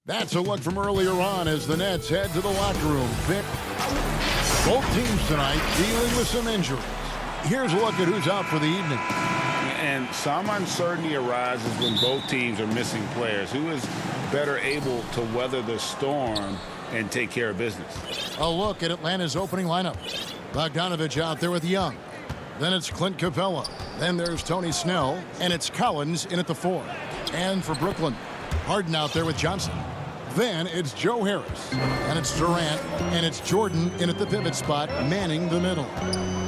That's a look from earlier on as the Nets head to the locker room. Both teams tonight dealing with some injuries. Here's a look at who's out for the evening. And some uncertainty arises when both teams are missing players. Who is better able to weather the storm and take care of business? A look at Atlanta's opening lineup. Bogdanovich out there with Young. Then it's Clint Capella. Then there's Tony Snell. And it's Collins in at the 4. And for Brooklyn, Harden out there with Johnson. Then it's Joe Harris. And it's Durant. And it's Jordan in at the pivot spot, manning the middle.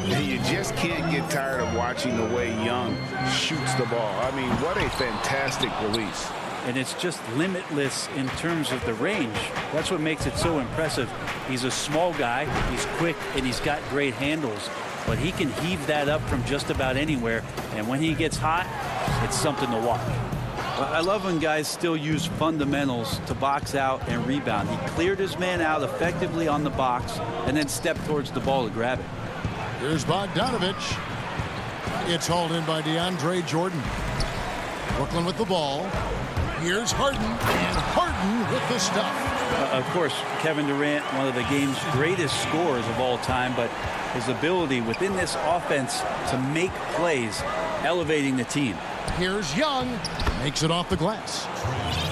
You just can't get tired of watching the way Young shoots the ball. I mean, what a fantastic release. And it's just limitless in terms of the range. That's what makes it so impressive. He's a small guy, he's quick, and he's got great handles. But he can heave that up from just about anywhere. And when he gets hot, it's something to watch. I love when guys still use fundamentals to box out and rebound. He cleared his man out effectively on the box and then stepped towards the ball to grab it. Here's Bogdanovich. It's hauled in by DeAndre Jordan. Brooklyn with the ball. Here's Harden, and Harden with the stuff. Of course, Kevin Durant, one of the game's greatest scorers of all time, but his ability within this offense to make plays, elevating the team. Here's Young. Makes it off the glass.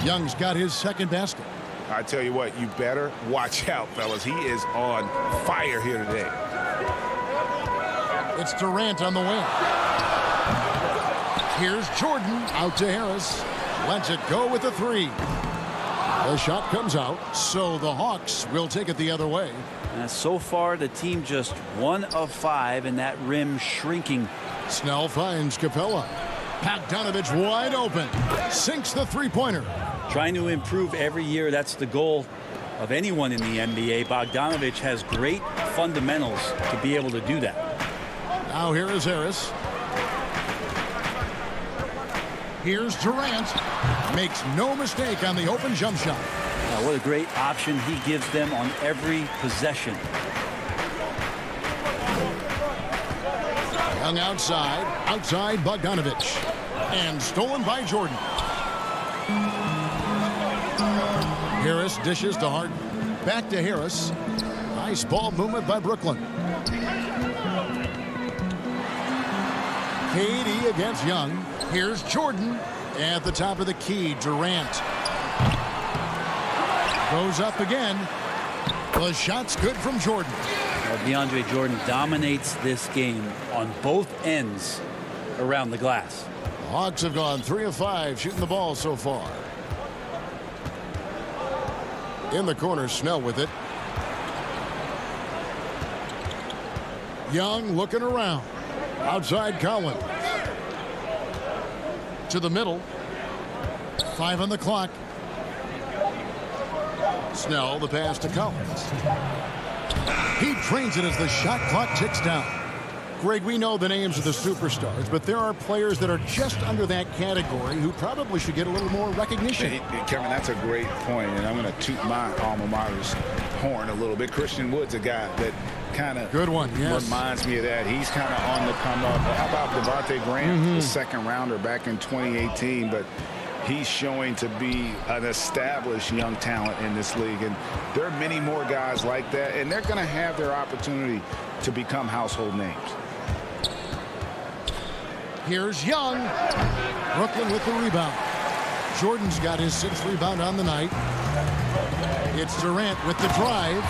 Young's got his second basket. I tell you what, you better watch out, fellas. He is on fire here today. It's Durant on the wing. Here's Jordan out to Harris. Lets it go with the 3. The shot comes out, so the Hawks will take it the other way. So far, the team just 1 of 5, and that rim shrinking. Snell finds Capella. Bogdanovich wide open. Sinks the three-pointer. Trying to improve every year, that's the goal of anyone in the NBA. Bogdanovich has great fundamentals to be able to do that. Now here is Harris. Here's Durant. Makes no mistake on the open jump shot. What a great option he gives them on every possession. Young outside Bogdanovich. And stolen by Jordan. Harris dishes to Harden. Back to Harris. Nice ball movement by Brooklyn. KD against Young. Here's Jordan at the top of the key. Durant goes up again. The shot's good from Jordan. DeAndre Jordan dominates this game on both ends around the glass. The Hawks have gone 3 of 5 shooting the ball so far. In the corner, Snell with it. Young looking around. Outside Collins. To the middle. 5 on the clock. Snell, the pass to Collins. He trains it as the shot clock ticks down. Greg, we know the names of the superstars, but there are players that are just under that category who probably should get a little more recognition. Hey, Kevin, that's a great point, and I'm going to toot my alma mater's horn a little bit. Christian Wood's a guy that kind of reminds me of that. He's kind of on the come up. How about Devontae Graham, the second rounder back in 2018, but he's showing to be an established young talent in this league, and there are many more guys like that, and they're going to have their opportunity to become household names. Here's Young. Brooklyn with the rebound. Jordan's got his 6th rebound on the night. It's Durant with the drive.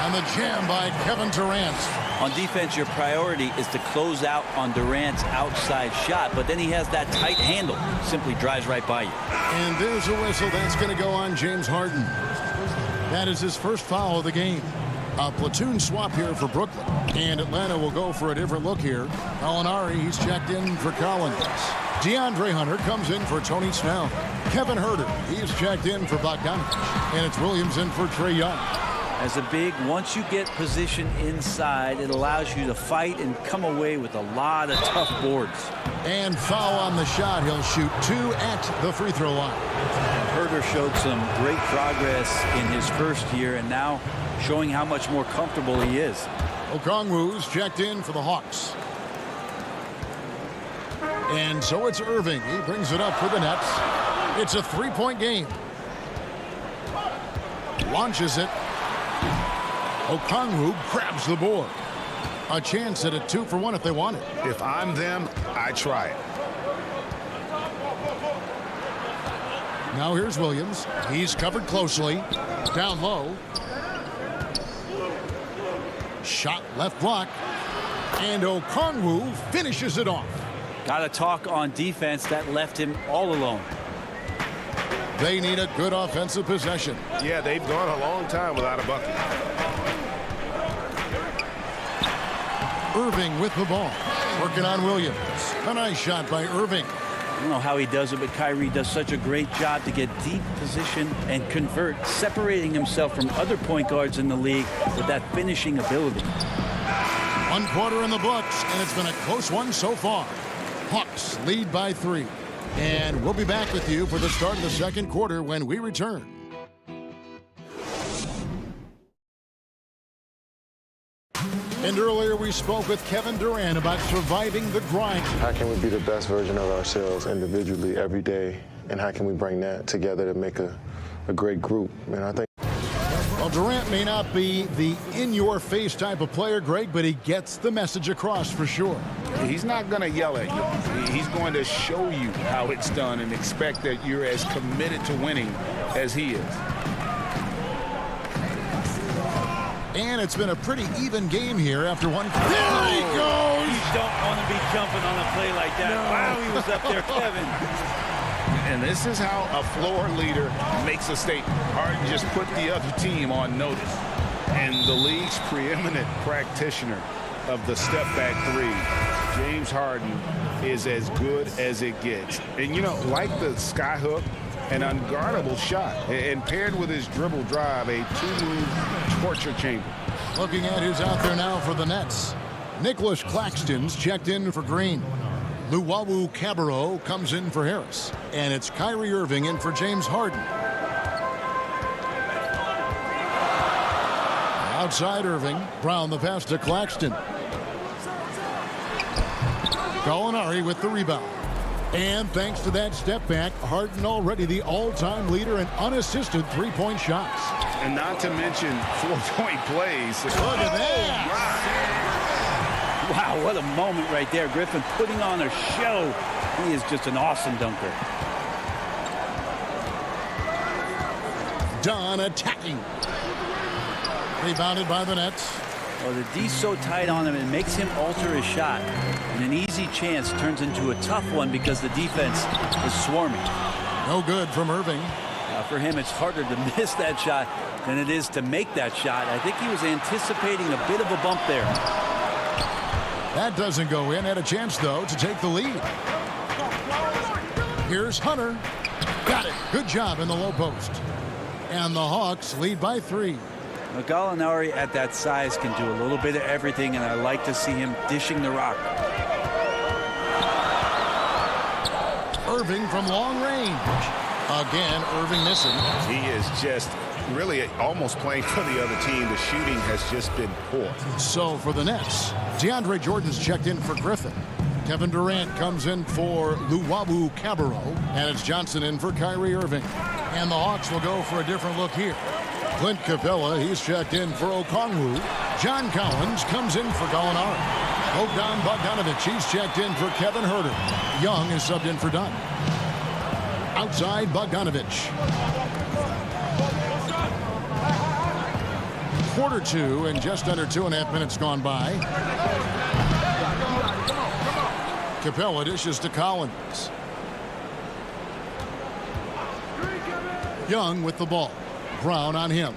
And the jam by Kevin Durant. On defense, your priority is to close out on Durant's outside shot, but then he has that tight handle. Simply drives right by you. And there's a whistle. That's going to go on James Harden. That is his first foul of the game. A platoon swap here for Brooklyn. And Atlanta will go for a different look here. Gallinari, he's checked in for Collins. DeAndre Hunter comes in for Tony Snell. Kevin Huerter, he's checked in for Bogdanovich. And it's Williams in for Trae Young. As a big, once you get position inside, it allows you to fight and come away with a lot of tough boards. And foul on the shot. He'll shoot 2 at the free throw line. Huerter showed some great progress in his first year and now showing how much more comfortable he is. Okongwu's checked in for the Hawks. And so it's Irving. He brings it up for the Nets. It's a 3-point game. Launches it. Okongwu grabs the board. A chance at a 2-for-1 if they want it. If I'm them, I try it. Now here's Williams. He's covered closely. Down low. Shot left block. And Okongwu finishes it off. Got to talk on defense. That left him all alone. They need a good offensive possession. Yeah, they've gone a long time without a bucket. Irving with the ball. Working on Williams. A nice shot by Irving. I don't know how he does it, but Kyrie does such a great job to get deep position and convert, separating himself from other point guards in the league with that finishing ability. 1 quarter in the books, and it's been a close one so far. Hawks lead by 3. And we'll be back with you for the start of the second quarter when we return. And earlier we spoke with Kevin Durant about surviving the grind. How can we be the best version of ourselves individually every day? And how can we bring that together to make a great group? And I think. Well, Durant may not be the in-your-face type of player, Greg, but he gets the message across for sure. He's not going to yell at you. He's going to show you how it's done and expect that you're as committed to winning as he is. And it's been a pretty even game here after one. There he goes! You don't want to be jumping on a play like that. No. Wow, he was up there, Kevin. And this is how a floor leader makes a statement. Harden just put the other team on notice. And the league's preeminent practitioner of the step-back three, James Harden, is as good as it gets. And, you know, like the skyhook, an unguardable shot, and paired with his dribble drive, a two-move torture chamber. Looking at who's out there now for the Nets. Nicholas Claxton's checked in for Green. Luwawu Cabarrot comes in for Harris. And it's Kyrie Irving in for James Harden. Outside Irving. Brown the pass to Claxton. Gallinari with the rebound. And thanks to that step back, Harden already the all-time leader in unassisted three-point shots. And not to mention 4-point plays. Look at that. Wow, what a moment right there. Griffin putting on a show. He is just an awesome dunker. Dunn attacking. Rebounded by the Nets. Well, the D's so tight on him, it makes him alter his shot. And an easy chance turns into a tough one because the defense is swarming. No good from Irving. For him, it's harder to miss that shot than it is to make that shot. I think he was anticipating a bit of a bump there. That doesn't go in. Had a chance, though, to take the lead. Here's Hunter. Got it. Good job in the low post. And the Hawks lead by 3. Now, Gallinari at that size can do a little bit of everything, and I like to see him dishing the rock. Irving from long range. Again, Irving missing. He is just really almost playing for the other team. The shooting has just been poor. So for the Nets, DeAndre Jordan's checked in for Griffin. Kevin Durant comes in for Luwawu Cabarrot. And it's Johnson in for Kyrie Irving. And the Hawks will go for a different look here. Clint Capella, he's checked in for Okongwu. John Collins comes in for Gallinari. Bogdan Bogdanovic, he's checked in for Kevin Huerter. Young is subbed in for Dunn. Outside Bogdanovic. Quarter 2 and just under 2.5 minutes gone by. Capella dishes to Collins. Young with the ball. Brown on him.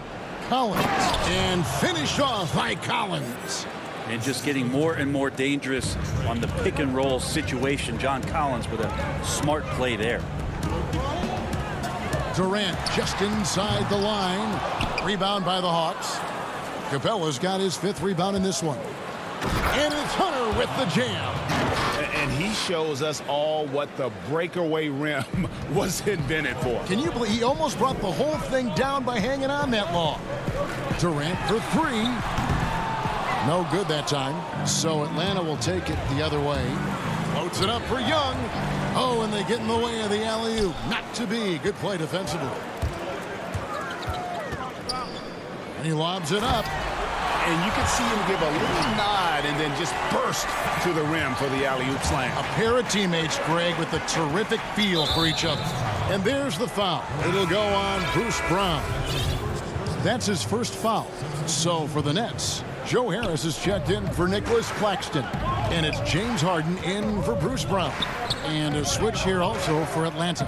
Collins. And finished off by Collins. And just getting more and more dangerous on the pick and roll situation. John Collins with a smart play there. Durant just inside the line. Rebound by the Hawks. Capella's got his 5th rebound in this one. And it's Hunter with the jam. And he shows us all what the breakaway rim was invented for. Can you believe he almost brought the whole thing down by hanging on that long? Durant for 3. No good that time. So Atlanta will take it the other way. Floats it up for Young. Oh, and they get in the way of the alley-oop. Not to be. Good play defensively. And he lobs it up. And you can see him give a little nod and then just burst to the rim for the alley-oop slam. A pair of teammates, Greg, with a terrific feel for each other. And there's the foul. It'll go on Bruce Brown. That's his first foul. So for the Nets, Joe Harris is checked in for Nicholas Claxton. And it's James Harden in for Bruce Brown. And a switch here also for Atlanta.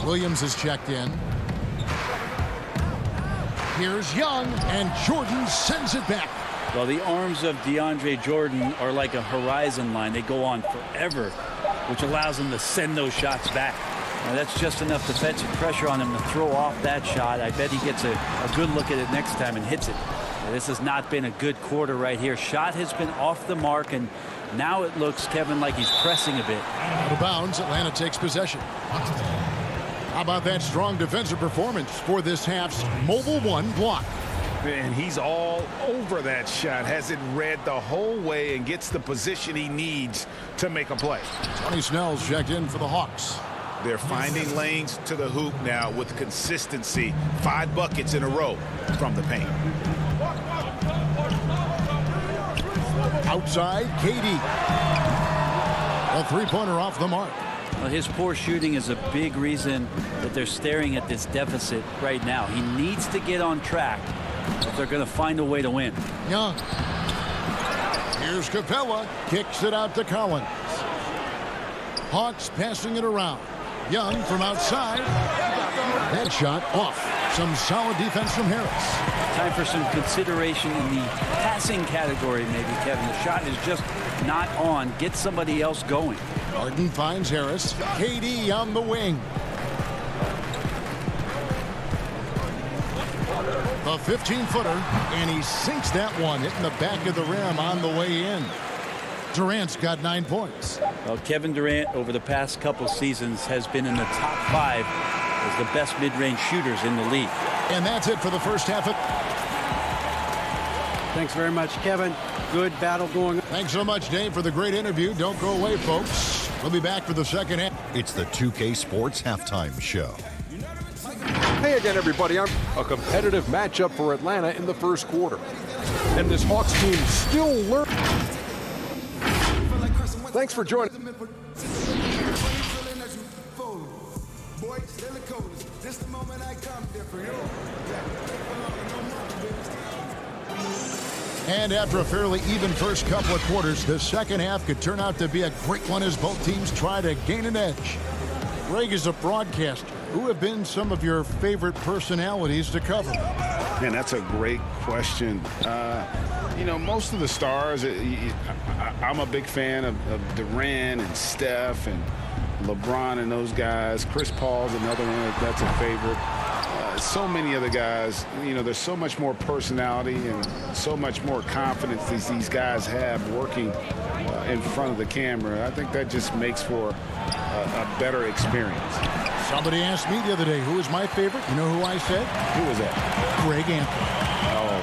Williams is checked in. Here's Young, and Jordan sends it back. Well, the arms of DeAndre Jordan are like a horizon line. They go on forever, which allows him to send those shots back. Now, that's just enough defensive pressure on him to throw off that shot. I bet he gets a good look at it next time and hits it. Now, this has not been a good quarter right here. Shot has been off the mark, and now it looks, Kevin, like he's pressing a bit. Out of bounds, Atlanta takes possession. How about that strong defensive performance for this half's mobile one block? And he's all over that shot, has it read the whole way and gets the position he needs to make a play. Tony Snell's checked in for the Hawks. They're finding lanes to the hoop now with consistency. 5 buckets in a row from the paint. Outside, KD. A three-pointer off the mark. Well, his poor shooting is a big reason that they're staring at this deficit right now. He needs to get on track if they're going to find a way to win. Young. Here's Capella. Kicks it out to Collins. Hawks passing it around. Young from outside. That shot off. Some solid defense from Harris. Time for some consideration in the passing category, maybe, Kevin. The shot is just not on. Get somebody else going. Harden finds Harris. KD on the wing. A 15-footer, and he sinks that one, hitting the back of the rim on the way in. Durant's got 9 points. Well, Kevin Durant, over the past couple seasons, has been in the top 5 as the best mid-range shooters in the league. And that's it for the first half. Thanks very much, Kevin. Good battle going on. Thanks so much, Dave, for the great interview. Don't go away, folks. We'll be back for the second half. It's the 2K Sports Halftime Show. Hey again, everybody. I'm a competitive matchup for Atlanta in the first quarter. And this Hawks team still learning. Thanks for joining. And after a fairly even first couple of quarters, the second half could turn out to be a great one as both teams try to gain an edge. Greg is a broadcaster. Who have been some of your favorite personalities to cover? Man, that's a great question. You know, most of the stars, I'm a big fan of Durant and Steph and LeBron and those guys. Chris Paul's another one that's a favorite. So many other guys, you know, there's so much more personality and so much more confidence these guys have working in front of the camera. I think that just makes for a better experience. Somebody asked me the other day, who is my favorite? You know who I said? Who was that? Greg Anthony. Oh,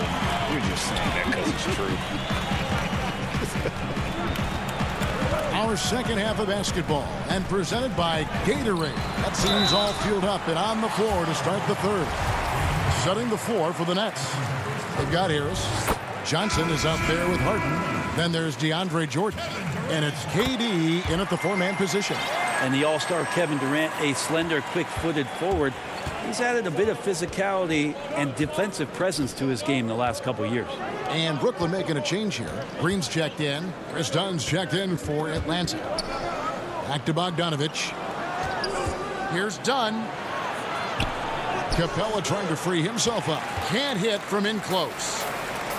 you're just saying that because it's true. Our second half of basketball, and presented by Gatorade. That team's all fueled up and on the floor to start the third. Setting the floor for the Nets. They've got Harris. Johnson is out there with Harden. Then there's DeAndre Jordan. And it's KD in at the 4-man position. And the all-star Kevin Durant, a slender, quick-footed forward. He's added a bit of physicality and defensive presence to his game the last couple of years. And Brooklyn making a change here. Green's checked in. Chris Dunn's checked in for Atlanta. Back to Bogdanovich. Here's Dunn. Capella trying to free himself up. Can't hit from in close.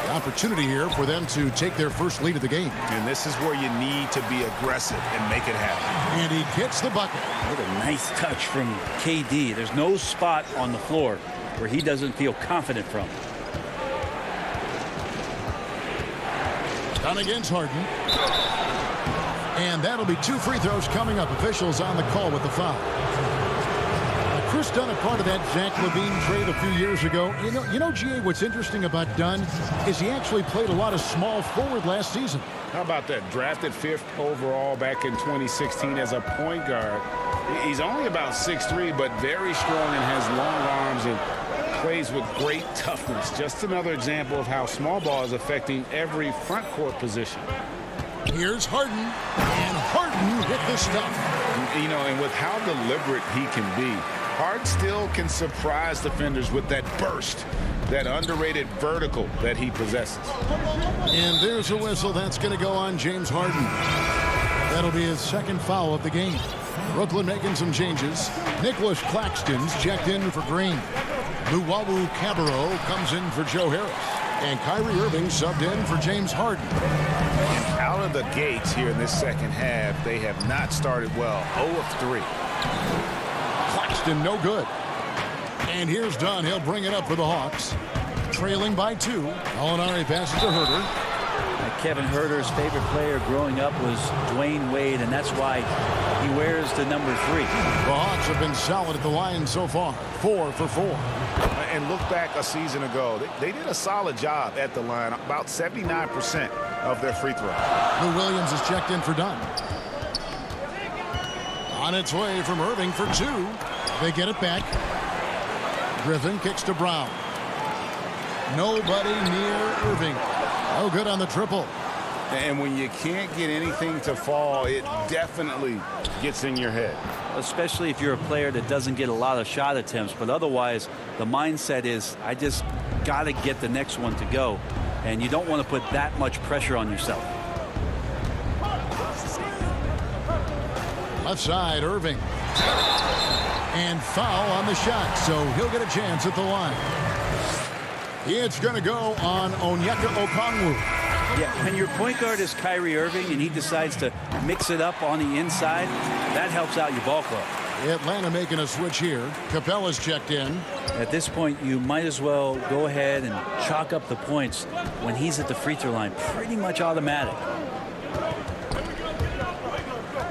The opportunity here for them to take their first lead of the game. And this is where you need to be aggressive and make it happen. And he gets the bucket. What a nice touch from KD. There's no spot on the floor where he doesn't feel confident from. Dunn against Harden. And that'll be 2 free throws coming up. Officials on the call with the foul. Chris Dunn, a part of that Zach LaVine trade a few years ago. You know, GA, what's interesting about Dunn is he actually played a lot of small forward last season. How about that? Drafted 5th overall back in 2016 as a point guard. He's only about 6'3", but very strong and has long arms and plays with great toughness. Just another example of how small ball is affecting every front court position. Here's Harden, and Harden hit the stuff. You know, and with how deliberate he can be, Harden still can surprise defenders with that burst, that underrated vertical that he possesses. And there's a whistle. That's going to go on James Harden. That'll be his second foul of the game. Brooklyn making some changes. Nicholas Claxton's checked in for Green. Luwawu Cabarro comes in for Joe Harris. And Kyrie Irving subbed in for James Harden. And out of the gates here in this second half, they have not started well. 0 of 3. Claxton no good. And here's Dunn. He'll bring it up for the Hawks. Trailing by 2. Gallinari passes to Herter. Kevin Herter's favorite player growing up was Dwayne Wade, and that's why he wears the number 3. The Hawks have been solid at the line so far. 4 for 4. And look back a season ago. They did a solid job at the line. About 79% of their free throws. Lou Williams is checked in for Dunn. On its way from Irving for 2. They get it back. Griffin kicks to Brown. Nobody near Irving. No good on the triple. And when you can't get anything to fall, it definitely gets in your head. Especially if you're a player that doesn't get a lot of shot attempts. But otherwise, the mindset is, I just got to get the next one to go. And you don't want to put that much pressure on yourself. Left side, Irving. And foul on the shot, so he'll get a chance at the line. It's going to go on Onyeka Okongwu. Yeah, when your point guard is Kyrie Irving and he decides to mix it up on the inside, that helps out your ball club. Atlanta making a switch here. Capella's checked in. At this point, you might as well go ahead and chalk up the points when he's at the free throw line. Pretty much automatic.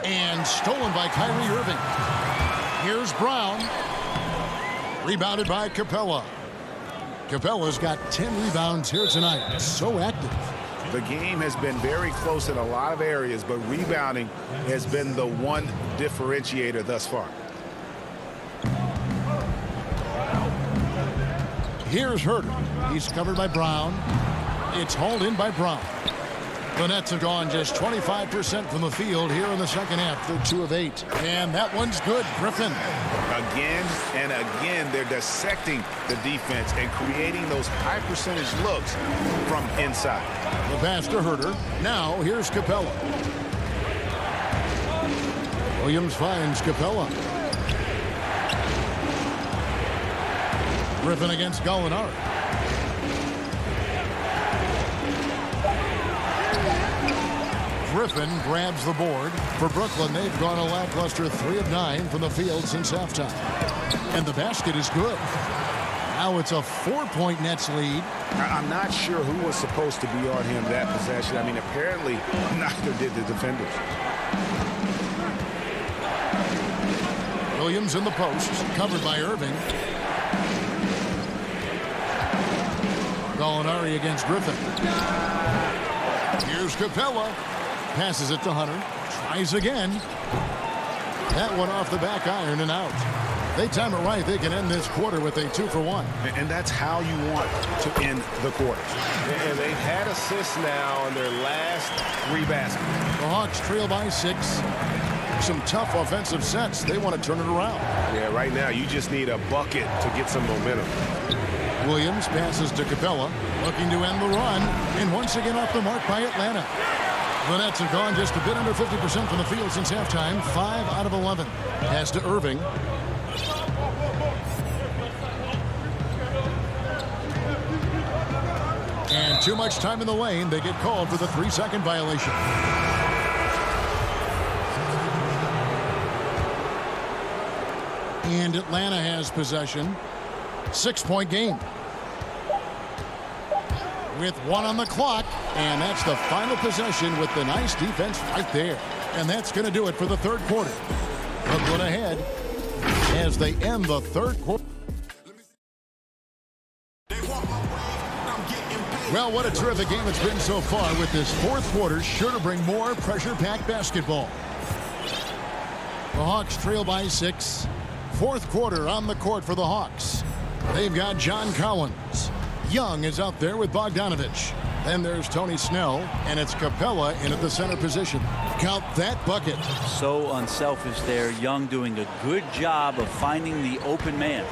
And stolen by Kyrie Irving. Here's Brown. Rebounded by Capella. Capella's got 10 rebounds here tonight. So active. The game has been very close in a lot of areas, but rebounding has been the one differentiator thus far. Here's Herter. He's covered by Brown. It's hauled in by Brown. The Nets have gone just 25% from the field here in the second half. They're 2 of 8. And that one's good. Griffin. Again and again, they're dissecting the defense and creating those high percentage looks from inside. The pass to Herter. Now here's Capella. Williams finds Capella. Griffin against Gallinari. Griffin grabs the board. For Brooklyn, they've gone a lackluster 3 of 9 from the field since halftime. And the basket is good. Now it's a 4-point Nets lead. I'm not sure who was supposed to be on him that possession. I mean, apparently neither did the defenders. Williams in the post, covered by Irving. Gallinari against Griffin. Here's Capella. Passes it to Hunter. Tries again. That one off the back iron and out. They time it right. They can end this quarter with a 2-for-1. And that's how you want to end the quarter. And they've had assists now on their last 3 baskets. The Hawks trail by 6. Some tough offensive sets. They want to turn it around. Yeah, right now you just need a bucket to get some momentum. Williams passes to Capella, looking to end the run, and once again off the mark by Atlanta. The Nets have gone just a bit under 50% from the field since halftime. 5 out of 11. Pass to Irving. And too much time in the lane. They get called for the 3-second violation. And Atlanta has possession. 6-point game. With 1 on the clock, and that's the final possession with the nice defense right there. And that's going to do it for the third quarter. Brooklyn ahead as they end the third quarter. Well, what a terrific game it's been so far, with this fourth quarter sure to bring more pressure-packed basketball. The Hawks trail by 6. Fourth quarter on the court for the Hawks. They've got John Collins. Young is up there with Bogdanovich. Then there's Tony Snell, and it's Capella in at the center position. Count that bucket. So unselfish there. Young doing a good job of finding the open man.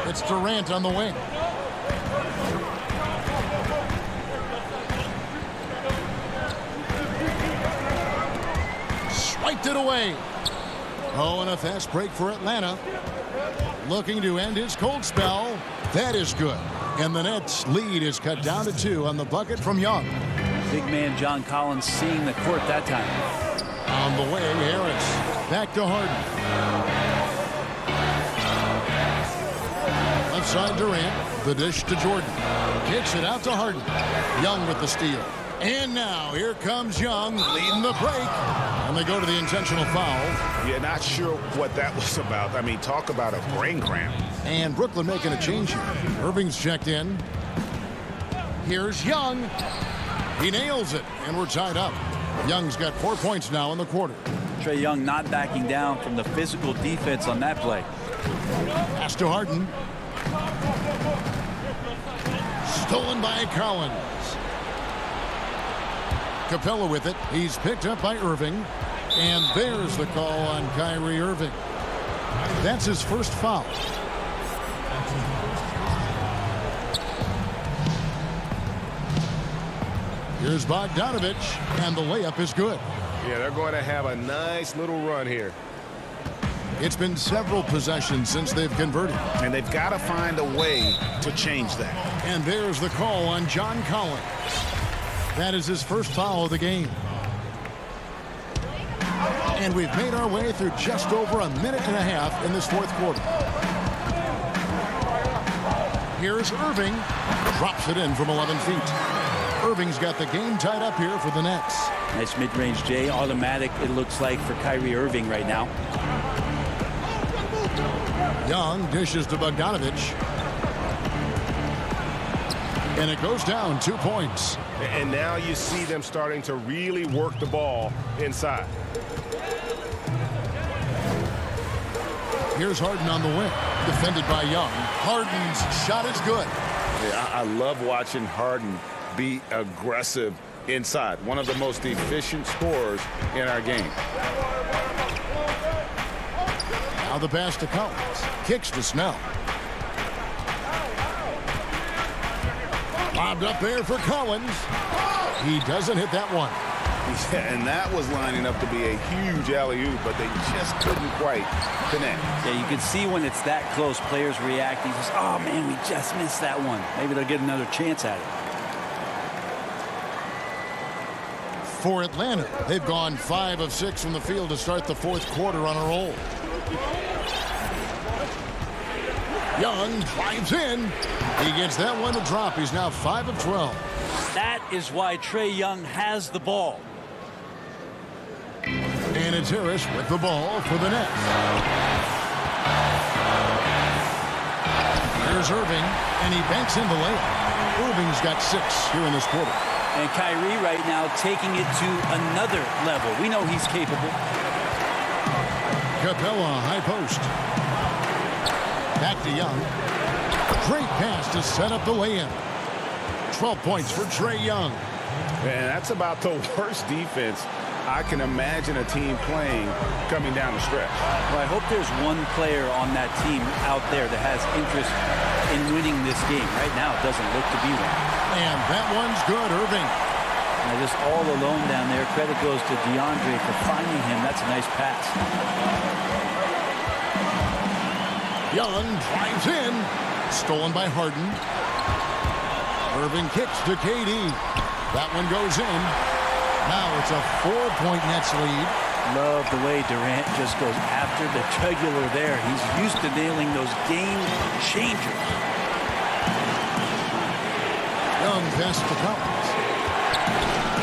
It's Durant on the wing. Swiped it away. Oh, and a fast break for Atlanta. Looking to end his cold spell. That is good. And the Nets' lead is cut down to 2 on the bucket from Young. Big man John Collins seeing the court that time. On the way, Harris. Back to Harden. Left side Durant. The dish to Jordan. Kicks it out to Harden. Young with the steal. And now here comes Young leading the break. And they go to the intentional foul. Yeah, not sure what that was about. I mean, talk about a brain cramp. And Brooklyn making a change here. Irving's checked in. Here's Young. He nails it, and we're tied up. Young's got 4 points now in the quarter. Trae Young not backing down from the physical defense on that play. Pass to Harden. Stolen by Collins. Capella with it. He's picked up by Irving. And there's the call on Kyrie Irving. That's his first foul. Here's Bogdanovich, and the layup is good. Yeah, they're going to have a nice little run here. It's been several possessions since they've converted. And they've got to find a way to change that. And there's the call on John Collins. That is his first foul of the game. And we've made our way through just over a minute and a half in this fourth quarter. Here's Irving. Drops it in from 11 feet. Irving's got the game tied up here for the Nets. Nice mid-range, Jay. Automatic, it looks like, for Kyrie Irving right now. Young dishes to Bogdanovich. And it goes down 2 points. And now you see them starting to really work the ball inside. Here's Harden on the wing. Defended by Young. Harden's shot is good. Yeah, I love watching Harden be aggressive inside. One of the most efficient scorers in our game. Now the pass to Collins. Kicks to Snell. Lobbed up there for Collins. He doesn't hit that one. Yeah, and that was lining up to be a huge alley-oop, but they just couldn't quite connect. Yeah, you can see when it's that close, players reacting. Just, oh, man, we just missed that one. Maybe they'll get another chance at it. For Atlanta, they've gone 5 of 6 from the field to start the fourth quarter on a roll. Young drives in. He gets that one to drop. He's now 5 of 12. That is why Trae Young has the ball. And it's Harris with the ball for the Nets. Here's Irving, and he banks in the layup. Irving's got 6 here in this quarter. And Kyrie right now taking it to another level. We know he's capable. Capella, high post. Back to Young. Great pass to set up the lay-in. 12 points for Trae Young. Man, that's about the worst defense I can imagine a team playing coming down the stretch. Well, I hope there's one player on that team out there that has interest in winning this game. Right now, it doesn't look to be one. And that one's good, Irving. Now, just all alone down there. Credit goes to DeAndre for finding him. That's a nice pass. Young drives in. Stolen by Harden. Irving kicks to KD. That one goes in. Now it's a 4-point Nets lead. Love the way Durant just goes after the jugular there. He's used to nailing those game changers. Young pass to Collins.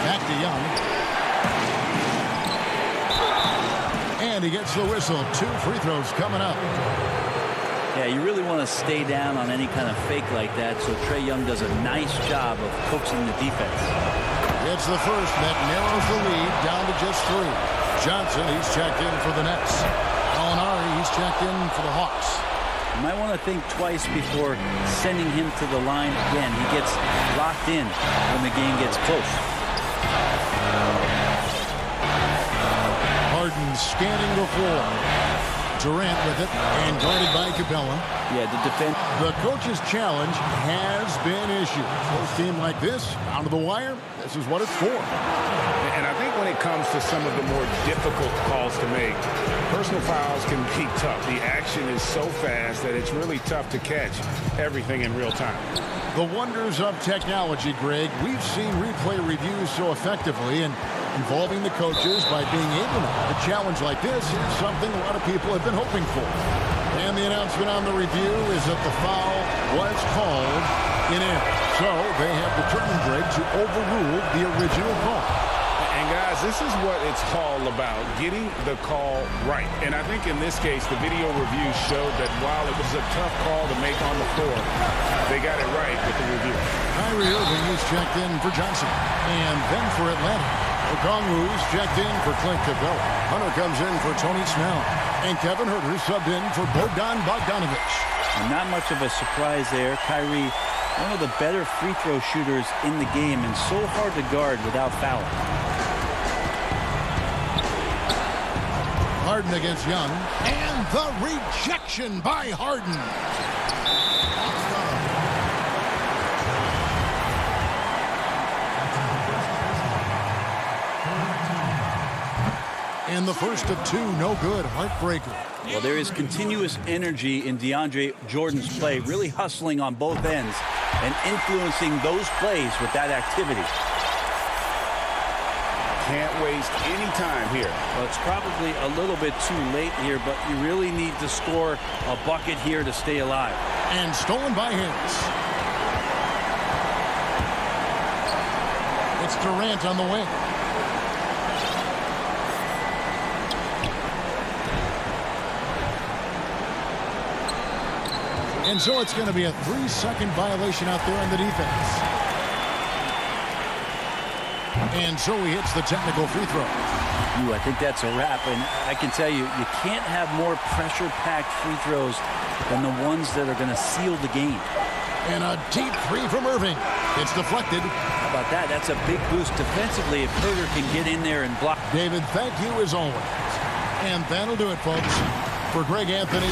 Back to Young. And he gets the whistle. 2 free throws coming up. Yeah, you really want to stay down on any kind of fake like that, so Trae Young does a nice job of coaxing the defense. It's the first that narrows the lead down to just 3. Johnson, he's checked in for the Nets. Gallinari, he's checked in for the Hawks. You might want to think twice before sending him to the line again. He gets locked in when the game gets close. Harden scanning the floor. Durant with it and guarded by Cabela. Yeah, the defense. The coach's challenge has been issued. For a team like this, down to the wire, this is what it's for. And I think when it comes to some of the more difficult calls to make, personal fouls can be tough. The action is so fast that it's really tough to catch everything in real time. The wonders of technology, Greg. We've seen replay reviews so effectively, and involving the coaches by being able to have a challenge like this is something a lot of people have been hoping for. And the announcement on the review is that the foul was called in error. So they have determined, Greg, to overrule the original call. And guys, this is what it's all about, getting the call right. And I think in this case, the video review showed that while it was a tough call to make on the floor, they got it right with the review. Kyrie Irving is checked in for Johnson. And then for Atlanta, Okongwu's checked in for Clint Capella. Hunter comes in for Tony Snell. And Kevin Huerter subbed in for Bogdan Bogdanovic. And not much of a surprise there. Kyrie, one of the better free throw shooters in the game and so hard to guard without fouling. Harden against Young. And the rejection by Harden. And the first of two, no good, heartbreaker. Well, there is continuous energy in DeAndre Jordan's play, really hustling on both ends and influencing those plays with that activity. Can't waste any time here. Well, it's probably a little bit too late here, but you really need to score a bucket here to stay alive. And stolen by Harris. It's Durant on the wing. And so it's going to be a 3-second violation out there on the defense. And so he hits the technical free throw. I think that's a wrap. And I can tell you, you can't have more pressure-packed free throws than the ones that are going to seal the game. And a deep three from Irving. It's deflected. How about that? That's a big boost defensively if Huerter can get in there and block. David, thank you as always. And that'll do it, folks. For Greg Anthony.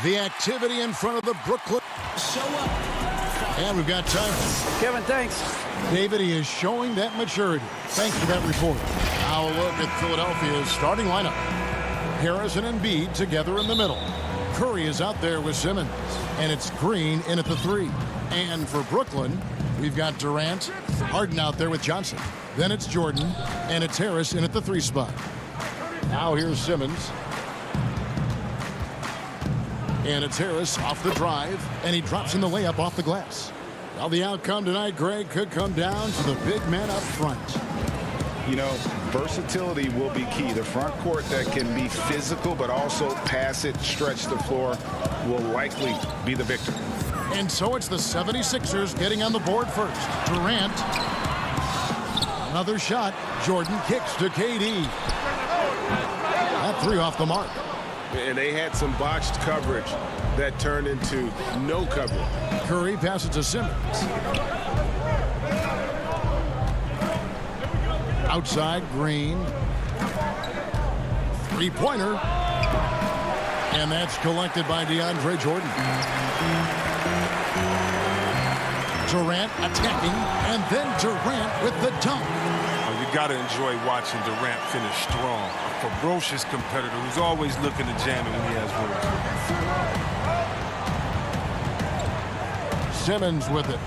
The activity in front of the Brooklyn. Show up. And we've got time. Kevin, thanks. David, he is showing that maturity. Thanks for that report. Now a look at Philadelphia's starting lineup. Harris and Embiid together in the middle. Curry is out there with Simmons. And it's Green in at the 3. And for Brooklyn, we've got Durant, Harden out there with Johnson. Then it's Jordan, and it's Harris in at the 3 spot. Now here's Simmons. And it's Harris off the drive, and he drops in the layup off the glass. Well, the outcome tonight, Greg, could come down to the big man up front. You know, versatility will be key. The front court that can be physical but also pass it, stretch the floor will likely be the victor. And so it's the 76ers getting on the board first. Durant. Another shot. Jordan kicks to KD. That three off the mark. And they had some botched coverage that turned into no coverage. Curry passes to Simmons. Outside, Green. Three-pointer. And that's collected by DeAndre Jordan. Durant attacking, and then Durant with the dunk. Oh, you got to enjoy watching Durant finish strong. A ferocious competitor who's always looking to jam it when he has room. Simmons with it.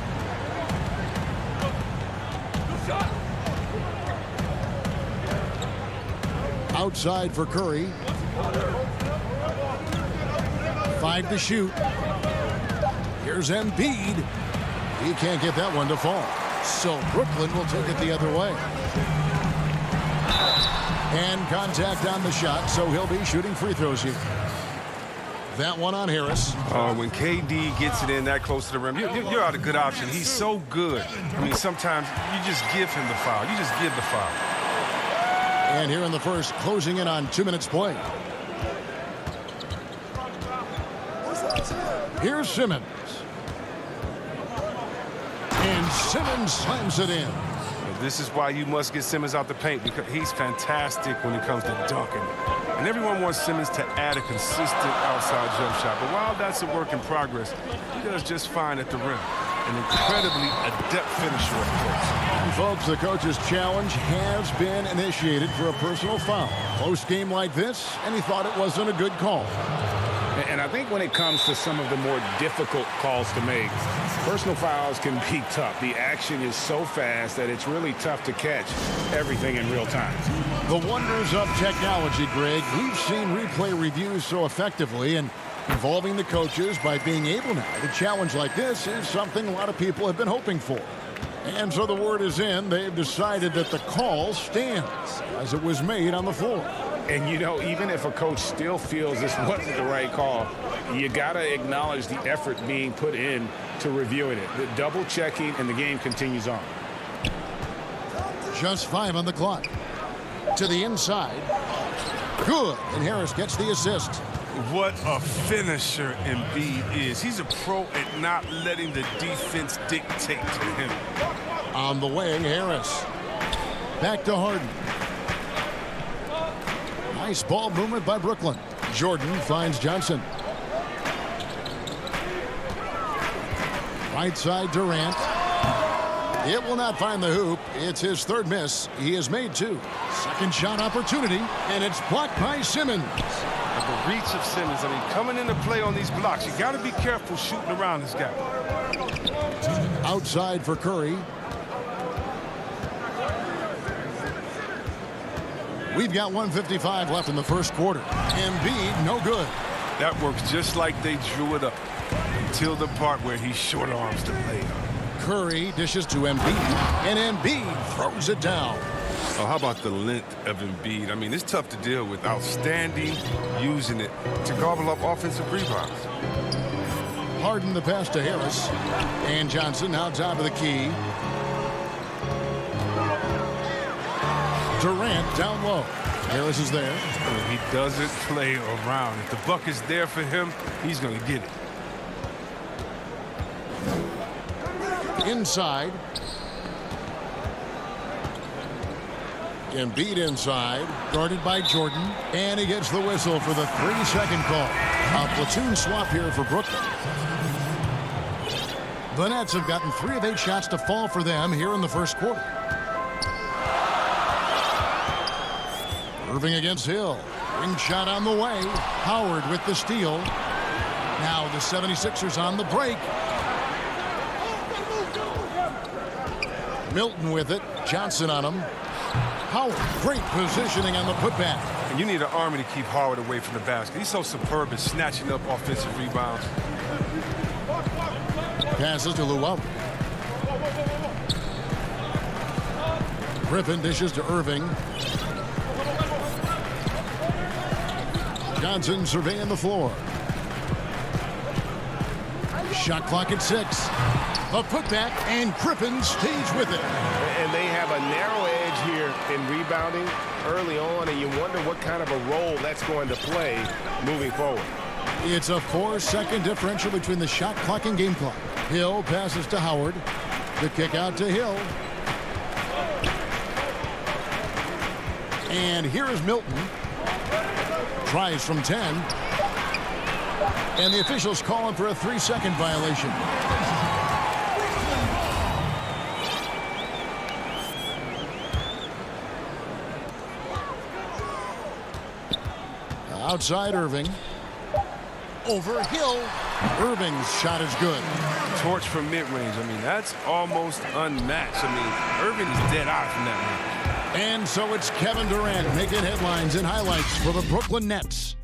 Outside for Curry. 5 to shoot. Here's Embiid. He can't get that one to fall. So Brooklyn will take it the other way. And contact on the shot, so he'll be shooting free throws here. That one on Harris. When KD gets it in that close to the rim, you're out a good option. He's so good. I mean, sometimes you just give him the foul. You just give the foul. And here in the first, closing in on 2 minutes play. Here's Simmons. And Simmons slams it in. This is why you must get Simmons out the paint, because he's fantastic when it comes to dunking. And everyone wants Simmons to add a consistent outside jump shot. But while that's a work in progress, he does just fine at the rim. An incredibly adept finisher, of course. And folks, the coach's challenge has been initiated for a personal foul. Close game like this, and he thought it wasn't a good call. And I think when it comes to some of the more difficult calls to make, personal fouls can be tough. The action is so fast that it's really tough to catch everything in real time. The wonders of technology, Greg. We've seen replay reviews so effectively, and involving the coaches by being able now to challenge like this is something a lot of people have been hoping for. And so the word is in. They've decided that the call stands as it was made on the floor. And, you know, even if a coach still feels this wasn't the right call, you got to acknowledge the effort being put in to reviewing it. The double checking, and the game continues on. Just 5 on the clock. To the inside. Good. And Harris gets the assist. What a finisher Embiid is. He's a pro at not letting the defense dictate to him. On the wing, Harris. Back to Harden. Nice ball movement by Brooklyn. Jordan finds Johnson. Right side, Durant. It will not find the hoop. It's his third miss. He has made 2. Second shot opportunity, and it's blocked by Simmons. The reach of Simmons, I mean, coming into play on these blocks, you got to be careful shooting around this guy. Outside for Curry. We've got 1:55 left in the first quarter. Embiid, no good. That works just like they drew it up until the part where he short arms the layup. Curry dishes to Embiid, and Embiid throws it down. Oh, how about the length of Embiid? I mean, it's tough to deal with. Outstanding, using it to gobble up offensive rebounds. Harden the pass to Harris. And Johnson now top of the key. Durant down low. Harris is there. He doesn't play around. If the buck is there for him, he's going to get it. Inside. Embiid inside, guarded by Jordan, and he gets the whistle for the 3-second call. A platoon swap here for Brooklyn. The Nets have gotten 3 of 8 shots to fall for them here in the first quarter. Irving against Hill. Ring shot on the way. Howard with the steal. Now the 76ers on the break. Milton with it. Johnson on him. Howard, great positioning on the putback. And you need an army to keep Howard away from the basket. He's so superb at snatching up offensive rebounds. Passes to Llewellyn. Griffin dishes to Irving. Johnson surveying the floor. Shot clock at 6. A putback, and Griffin stays with it. And they have a narrow edge here in rebounding early on, and you wonder what kind of a role that's going to play moving forward. It's a 4-second differential between the shot clock and game clock. Hill passes to Howard. The kick out to Hill. And here is Milton. Tries from 10. And the officials calling for a 3-second violation. Outside Irving. Over Hill. Irving's shot is good. Torch from mid-range. I mean, that's almost unmatched. I mean, Irving is dead out from that range. And so it's Kevin Durant making headlines and highlights for the Brooklyn Nets.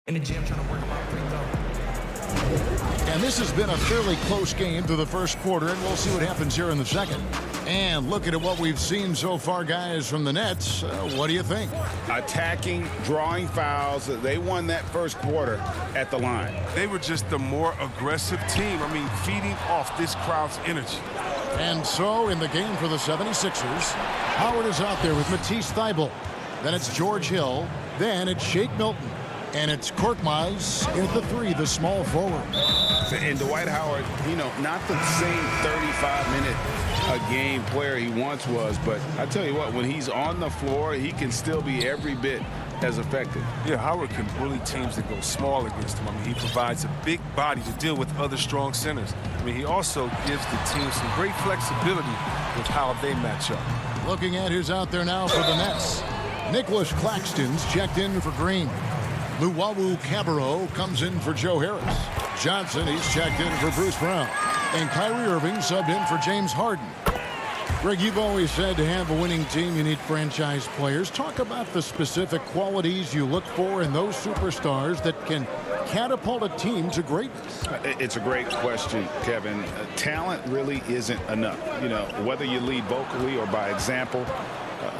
In the gym trying to work my free throw. And this has been a fairly close game through the first quarter, and we'll see what happens here in the second. And looking at what we've seen so far, guys, from the Nets, what do you think? Attacking, drawing fouls. They won that first quarter at the line. They were just the more aggressive team. I mean, feeding off this crowd's energy. And so in the game for the 76ers, Howard is out there with Matisse Thybulle. Then it's George Hill. Then it's Shake Milton. And it's Korkmaz at the 3, the small forward. And Dwight Howard, you know, not the same 35-minute-a-game player he once was, but I tell you what, when he's on the floor, he can still be every bit as effective. Yeah, Howard can bully teams that go small against him. I mean, he provides a big body to deal with other strong centers. I mean, he also gives the team some great flexibility with how they match up. Looking at who's out there now for the Nets. Nicholas Claxton's checked in for Green. Luwawu Cabarro comes in for Joe Harris. Johnson, he's checked in for Bruce Brown. And Kyrie Irving subbed in for James Harden. Greg, you've always said to have a winning team, you need franchise players. Talk about the specific qualities you look for in those superstars that can catapult a team to greatness. It's a great question, Kevin. Talent really isn't enough. You know, whether you lead vocally or by example,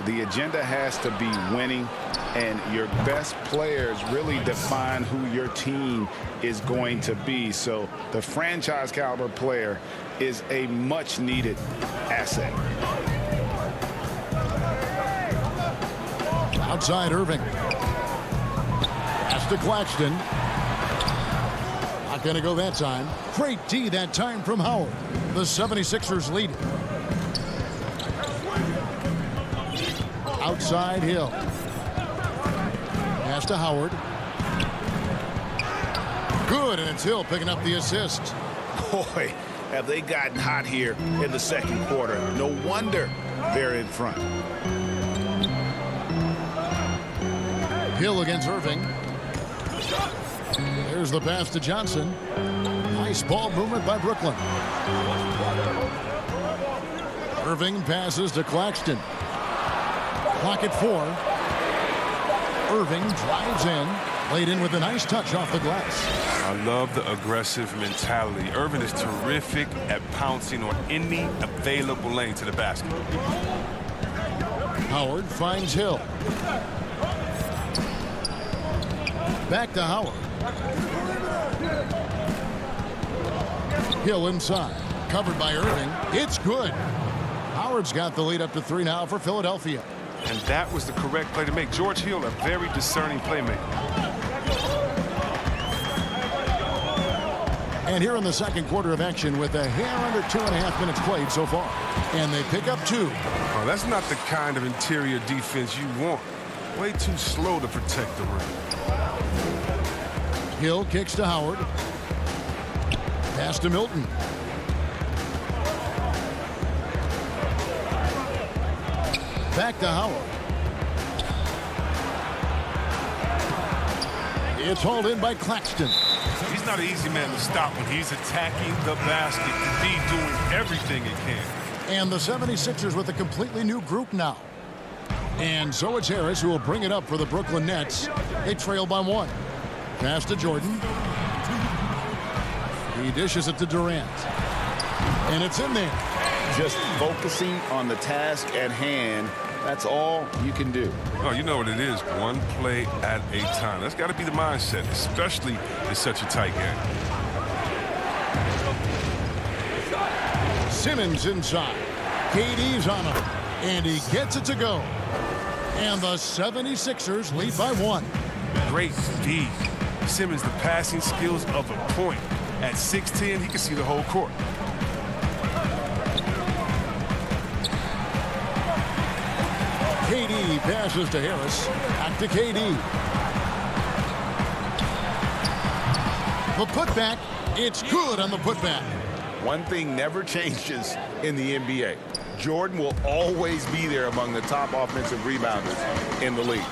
the agenda has to be winning, and your best players really define who your team is going to be. So the franchise caliber player is a much needed asset. Outside Irving. Pass to Claxton. Not going to go that time. Great D that time from Howard. The 76ers lead. Outside Hill. Pass to Howard. Good, and it's Hill picking up the assist. Boy, have they gotten hot here in the second quarter. No wonder they're in front. Hill against Irving. There's the pass to Johnson. Nice ball movement by Brooklyn. Irving passes to Claxton. Clock at 4. Irving drives in. Laid in with a nice touch off the glass. I love the aggressive mentality. Irving is terrific at pouncing on any available lane to the basket. Howard finds Hill. Back to Howard. Hill inside. Covered by Irving. It's good. Howard's got the lead up to 3 now for Philadelphia. And that was the correct play to make. George Hill, a very discerning playmaker. And here in the second quarter of action with a hair under 2.5 minutes played so far. And they pick up 2. Oh, that's not the kind of interior defense you want. Way too slow to protect the rim. Hill kicks to Howard. Pass to Milton. Back to Howard. It's hauled in by Claxton. He's not an easy man to stop when he's attacking the basket. To be doing everything he can. And the 76ers with a completely new group now. And so it's Harris who will bring it up for the Brooklyn Nets. They trail by 1. Pass to Jordan. He dishes it to Durant. And it's in there. Just focusing on the task at hand That's all you can do. Oh, you know what it is. One play at a time. That's got to be the mindset, especially in such a tight game. Simmons inside. KD's on him. And he gets it to go. And the 76ers lead by 1. Great feed. Simmons, the passing skills of a point. At 6'10", he can see the whole court. KD passes to Harris. Back to KD. The putback. It's good on the putback. One thing never changes in the NBA. Jordan will always be there among the top offensive rebounders in the league.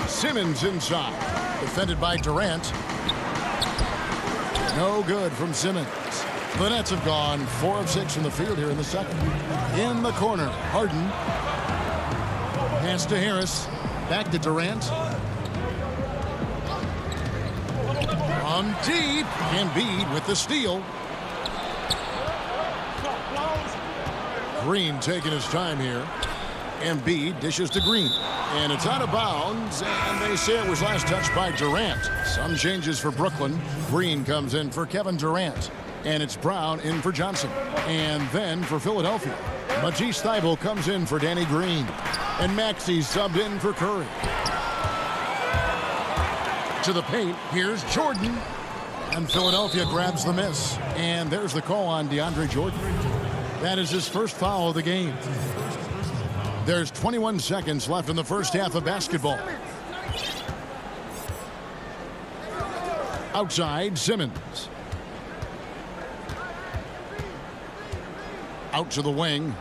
Simmons inside. Defended by Durant. No good from Simmons. The Nets have gone 4 of 6 from the field here in the second. In the corner, Harden. Pass to Harris. Back to Durant. From deep. Embiid with the steal. Green taking his time here. Embiid dishes to Green. And it's out of bounds, and they say it was last touched by Durant. Some changes for Brooklyn. Green comes in for Kevin Durant. And it's Brown in for Johnson. And then for Philadelphia, Matisse Thybulle comes in for Danny Green. And Maxey subbed in for Curry. To the paint, here's Jordan. And Philadelphia grabs the miss. And there's the call on DeAndre Jordan. That is his first foul of the game. There's 21 seconds left in the first half of basketball. Outside, Simmons. Out to the wing.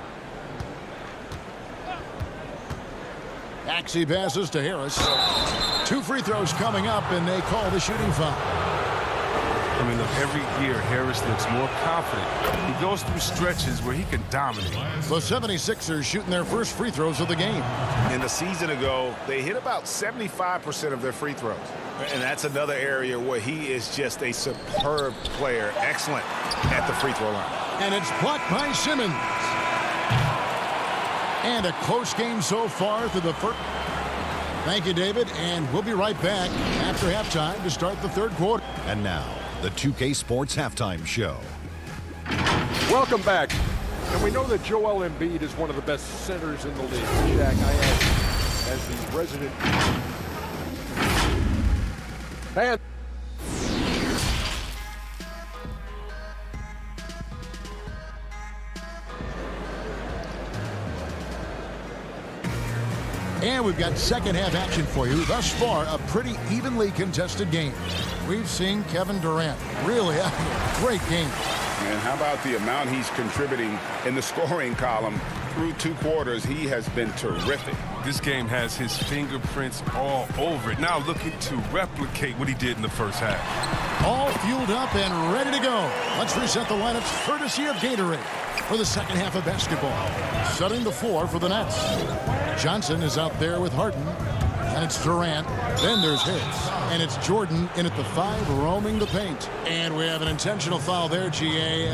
Maxey passes to Harris. 2 free throws coming up, and they call the shooting foul. I mean, look, every year Harris looks more confident. He goes through stretches where he can dominate. The 76ers shooting their first free throws of the game. And a season ago, they hit about 75% of their free throws. And that's another area where he is just a superb player. Excellent at the free throw line. And it's blocked by Simmons. And a close game so far through the first. Thank you, David. And we'll be right back after halftime to start the third quarter. And now, the 2K Sports Halftime Show. Welcome back. And we know that Joel Embiid is one of the best centers in the league. Shaq, I ask, as the resident fan. And we've got second half action for you. Thus far, a pretty evenly contested game. We've seen Kevin Durant really having a great game. And how about the amount he's contributing in the scoring column through 2 quarters? He has been terrific. This game has his fingerprints all over it. Now looking to replicate what he did in the first half. All fueled up and ready to go. Let's reset the lineups courtesy of Gatorade for the second half of basketball. Setting the floor for the Nets. Johnson is out there with Harden. And it's Durant. Then there's Harris. And it's Jordan in at the 5, roaming the paint. And we have an intentional foul there, GA.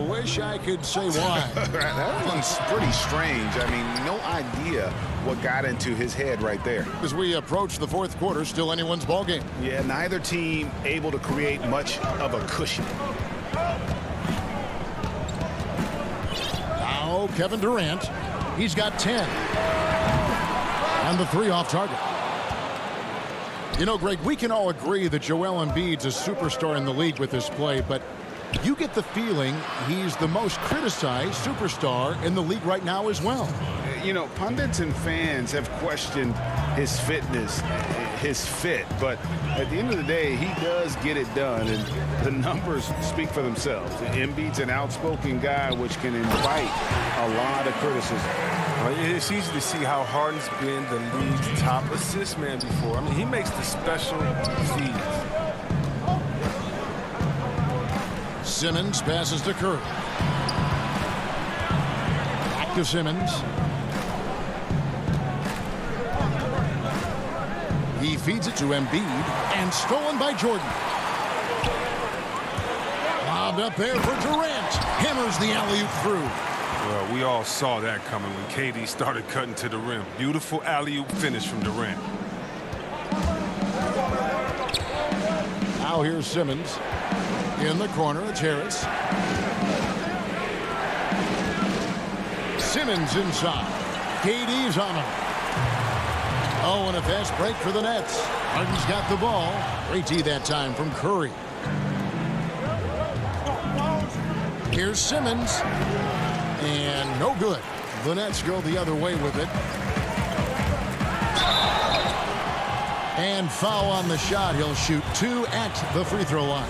Wish I could say why. That one's pretty strange. I mean, no idea what got into his head right there. As we approach the fourth quarter, still anyone's ball game. Yeah, neither team able to create much of a cushion. Now Kevin Durant. He's got 10. And the 3 off target. You know, Greg, we can all agree that Joel Embiid's a superstar in the league with his play, but you get the feeling he's the most criticized superstar in the league right now as well. You know, pundits and fans have questioned his fitness, his fit, but at the end of the day, he does get it done, and the numbers speak for themselves. Embiid's an outspoken guy, which can invite a lot of criticism. It's easy to see how Harden's been the league's top assist man before. I mean, he makes the special feeds. Simmons passes to Curry. Back to Simmons. He feeds it to Embiid, and stolen by Jordan. Lobbed up there for Durant. Hammers the alley-oop through. Well, we all saw that coming when KD started cutting to the rim. Beautiful alley-oop finish from Durant. Now here's Simmons. In the corner, it's Harris. Simmons inside. KD's on him. Oh, and a fast break for the Nets. Harden's got the ball. Great D that time from Curry. Here's Simmons. And no good. The Nets go the other way with it. And foul on the shot. He'll shoot 2 at the free throw line.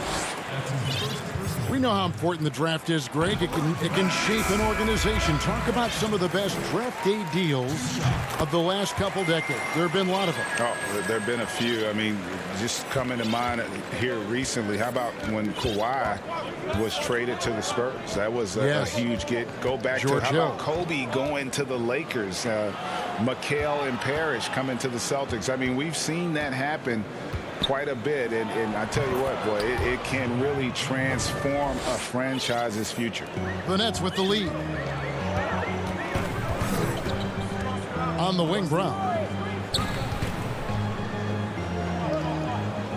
We know how important the draft is, Greg. It can shape an organization. Talk about some of the best draft day deals of the last couple decades. There have been a lot of them. Oh, there have been a few. I mean, just coming to mind here recently. How about when Kawhi was traded to the Spurs? That was a huge get. Go back George to how Hill. about Kobe going to the Lakers? McHale and Parrish coming to the Celtics. I mean, we've seen that happen quite a bit, and I tell you what, boy, it can really transform a franchise's future. The Nets with the lead. On the wing, Brown.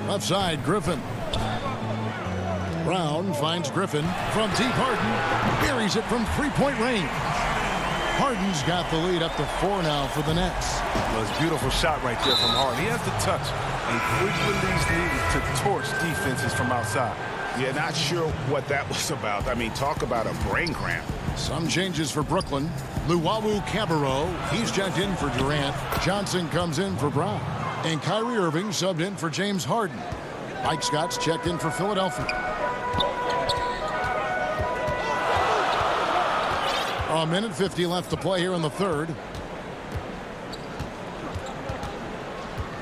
Left side, Griffin. Brown finds Griffin from deep. Harden buries it from three-point range. Harden's got the lead up to 4 now for the Nets. Well, it's a beautiful shot right there from Harden. He has the touch and quick release needed to torch defenses from outside. Yeah, not sure what that was about. I mean, talk about a brain cramp. Some changes for Brooklyn. Luwawu-Cabarrot, he's checked in for Durant. Johnson comes in for Brown. And Kyrie Irving subbed in for James Harden. Mike Scott's checked in for Philadelphia. A minute 50 left to play here in the third.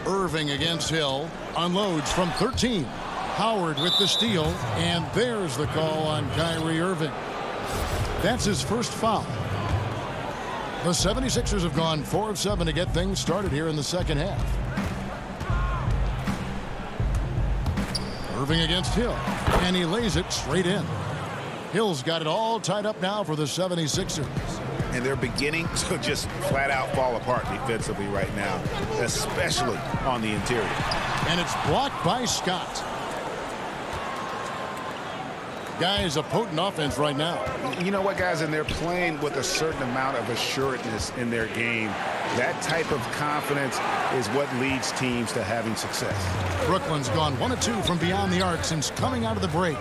Irving against Hill. Unloads from 13. Howard with the steal. And there's the call on Kyrie Irving. That's his first foul. The 76ers have gone 4 of 7 to get things started here in the second half. Irving against Hill. And he lays it straight in. Hill's got it all tied up now for the 76ers. And they're beginning to just flat out fall apart defensively right now, especially on the interior. And it's blocked by Scott. Guys, a potent offense right now. You know what, guys, and they're playing with a certain amount of assuredness in their game. That type of confidence is what leads teams to having success. Brooklyn's gone 1 of 2 from beyond the arc since coming out of the break.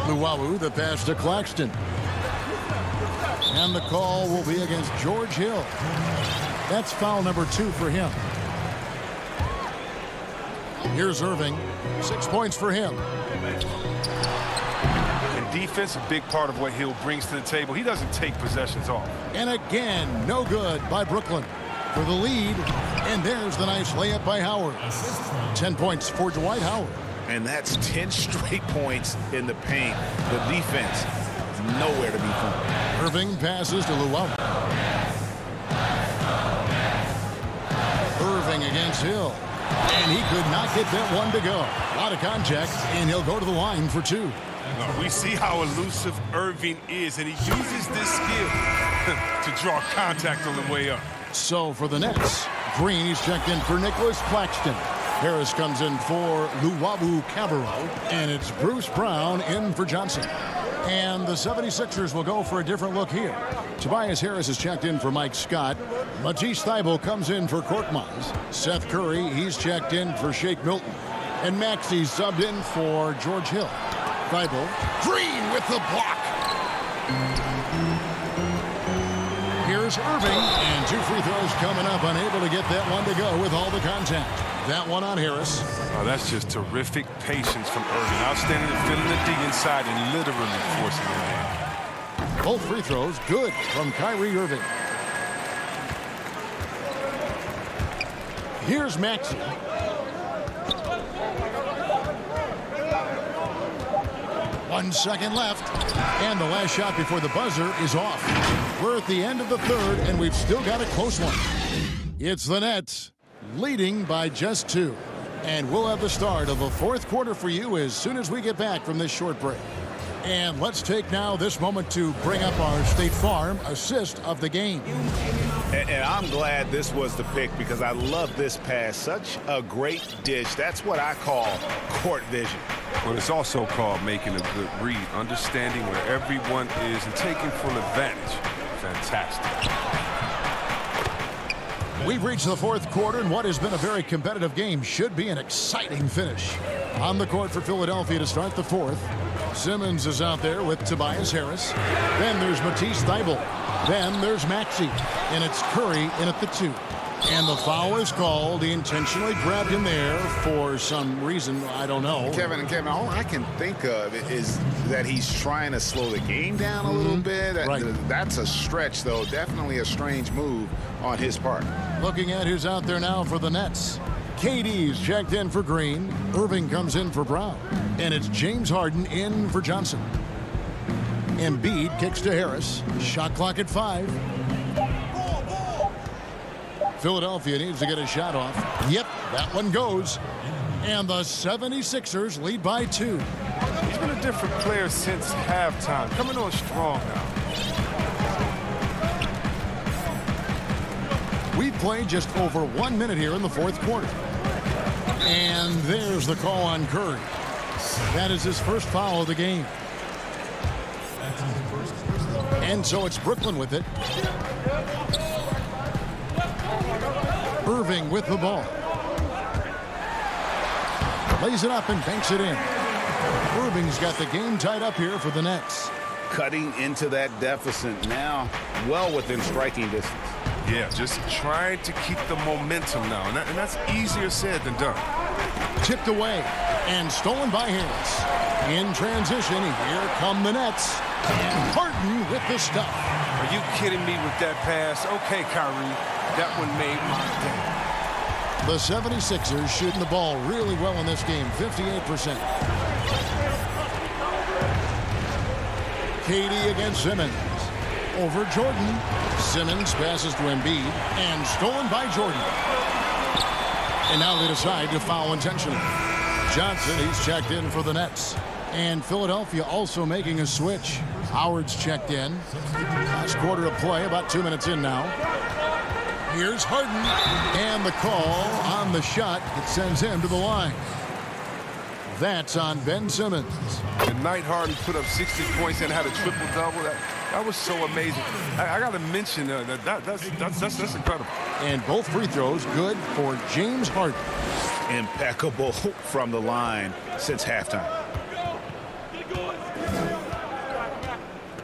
Luwawu, the pass to Claxton. And the call will be against George Hill. That's foul number 2 for him. Here's Irving. 6 points for him. And defense, a big part of what Hill brings to the table. He doesn't take possessions off. And again, no good by Brooklyn for the lead. And there's the nice layup by Howard. 10 points for Dwight Howard. And that's 10 straight points in the paint. The defense is nowhere to be found. Irving passes to Luwawu. Irving against Hill. And he could not get that one to go. A lot of contact, and he'll go to the line for 2. We see how elusive Irving is, and he uses this skill to draw contact on the way up. So for the Nets, Green, he's checked in for Nicholas Claxton. Harris comes in for Luwawu-Cabarrot, and it's Bruce Brown in for Johnson. And the 76ers will go for a different look here. Tobias Harris is checked in for Mike Scott. Matisse Thybulle comes in for Korkmaz. Seth Curry, he's checked in for Shake Milton. And Maxey's subbed in for George Hill. Thybulle, Green with the block. Here's Irving, and 2 free throws coming up, unable to get that one to go with all the contact. That one on Harris. Oh, that's just terrific patience from Irving. Outstanding at filling the D inside and literally forcing it in. Both free throws good from Kyrie Irving. Here's Maxey. One second left. And the last shot before the buzzer is off. We're at the end of the third, and we've still got a close one. It's the Nets leading by just 2. And we'll have the start of the fourth quarter for you as soon as we get back from this short break. And let's take now this moment to bring up our State Farm assist of the game. And I'm glad this was the pick because I love this pass. Such a great dish. That's what I call court vision. Well, it's also called making a good read, understanding where everyone is and taking full advantage. Fantastic. We've reached the fourth quarter, and what has been a very competitive game should be an exciting finish. On the court for Philadelphia to start the fourth. Simmons is out there with Tobias Harris. Then there's Matisse Thybulle. Then there's Maxey. And it's Curry in at the 2. And the foul is called. He intentionally grabbed him there for some reason. I don't know. Kevin, all I can think of is that he's trying to slow the game down a little bit. Right. That's a stretch, though. Definitely a strange move on his part. Looking at who's out there now for the Nets. KD's checked in for Green. Irving comes in for Brown. And it's James Harden in for Johnson. Embiid kicks to Harris. Shot clock at 5. Philadelphia needs to get a shot off. Yep, that one goes. And the 76ers lead by 2. He's been a different player since halftime. Coming on strong now. We've played just over 1 minute here in the fourth quarter. And there's the call on Curry. That is his first foul of the game. And so it's Brooklyn with it. Irving with the ball. Lays it up and banks it in. Irving's got the game tied up here for the Nets. Cutting into that deficit now, well within striking distance. Yeah, just trying to keep the momentum now, and that's easier said than done. Tipped away and stolen by Harris. In transition, here come the Nets. And Harden with the stuff. Are you kidding me with that pass? Okay, Kyrie, that one made my day. The 76ers shooting the ball really well in this game, 58%. KD against Simmons. Over Jordan. Simmons passes to Embiid and stolen by Jordan. And now they decide to foul intentionally. Johnson, he's checked in for the Nets. And Philadelphia also making a switch. Howard's checked in. Last quarter of play, about 2 minutes in now. Here's Harden. And the call on the shot that sends him to the line. That's on Ben Simmons. The night Harden put up 60 points and had a triple-double. That was so amazing. I got to mention that's incredible. And both free throws good for James Harden. Impeccable from the line since halftime.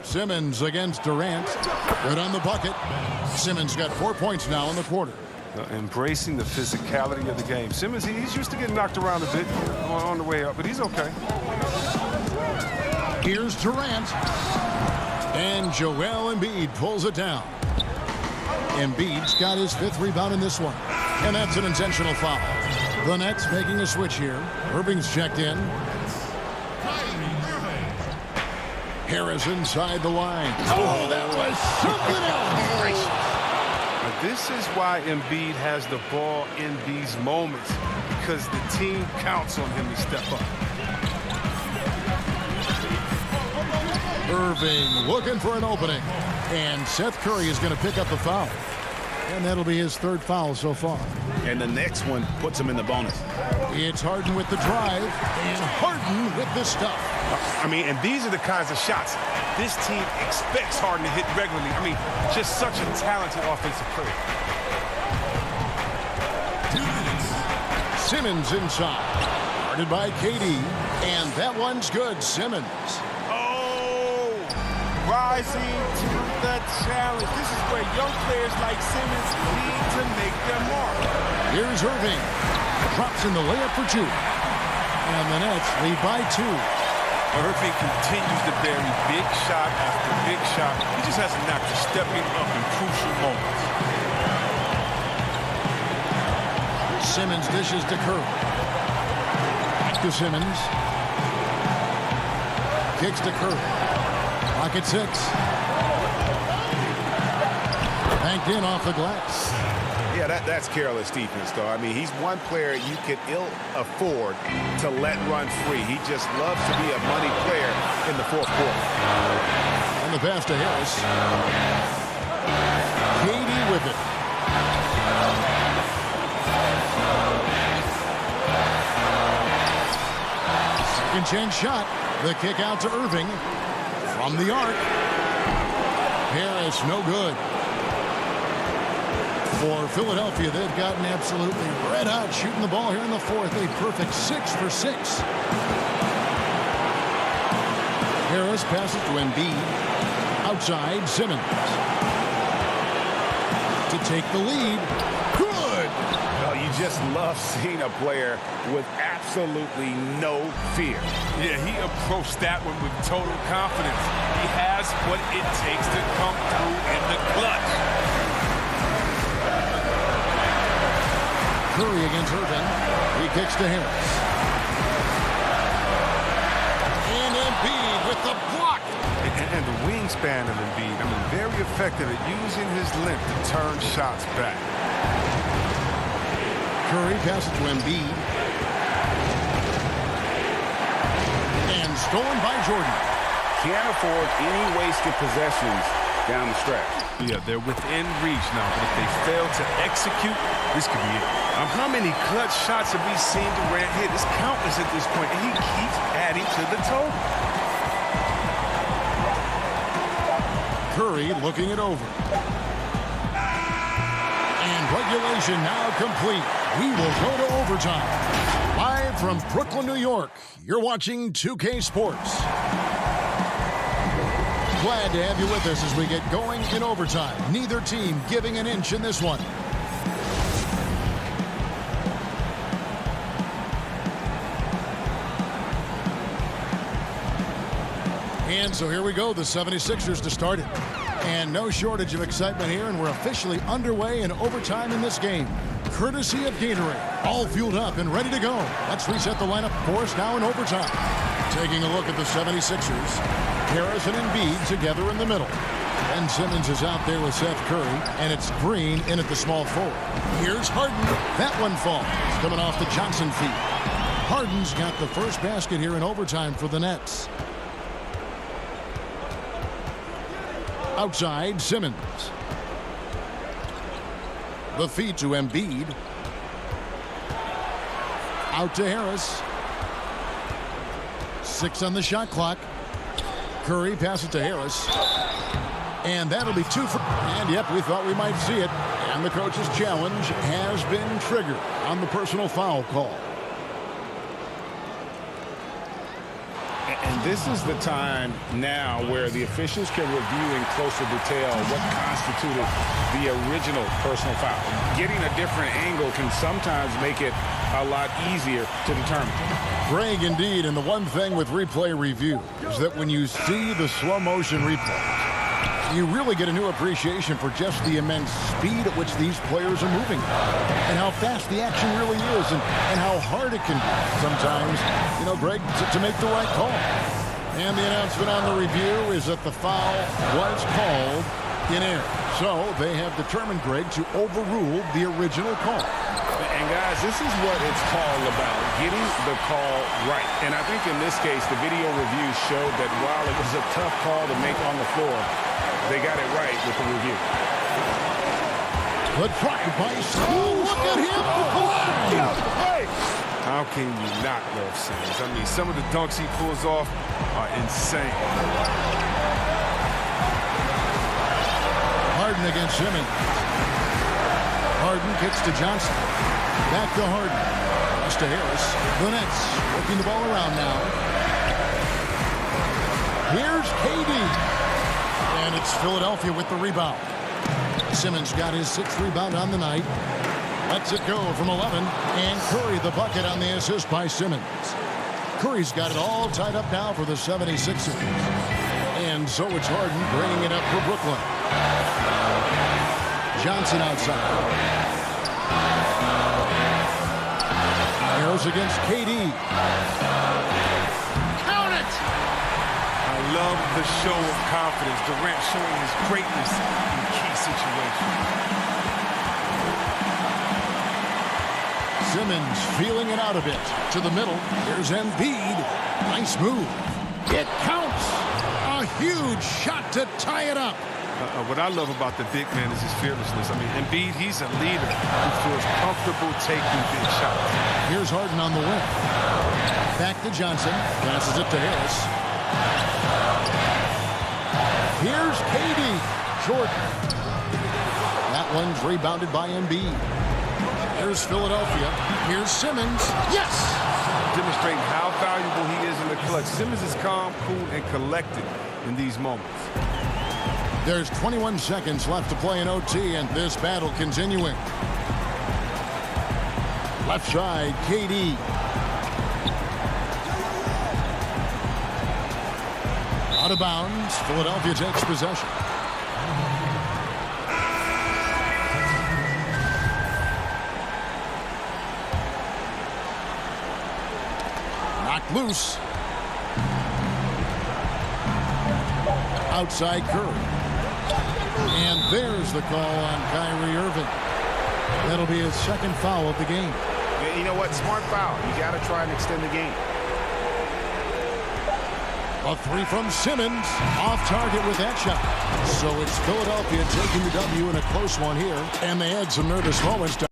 Simmons against Durant. Good on the bucket. Simmons got 4 points now in the quarter. Embracing the physicality of the game. Simmons, he's used to getting knocked around a bit on the way up, but he's okay. Here's Durant. And Joel Embiid pulls it down. Embiid's got his 5th rebound in this one. And that's an intentional foul. The Nets making a switch here. Irving's checked in. Harris inside the line. Oh, that was something else. Now, this is why Embiid has the ball in these moments, because the team counts on him to step up. Irving looking for an opening. And Seth Curry is going to pick up the foul. And that'll be his 3rd foul so far. And the next one puts him in the bonus. It's Harden with the drive. And Harden with the stuff. I mean, and these are the kinds of shots this team expects Harden to hit regularly. I mean, just such a talented offensive player. Simmons inside. Guarded by KD. And that one's good. Simmons. Rising to the challenge. This is where young players like Simmons need to make their mark. Here's Irving. Drops in the layup for 2. And the Nets lead by 2. Irving continues to bury big shot after big shot. He just has a knack for stepping up in crucial moments. Simmons dishes to Curry. Back to Simmons. Kicks to Curry. Clock at 6. Banked in off the glass. Yeah, that's careless defense, though. I mean, he's one player you could ill afford to let run free. He just loves to be a money player in the fourth quarter. And the pass to Harris. KD with it. Second chance shot. The kick out to Irving from the arc. Harris, no good. For Philadelphia, they've gotten absolutely red hot shooting the ball here in the fourth. A perfect 6 for 6. Harris passes to Embiid. Outside, Simmons. To take the lead. Good! Well, you just love seeing a player with absolutely no fear. Yeah, he approached that one with total confidence. He has what it takes to come through in the clutch. Curry against Irving. He kicks to Harris. And Embiid with the block. And the wingspan of Embiid, I mean, very effective at using his length to turn shots back. Curry passes to Embiid. And stolen by Jordan. Can't afford any wasted possessions down the stretch. Yeah, they're within reach now, but if they fail to execute, this could be it. How many clutch shots have we seen Durant hit? It's countless at this point, and he keeps adding to the total. Curry looking it over. And regulation now complete. We will go to overtime. Live from Brooklyn, New York, you're watching 2K Sports. Glad to have you with us as we get going in overtime. Neither team giving an inch in this one. And so here we go, the 76ers to start it. And no shortage of excitement here, and we're officially underway in overtime in this game. Courtesy of Gatorade, all fueled up and ready to go. Let's reset the lineup for us now in overtime. Taking a look at the 76ers, Harris and Embiid together in the middle. Ben Simmons is out there with Seth Curry, and it's Green in at the small forward. Here's Harden. That one falls, coming off the Johnson feed. Harden's got the first basket here in overtime for the Nets. Outside, Simmons. The feed to Embiid. Out to Harris. 6 on the shot clock. Curry passes to Harris. And that'll be 2 for... And yep, we thought we might see it. And the coach's challenge has been triggered on the personal foul call. And this is the time now where the officials can review in closer detail what constituted the original personal foul. Getting a different angle can sometimes make it a lot easier to determine. Greg, indeed, and the one thing with replay review is that when you see the slow motion replay, you really get a new appreciation for just the immense speed at which these players are moving and how fast the action really is and how hard it can be sometimes, you know, Greg, to make the right call. And the announcement on the review is that the foul was called in error. So they have determined, Greg, to overrule the original call. And guys, this is what it's all about, getting the call right. And I think in this case, the video review showed that while it was a tough call to make on the floor, they got it right with the review. Good try by School. Look at him. Hey! How can you not love Simmons? I mean, some of the dunks he pulls off are insane. Harden against Simmons. Harden kicks to Johnson. Back to Harden. Pass to Harris. The Nets working the ball around now. Here's KD. And it's Philadelphia with the rebound. Simmons got his 6th rebound on the night. Lets it go from 11. And Curry the bucket on the assist by Simmons. Curry's got it all tied up now for the 76ers. And so it's Harden bringing it up for Brooklyn. Johnson outside. Harris against KD. Count it! I love the show of confidence. Durant showing his greatness in key situations. Simmons feeling it out a bit. To the middle. Here's Embiid. Nice move. It counts. A huge shot to tie it up. What I love about the big man is his fearlessness. I mean, Embiid, he's a leader who feels comfortable taking big shots. Here's Harden on the wing. Back to Johnson. Passes it to Harris. Here's KD. Jordan. That one's rebounded by Embiid. Here's Philadelphia. Here's Simmons. Yes! Demonstrating how valuable he is in the clutch. Simmons is calm, cool, and collected in these moments. There's 21 seconds left to play in OT, and this battle continuing. Left side, KD. Out of bounds. Philadelphia takes possession. Knocked loose. Outside Curry. And there's the call on Kyrie Irving. That'll be his second foul of the game. Yeah, you know what? Smart foul. You got to try and extend the game. A three from Simmons. Off target with that shot. So it's Philadelphia taking the W in a close one here. And they had some nervous moments to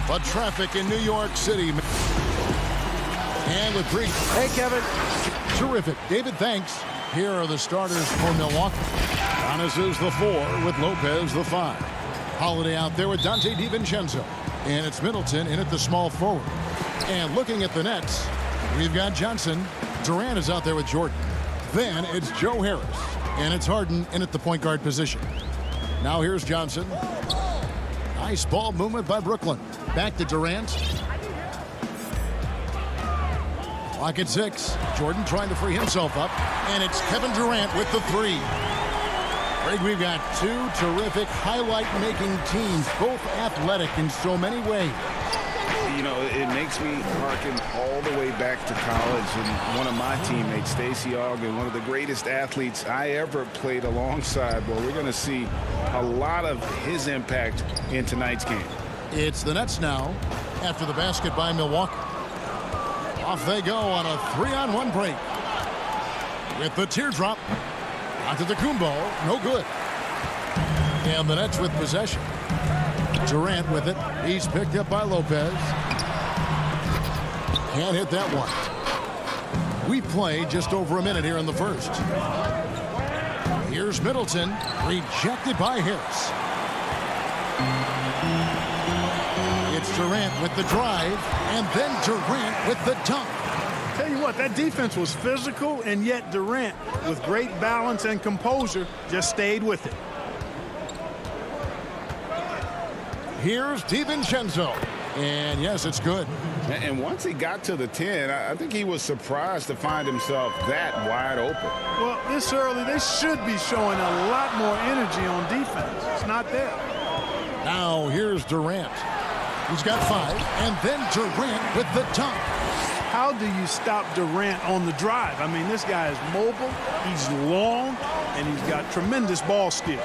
But traffic in New York City. And with Greek. Hey, Kevin. Terrific. David, thanks. Here are the starters for Milwaukee. Giannis is the 4 with Lopez the 5. Holiday out there with Dante DiVincenzo. And it's Middleton in at the small forward. And looking at the Nets, we've got Johnson. Durant is out there with Jordan. Then it's Joe Harris. And it's Harden in at the point guard position. Now here's Johnson. Nice ball movement by Brooklyn. Back to Durant. Clock at 6. Jordan trying to free himself up. And it's Kevin Durant with the 3. Greg, we've got two terrific highlight-making teams, both athletic in so many ways. You know, it makes me harken all the way back to college, and one of my teammates, Stacey Ogden, one of the greatest athletes I ever played alongside. Well, we're going to see a lot of his impact in tonight's game. It's the Nets now after the basket by Milwaukee. Off they go on a 3-on-1 break. With the teardrop. Onto the Kumbo. No good. And the Nets with possession. Durant with it. He's picked up by Lopez. Can't hit that one. We play just over a minute here in the first. Here's Middleton. Rejected by Harris. It's Durant with the drive. And then Durant with the dunk. Tell you what, that defense was physical, and yet Durant, with great balance and composure, just stayed with it. Here's DiVincenzo. And yes, it's good. And once he got to the 10, I think he was surprised to find himself that wide open. Well, this early, they should be showing a lot more energy on defense. It's not there. Now here's Durant. He's got 5. And then Durant with the dunk. How do you stop Durant on the drive? I mean, this guy is mobile, he's long, and he's got tremendous ball skills.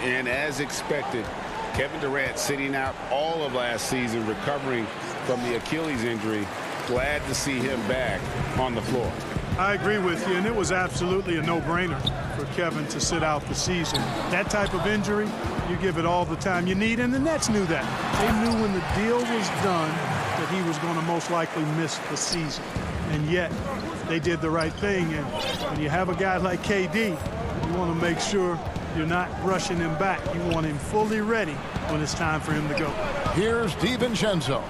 And as expected, Kevin Durant sitting out all of last season, recovering from the Achilles injury. Glad to see him back on the floor. I agree with you, and it was absolutely a no-brainer for Kevin to sit out the season. That type of injury, you give it all the time you need, and the Nets knew that. They knew when the deal was done that he was going to most likely miss the season. And yet, they did the right thing. And when you have a guy like KD, you want to make sure you're not rushing him back. You want him fully ready when it's time for him to go. Here's DiVincenzo.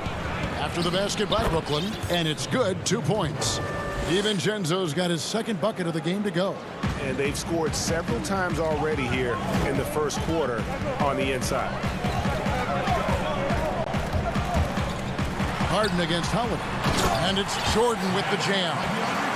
After the basket by Brooklyn, and it's good, 2 points. DiVincenzo's got his second bucket of the game to go. And they've scored several times already here in the first quarter on the inside. Harden against Holiday. And it's Jordan with the jam.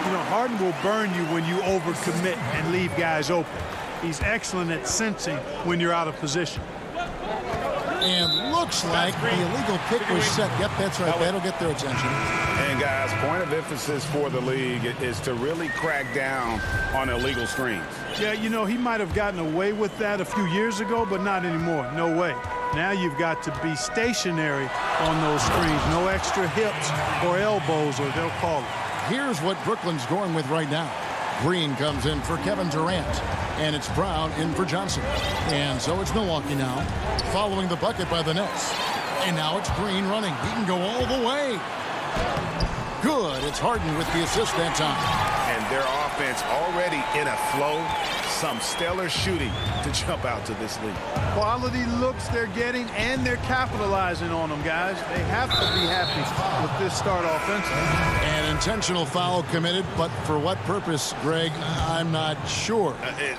You know, Harden will burn you when you overcommit and leave guys open. He's excellent at sensing when you're out of position. And looks like the illegal kick was set. Yep, that's right. That'll get their attention. And guys, point of emphasis for the league is to really crack down on illegal screens. Yeah, you know, he might have gotten away with that a few years ago, but not anymore. No way. Now you've got to be stationary on those screens. No extra hips or elbows, or they'll call it. Here's what Brooklyn's going with right now. Green comes in for Kevin Durant. And it's Brown in for Johnson. And so it's Milwaukee now, following the bucket by the Nets. And now it's Green running. He can go all the way. Good. It's Harden with the assist that time. And their offense already in a flow. Some stellar shooting to jump out to this league. Quality looks they're getting, and they're capitalizing on them, guys. They have to be happy with this start offensively. An intentional foul committed, but for what purpose, Greg? I'm not sure.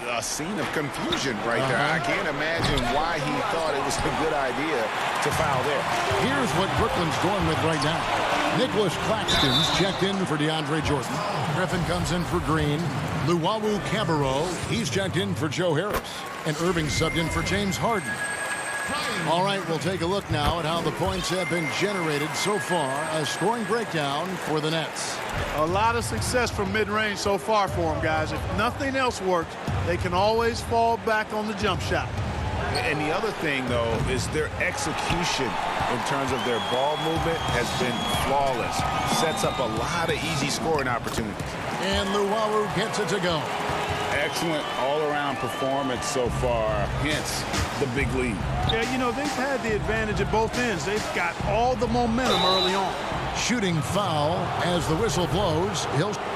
A scene of confusion right there. I can't imagine why he thought it was a good idea to foul there. Here's what Brooklyn's going with right now. Nicholas Claxton's checked in for DeAndre Jordan. Griffin comes in for Green. Luwawu Cabarro, he's checked in for Joe Harris. And Irving subbed in for James Harden. All right, we'll take a look now at how the points have been generated so far. A scoring breakdown for the Nets. A lot of success from mid-range so far for them, guys. If nothing else works, they can always fall back on the jump shot. And the other thing, though, is their execution in terms of their ball movement has been flawless. Sets up a lot of easy scoring opportunities. And Luwawu gets it to go. excellent all-around performance so far, hence the big lead. Yeah, you know, they've had the advantage at both ends. They've got all the momentum early on. Shooting foul as the whistle blows.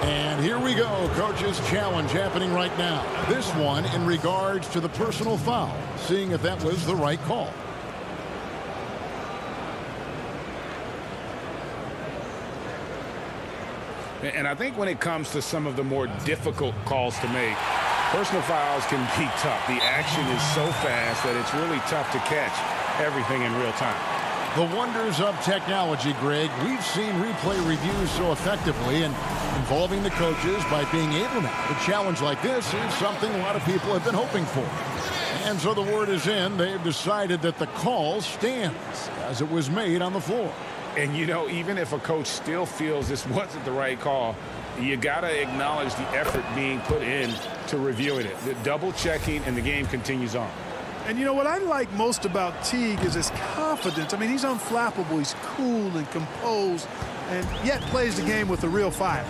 And here we go. Coach's challenge happening right now. This one in regards to the personal foul. Seeing if that was the right call. And I think when it comes to some of the more difficult calls to make, personal fouls can be tough. The action is so fast that it's really tough to catch everything in real time. The wonders of technology, Greg. We've seen replay reviews so effectively and involving the coaches by being able now. A challenge like this is something a lot of people have been hoping for. And so the word is in. They've decided that the call stands as it was made on the floor. And, you know, even if a coach still feels this wasn't the right call, you got to acknowledge the effort being put in to reviewing it. The double checking, and the game continues on. And you know what I like most about Teague is his confidence. I mean, he's unflappable. He's cool and composed, and yet plays the game with a real fire.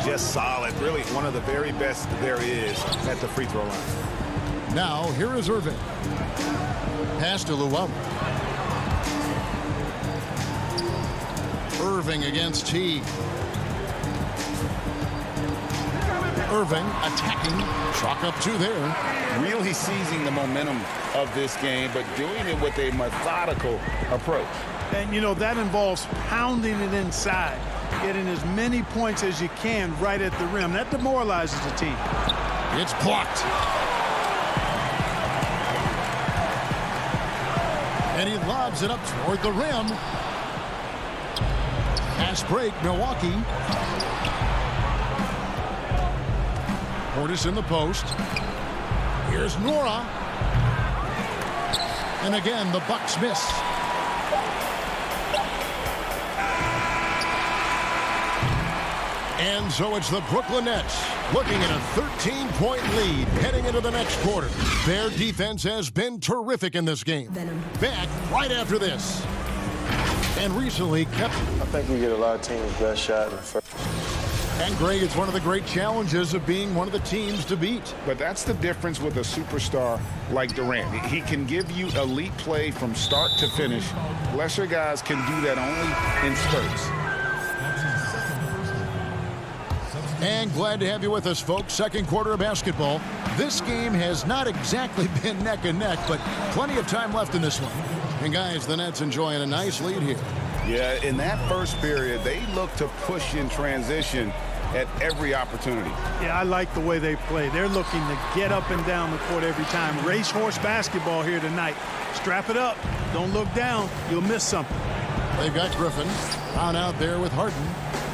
Just solid. Really one of the very best there is at the free throw line. Now, here is Irving. Pass to Llewellyn. Irving against Teague. Irving attacking. Chalk up 2 there. Really seizing the momentum of this game, but doing it with a methodical approach. And, you know, that involves pounding it inside, getting as many points as you can right at the rim. That demoralizes the team. It's blocked. And he lobs it up toward the rim. Pass break, Milwaukee. Portis in the post. Here's Nora. And again, the Bucks miss. And so it's the Brooklyn Nets looking at a 13-point lead heading into the next quarter. Their defense has been terrific in this game. Back right after this. And recently kept... I think we get a lot of teams' best shot in first. And Greg, it's one of the great challenges of being one of the teams to beat. But that's the difference with a superstar like Durant. He can give you elite play from start to finish. Lesser guys can do that only in spurts. And glad to have you with us, folks. Second quarter of basketball. This game has not exactly been neck and neck, but plenty of time left in this one. And guys, the Nets enjoying a nice lead here. Yeah, in that first period, they look to push in transition at every opportunity. Yeah, I like the way they play. They're looking to get up and down the court every time. Racehorse basketball here tonight. Strap it up. Don't look down. You'll miss something. They've got Griffin on out there with Harden.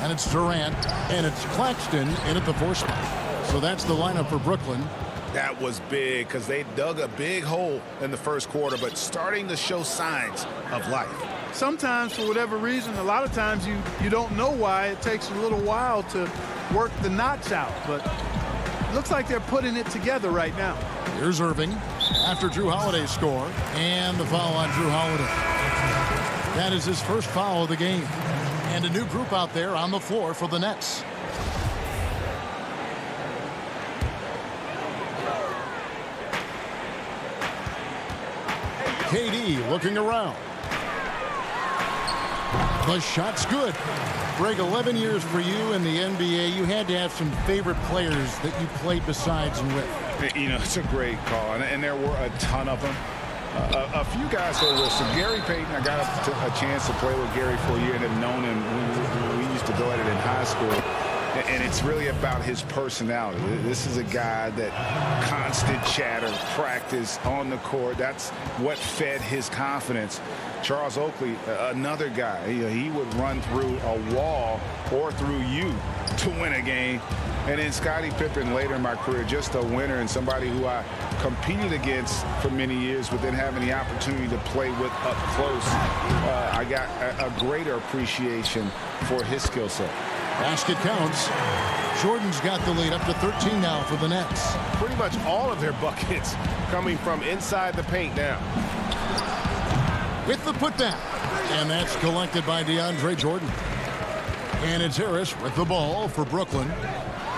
And it's Durant. And it's Claxton in at the 4 spot. So that's the lineup for Brooklyn. That was big because they dug a big hole in the first quarter, but starting to show signs of life. Sometimes, for whatever reason, a lot of times you don't know why. It takes a little while to work the knots out, but it looks like they're putting it together right now. Here's Irving after Drew Holiday's score, and the foul on Drew Holiday. That is his first foul of the game, and a new group out there on the floor for the Nets. KD looking around. The shot's good. Greg, 11 years for you in the NBA. You had to have some favorite players that you played besides and with. You know, it's a great call, and there were a ton of them. A few guys there were. So Gary Payton, I got a chance to play with Gary for a year and have known him. We used to go at it in high school. And it's really about his personality. This is a guy that constant chatter, practice on the court. That's what fed his confidence. Charles Oakley, another guy, he would run through a wall or through you to win a game. And then Scottie Pippen later in my career, just a winner and somebody who I competed against for many years, but then having the opportunity to play with up close, I got a greater appreciation for his skill set. Basket counts. Jordan's got the lead up to 13 now for the Nets. Pretty much all of their buckets coming from inside the paint now. With the putback. And that's collected by DeAndre Jordan. And it's Harris with the ball for Brooklyn.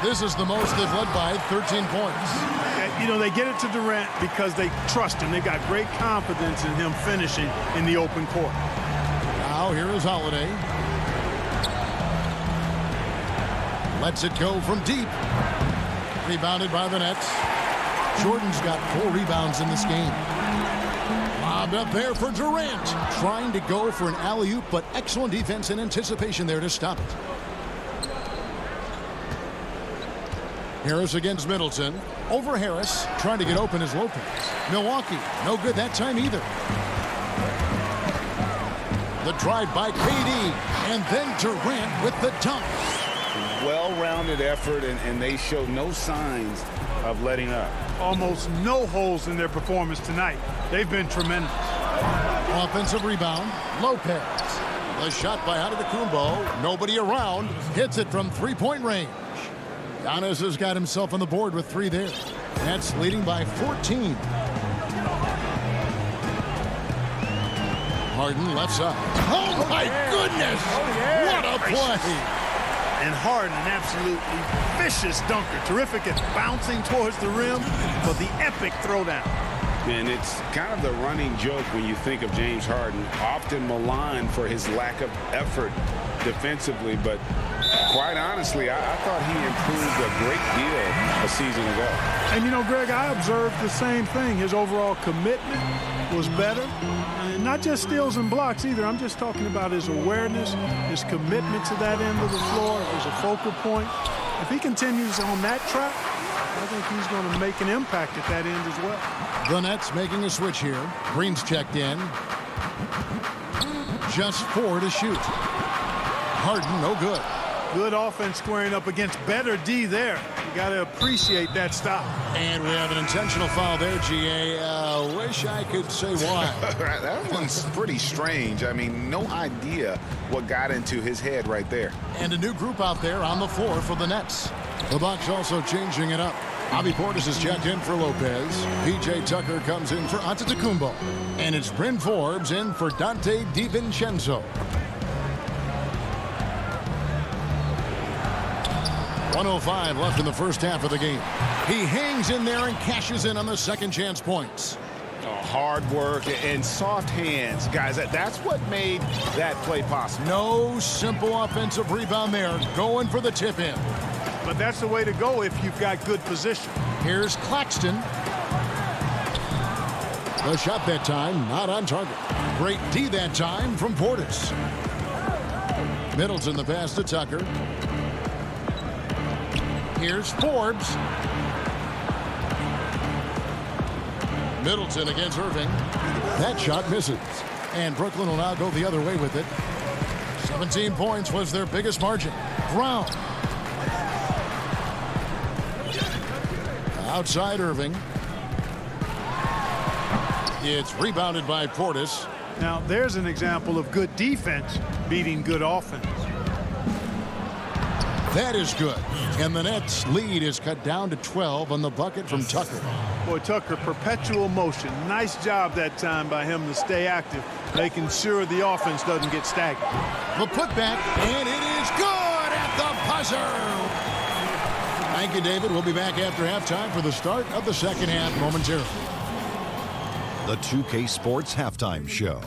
This is the most they've led by 13 points. You know, they get it to Durant because they trust him. They got great confidence in him finishing in the open court. Now here is Holiday. Lets it go from deep. Rebounded by the Nets. Jordan's got 4 rebounds in this game. Lobbed up there for Durant. Trying to go for an alley-oop, but excellent defense and anticipation there to stop it. Harris against Middleton. Over Harris. Trying to get open is Lopez. Milwaukee. No good that time either. The drive by KD. And then Durant with the dunk. Well-rounded effort, and they show no signs of letting up. Almost no holes in their performance tonight. They've been tremendous. Offensive rebound. Lopez. The shot by Antetokounmpo. Nobody around. Hits it from three-point range. Giannis has got himself on the board with 3 there. Nets leading by 14. Harden left side. Oh, my goodness! What a play! And Harden, an absolutely vicious dunker. Terrific at bouncing towards the rim for the epic throwdown. And it's kind of the running joke when you think of James Harden, often maligned for his lack of effort defensively, but quite honestly, I thought he improved a great deal a season ago. And you know, Greg, I observed the same thing. His overall commitment was better. And not just steals and blocks either. I'm just talking about his awareness, his commitment to that end of the floor as a focal point. If he continues on that track, I think he's going to make an impact at that end as well. The Nets making a switch here. Green's checked in. Just 4 to shoot. Harden, no good. Good offense squaring up against better D there. You got to appreciate that stop. And we have an intentional foul there, GA. Wish I could say why. That one's pretty strange. I mean, no idea what got into his head right there. And a new group out there on the floor for the Nets. The Bucks also changing it up. Bobby Portis is checked in for Lopez. P.J. Tucker comes in for Antetokounmpo. And it's Bryn Forbes in for Dante DiVincenzo. 1:05 left in the first half of the game. He hangs in there and cashes in on the second chance points. Hard work and soft hands, guys. That's what made that play possible. No simple offensive rebound there. Going for the tip in. But that's the way to go if you've got good position. Here's Claxton. The shot that time, not on target. Great D that time from Portis. Middleton the pass to Tucker. Here's Forbes. Middleton against Irving. That shot misses. And Brooklyn will now go the other way with it. 17 points was their biggest margin. Brown. Outside Irving. It's rebounded by Portis. Now, there's an example of good defense beating good offense. That is good. And the Nets' lead is cut down to 12 on the bucket from Tucker. Boy, Tucker, perpetual motion. Nice job that time by him to stay active, making sure the offense doesn't get stagnant. The putback, and it is good at the buzzer. Thank you, David. We'll be back after halftime for the start of the second half momentarily. The 2K Sports Halftime Show.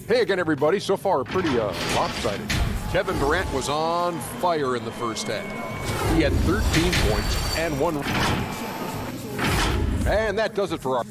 Hey again, everybody. So far, pretty lopsided. Kevin Durant was on fire in the first half. He had 13 points and 1. And that does it for our.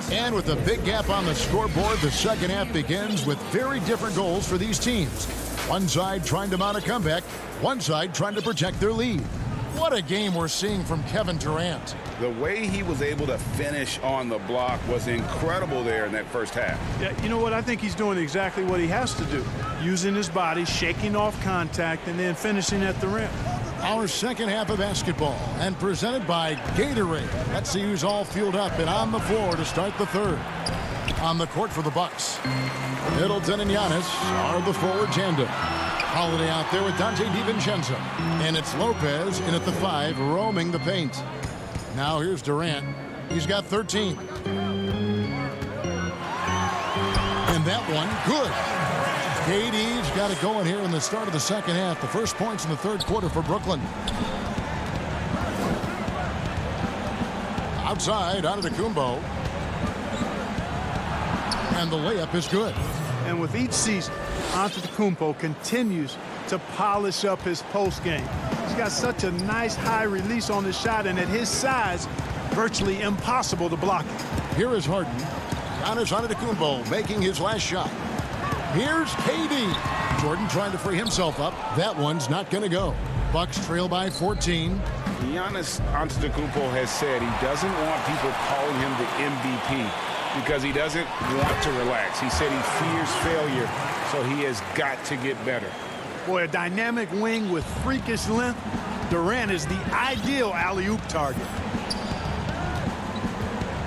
And with a big gap on the scoreboard, the second half begins with very different goals for these teams. One side trying to mount a comeback, one side trying to protect their lead. What a game we're seeing from Kevin Durant. The way he was able to finish on the block was incredible there in that first half. Yeah, you know what? I think he's doing exactly what he has to do. Using his body, shaking off contact, and then finishing at the rim. Our second half of basketball, and presented by Gatorade. Let's see who's all fueled up and on the floor to start the third. On the court for the Bucks, Middleton and Giannis are the forward tandem. Holiday out there with Dante DiVincenzo. And it's Lopez in at the 5, roaming the paint. Now here's Durant. He's got 13. And that one, good. KD's got it going here in the start of the second half. The first points in the third quarter for Brooklyn. Outside, Antetokounmpo. And the layup is good. And with each season, Antetokounmpo continues to polish up his post game. He's got such a nice high release on his shot, and at his size, virtually impossible to block it. Here is Harden. Giannis Antetokounmpo making his last shot. Here's KD. Jordan trying to free himself up. That one's not going to go. Bucks trail by 14. Giannis Antetokounmpo has said he doesn't want people calling him the MVP because he doesn't want to relax. He said he fears failure, so he has got to get better. Boy, a dynamic wing with freakish length. Durant is the ideal alley-oop target.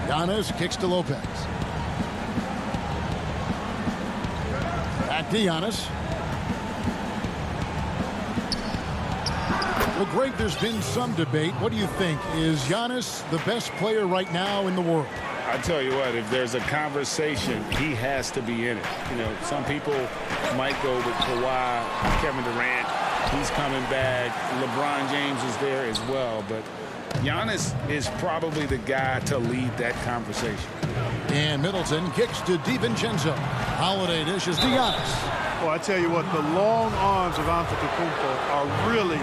Giannis kicks to Lopez. Back to Giannis. Well, Greg, there's been some debate. What do you think? Is Giannis the best player right now in the world? I tell you what, if there's a conversation, he has to be in it. You know, some people might go with Kawhi, Kevin Durant. He's coming back. LeBron James is there as well. But Giannis is probably the guy to lead that conversation. And Middleton kicks to DiVincenzo. Holiday dishes to Giannis. Well, I tell you what, the long arms of Antetokounmpo are really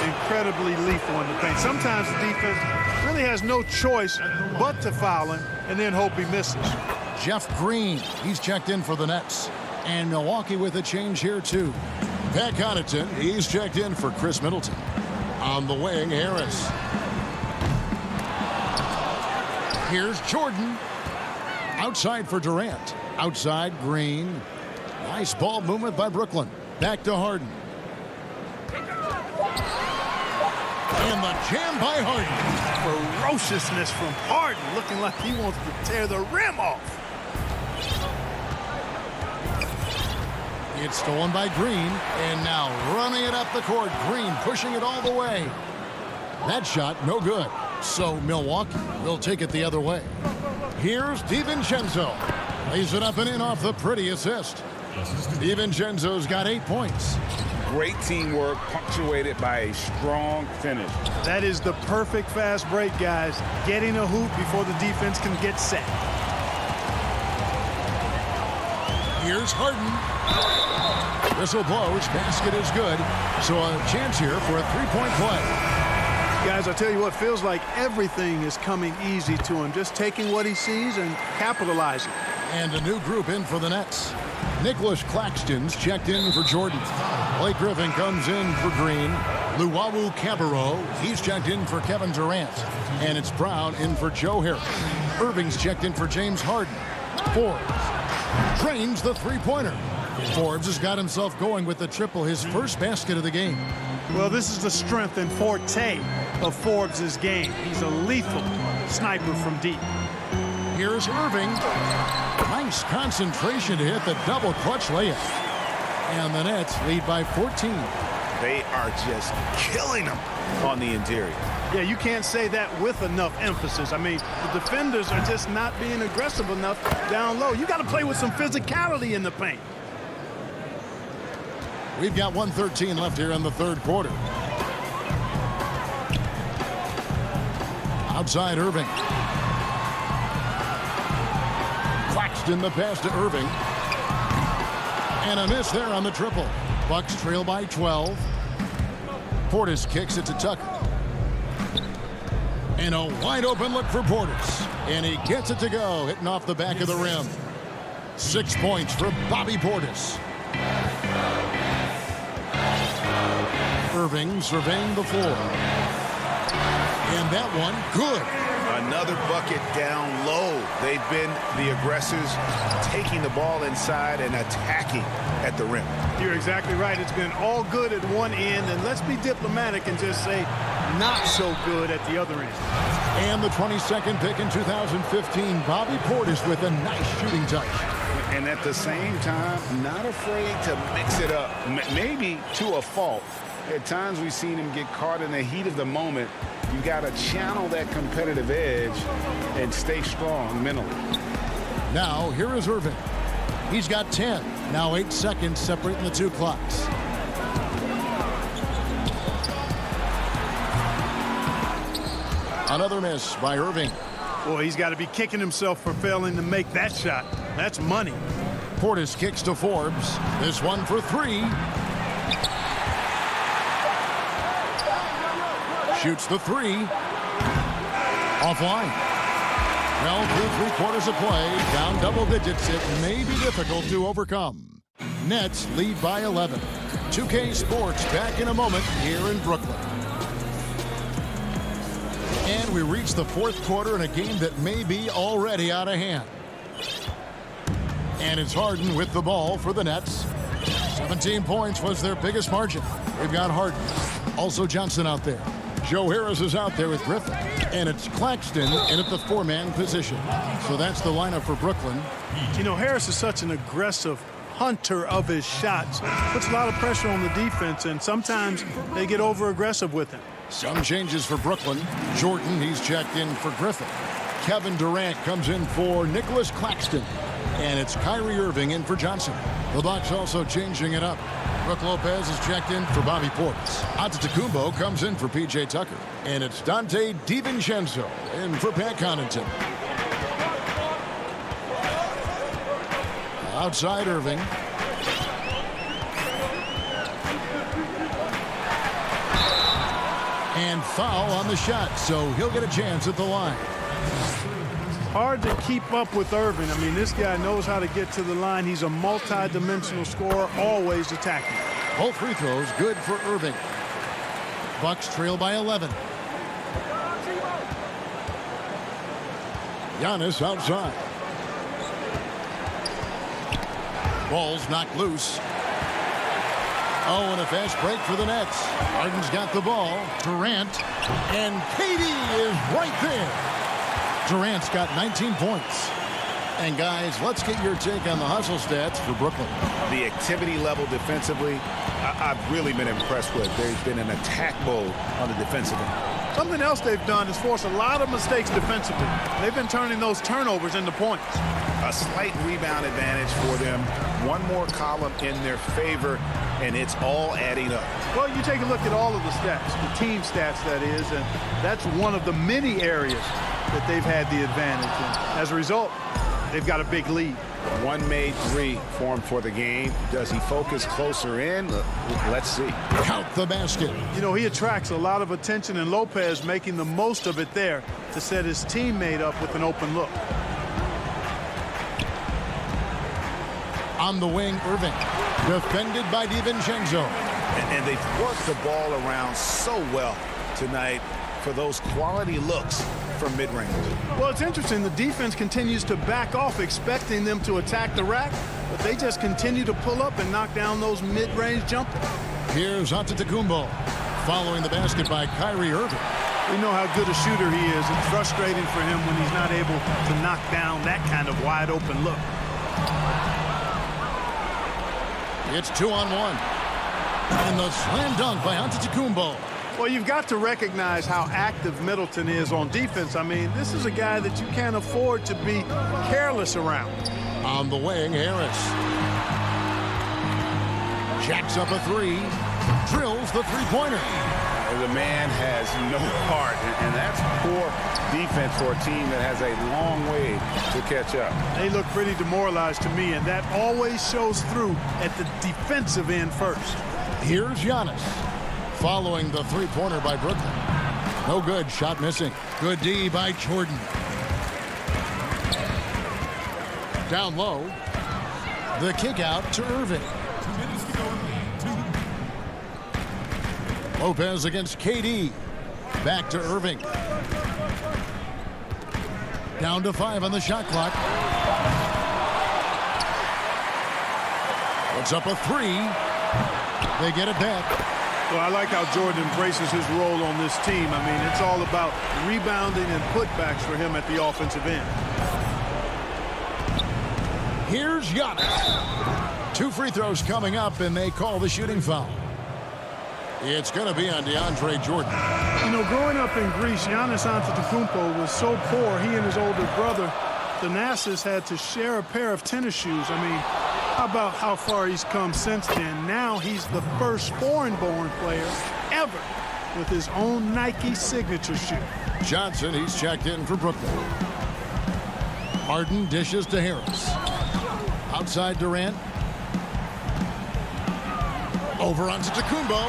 incredibly lethal in the paint. Sometimes the defense really has no choice but to foul him and then hope he misses. Jeff Green, he's checked in for the Nets. And Milwaukee with a change here, too. Pat Connaughton, he's checked in for Chris Middleton. On the wing, Harris. Here's Jordan. Outside for Durant. Outside, Green. Nice ball movement by Brooklyn. Back to Harden. And the jam by Harden. Ferociousness from Harden, looking like he wants to tear the rim off. It's stolen by Green, and now running it up the court. Green pushing it all the way. That shot, no good. So Milwaukee will take it the other way. Here's DiVincenzo. Lays it up and in off the pretty assist. DiVincenzo's got 8 points. Great teamwork, punctuated by a strong finish. That is the perfect fast break, guys. Getting a hoop before the defense can get set. Here's Harden. Whistle blows. Basket is good. So a chance here for a three-point play. Guys, I tell you what, feels like everything is coming easy to him. Just taking what he sees and capitalizing. And a new group in for the Nets. Nicholas Claxton's checked in for Jordan. Blake Griffin comes in for Green. Luwawu Cabarro, he's checked in for Kevin Durant. And it's Brown in for Joe Harris. Irving's checked in for James Harden. Forbes drains the three-pointer. Forbes has got himself going with the triple, his first basket of the game. Well, this is the strength and forte of Forbes' game. He's a lethal sniper from deep. Here's Irving. Nice concentration to hit the double clutch layup. And the Nets lead by 14. They are just killing them on the interior. Yeah, you can't say that with enough emphasis. I mean, the defenders are just not being aggressive enough down low. You got to play with some physicality in the paint. We've got 1:13 left here in the third quarter. Outside Irving. Claxton the pass to Irving. And a miss there on the triple. Bucks trail by 12. Portis kicks it to Tucker. And a wide open look for Portis. And he gets it to go, hitting off the back of the rim. 6 points for Bobby Portis. Irving surveying the floor. And that one, good. Another bucket down low. They've been the aggressors, taking the ball inside and attacking at the rim. You're exactly right. It's been all good at one end, and let's be diplomatic and just say not so good at the other end. And the 22nd pick in 2015, Bobby Portis with a nice shooting touch. And at the same time, not afraid to mix it up, maybe to a fault. At times we've seen him get caught in the heat of the moment. You got to channel that competitive edge and stay strong mentally. Now, here is Irving. He's got 10. Now 8 seconds separating the two clocks. Another miss by Irving. Boy, he's got to be kicking himself for failing to make that shot. That's money. Portis kicks to Forbes. This one for 3. Shoots the 3. Offline. Well, through 3 quarters of play, down double digits, it may be difficult to overcome. Nets lead by 11. 2K Sports back in a moment here in Brooklyn. And we reach the 4th quarter in a game that may be already out of hand. And it's Harden with the ball for the Nets. 17 points was their biggest margin. They've got Harden. Also Johnson out there. Joe Harris is out there with Griffin. And it's Claxton in at the 4-man position. So that's the lineup for Brooklyn. You know, Harris is such an aggressive hunter of his shots. Puts a lot of pressure on the defense, and sometimes they get over-aggressive with him. Some changes for Brooklyn. Jordan, he's checked in for Griffin. Kevin Durant comes in for Nicholas Claxton. And it's Kyrie Irving in for Johnson. The Bucks also changing it up. Brook Lopez is checked in for Bobby Portis. Antetokounmpo comes in for P.J. Tucker. And it's Dante DiVincenzo in for Pat Connaughton. Outside Irving. And foul on the shot, so he'll get a chance at the line. Hard to keep up with Irving. I mean, this guy knows how to get to the line. He's a multi-dimensional scorer, always attacking. Both free throws good for Irving. Bucks trail by 11. Giannis outside. Ball's knocked loose. Oh, and a fast break for the Nets. Harden's got the ball. Durant. And KD is right there. Durant's got 19 points. And guys, let's get your take on the hustle stats for Brooklyn. The activity level defensively, I've really been impressed with. There's been an attack mode on the defensive end. Something else they've done is force a lot of mistakes defensively. They've been turning those turnovers into points. A slight rebound advantage for them. One more column in their favor, and it's all adding up. Well, you take a look at all of the stats, the team stats, that is, and that's one of the many areas that they've had the advantage. And as a result, they've got a big lead. One made 3 for him for the game. Does he focus closer in? Let's see. Count the basket. You know, he attracts a lot of attention, and Lopez making the most of it there to set his teammate up with an open look. On the wing, Irving. Defended by DiVincenzo. And they've worked the ball around so well tonight for those quality looks from mid-range. Well, it's interesting. The defense continues to back off, expecting them to attack the rack, but they just continue to pull up and knock down those mid-range jumpers. Here's Antetokounmpo, following the basket by Kyrie Irving. We know how good a shooter he is. It's frustrating for him when he's not able to knock down that kind of wide-open look. It's 2-on-1. And the slam dunk by Antetokounmpo. Well, you've got to recognize how active Middleton is on defense. I mean, this is a guy that you can't afford to be careless around. On the wing, Harris. Jacks up a 3. Drills the three-pointer. The man has no heart, and that's poor defense for a team that has a long way to catch up. They look pretty demoralized to me, and that always shows through at the defensive end first. Here's Giannis, following the three-pointer by Brooklyn. No good, shot missing. Good D by Jordan. Down low. The kick out to Irving. Lopez against KD. Back to Irving. Down to 5 on the shot clock. Puts up a 3. They get it back. Well, I like how Jordan embraces his role on this team. I mean, it's all about rebounding and putbacks for him at the offensive end. Here's Giannis. 2 free throws coming up, and they call the shooting foul. It's going to be on DeAndre Jordan. You know, growing up in Greece, Giannis Antetokounmpo was so poor, he and his older brother, Thanasis, had to share a pair of tennis shoes. I mean, how about how far he's come since then? Now he's the first foreign-born player ever with his own Nike signature shoe. Johnson, he's checked in for Brooklyn. Harden dishes to Harris. Outside Durant. Over onto Tacumbo.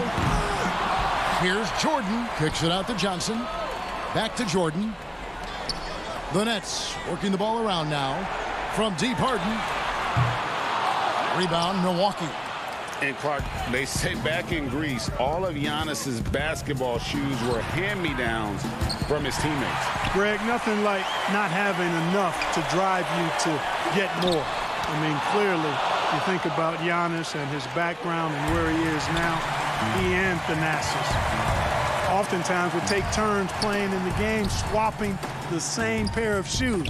Here's Jordan. Kicks it out to Johnson. Back to Jordan. The Nets working the ball around now. From deep, Harden. Rebound, Milwaukee. And Clark, they say back in Greece, all of Giannis's basketball shoes were hand-me-downs from his teammates. Greg, nothing like not having enough to drive you to get more. I mean, clearly, you think about Giannis and his background and where he is now, he and Thanasis oftentimes would take turns playing in the game, swapping the same pair of shoes.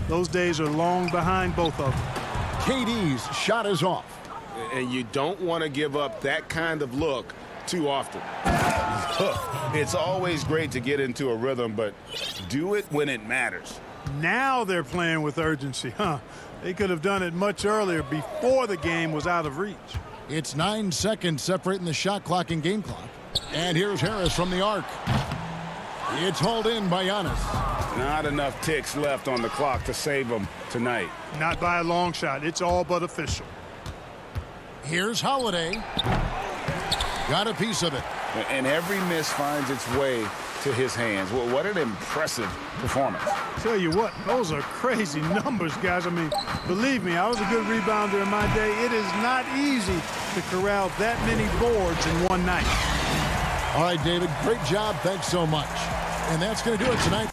Those days are long behind both of them. KD's shot is off. And you don't want to give up that kind of look too often. It's always great to get into a rhythm, but do it when it matters. Now they're playing with urgency, huh? They could have done it much earlier before the game was out of reach. It's 9 seconds separating the shot clock and game clock. And here's Harris from the arc. It's hauled in by Giannis. Not enough ticks left on the clock to save them tonight. Not by a long shot. It's all but official. Here's Holiday. Got a piece of it. And every miss finds its way to his hands. Well, what an impressive performance. Tell you what, those are crazy numbers, guys. I mean, believe me, I was a good rebounder in my day. It is not easy to corral that many boards in one night. All right, David, great job. Thanks so much. And that's going to do it tonight.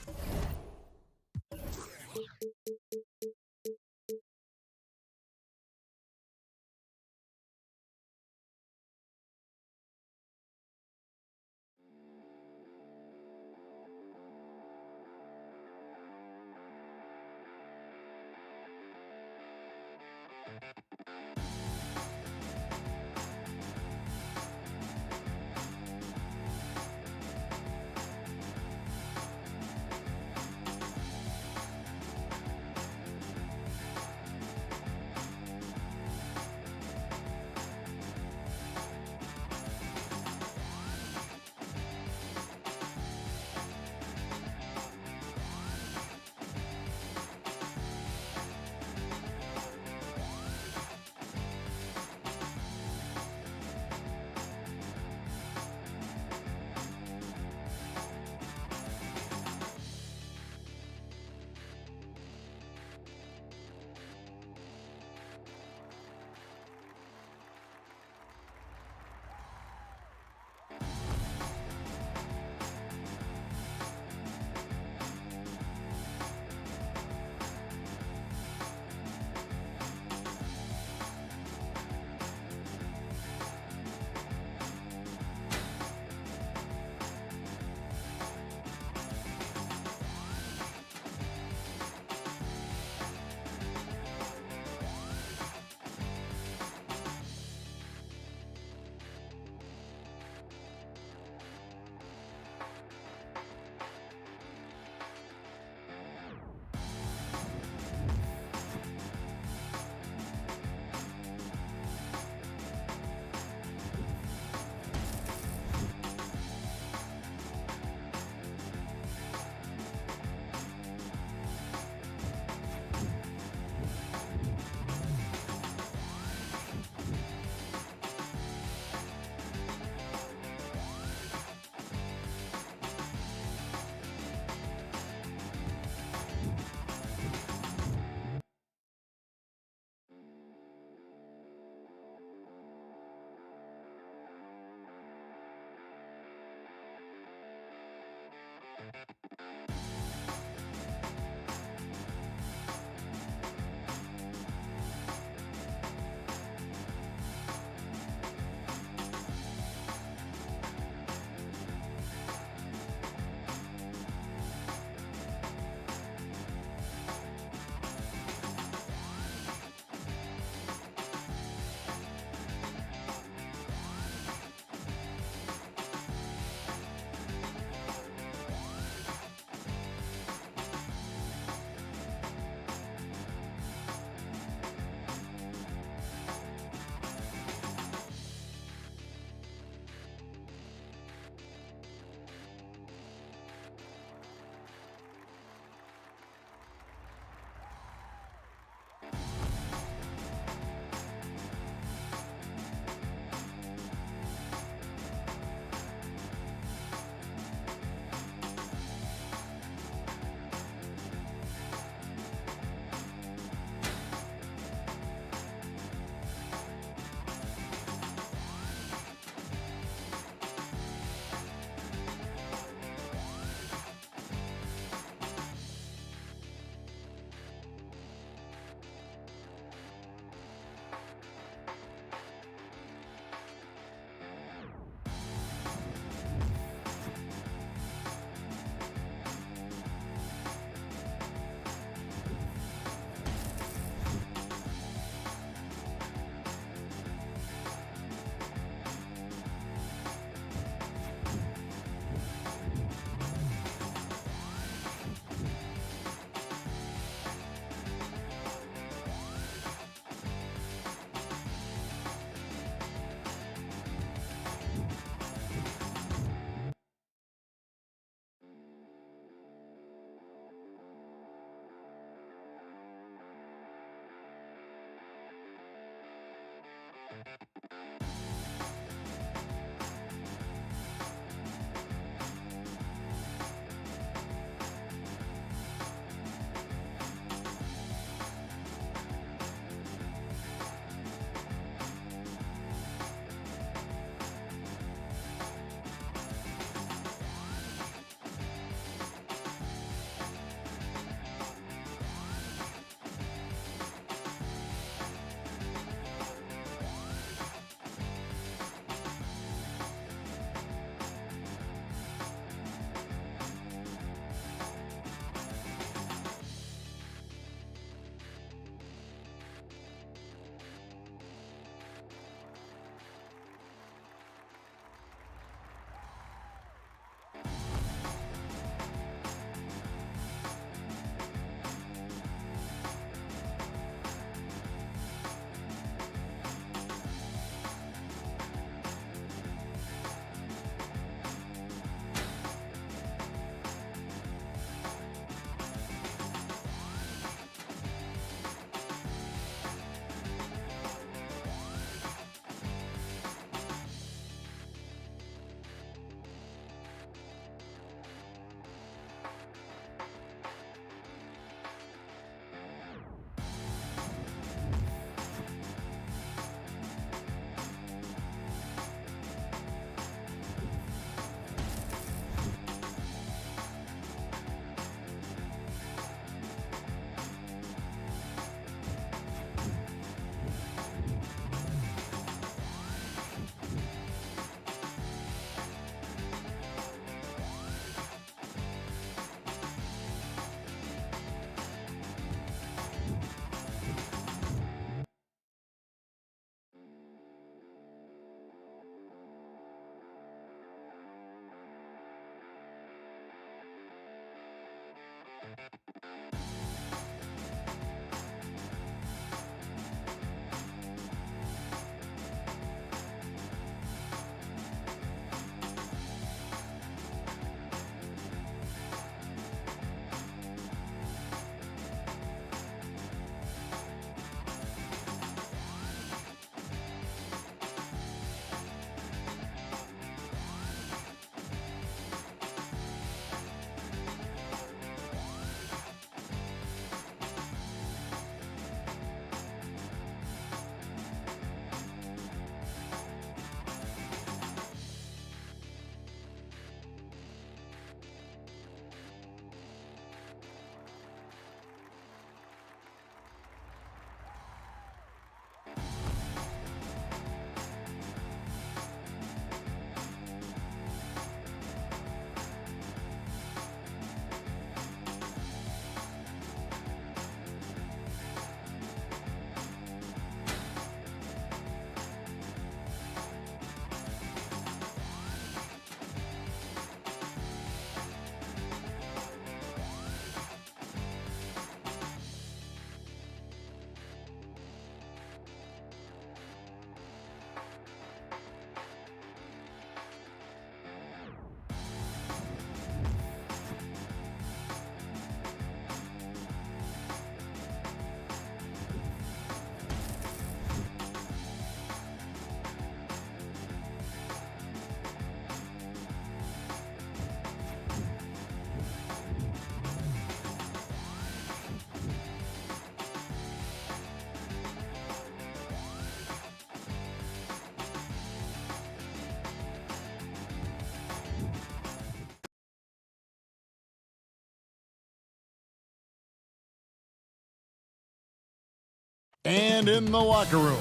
And in the locker room,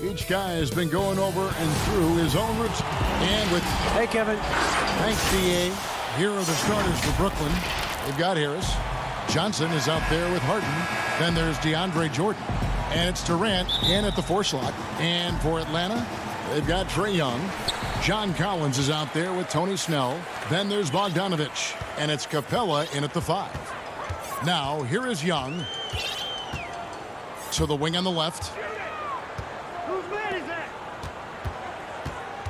each guy has been going over and through his own routes. And with... Hey, Kevin. Thanks, D.A. Here are the starters for Brooklyn. They've got Harris. Johnson is out there with Harden. Then there's DeAndre Jordan. And it's Durant in at the 4 slot. And for Atlanta, they've got Trae Young. John Collins is out there with Tony Snell. Then there's Bogdanovich. And it's Capella in at the 5. Now, here is Young. To the wing on the left.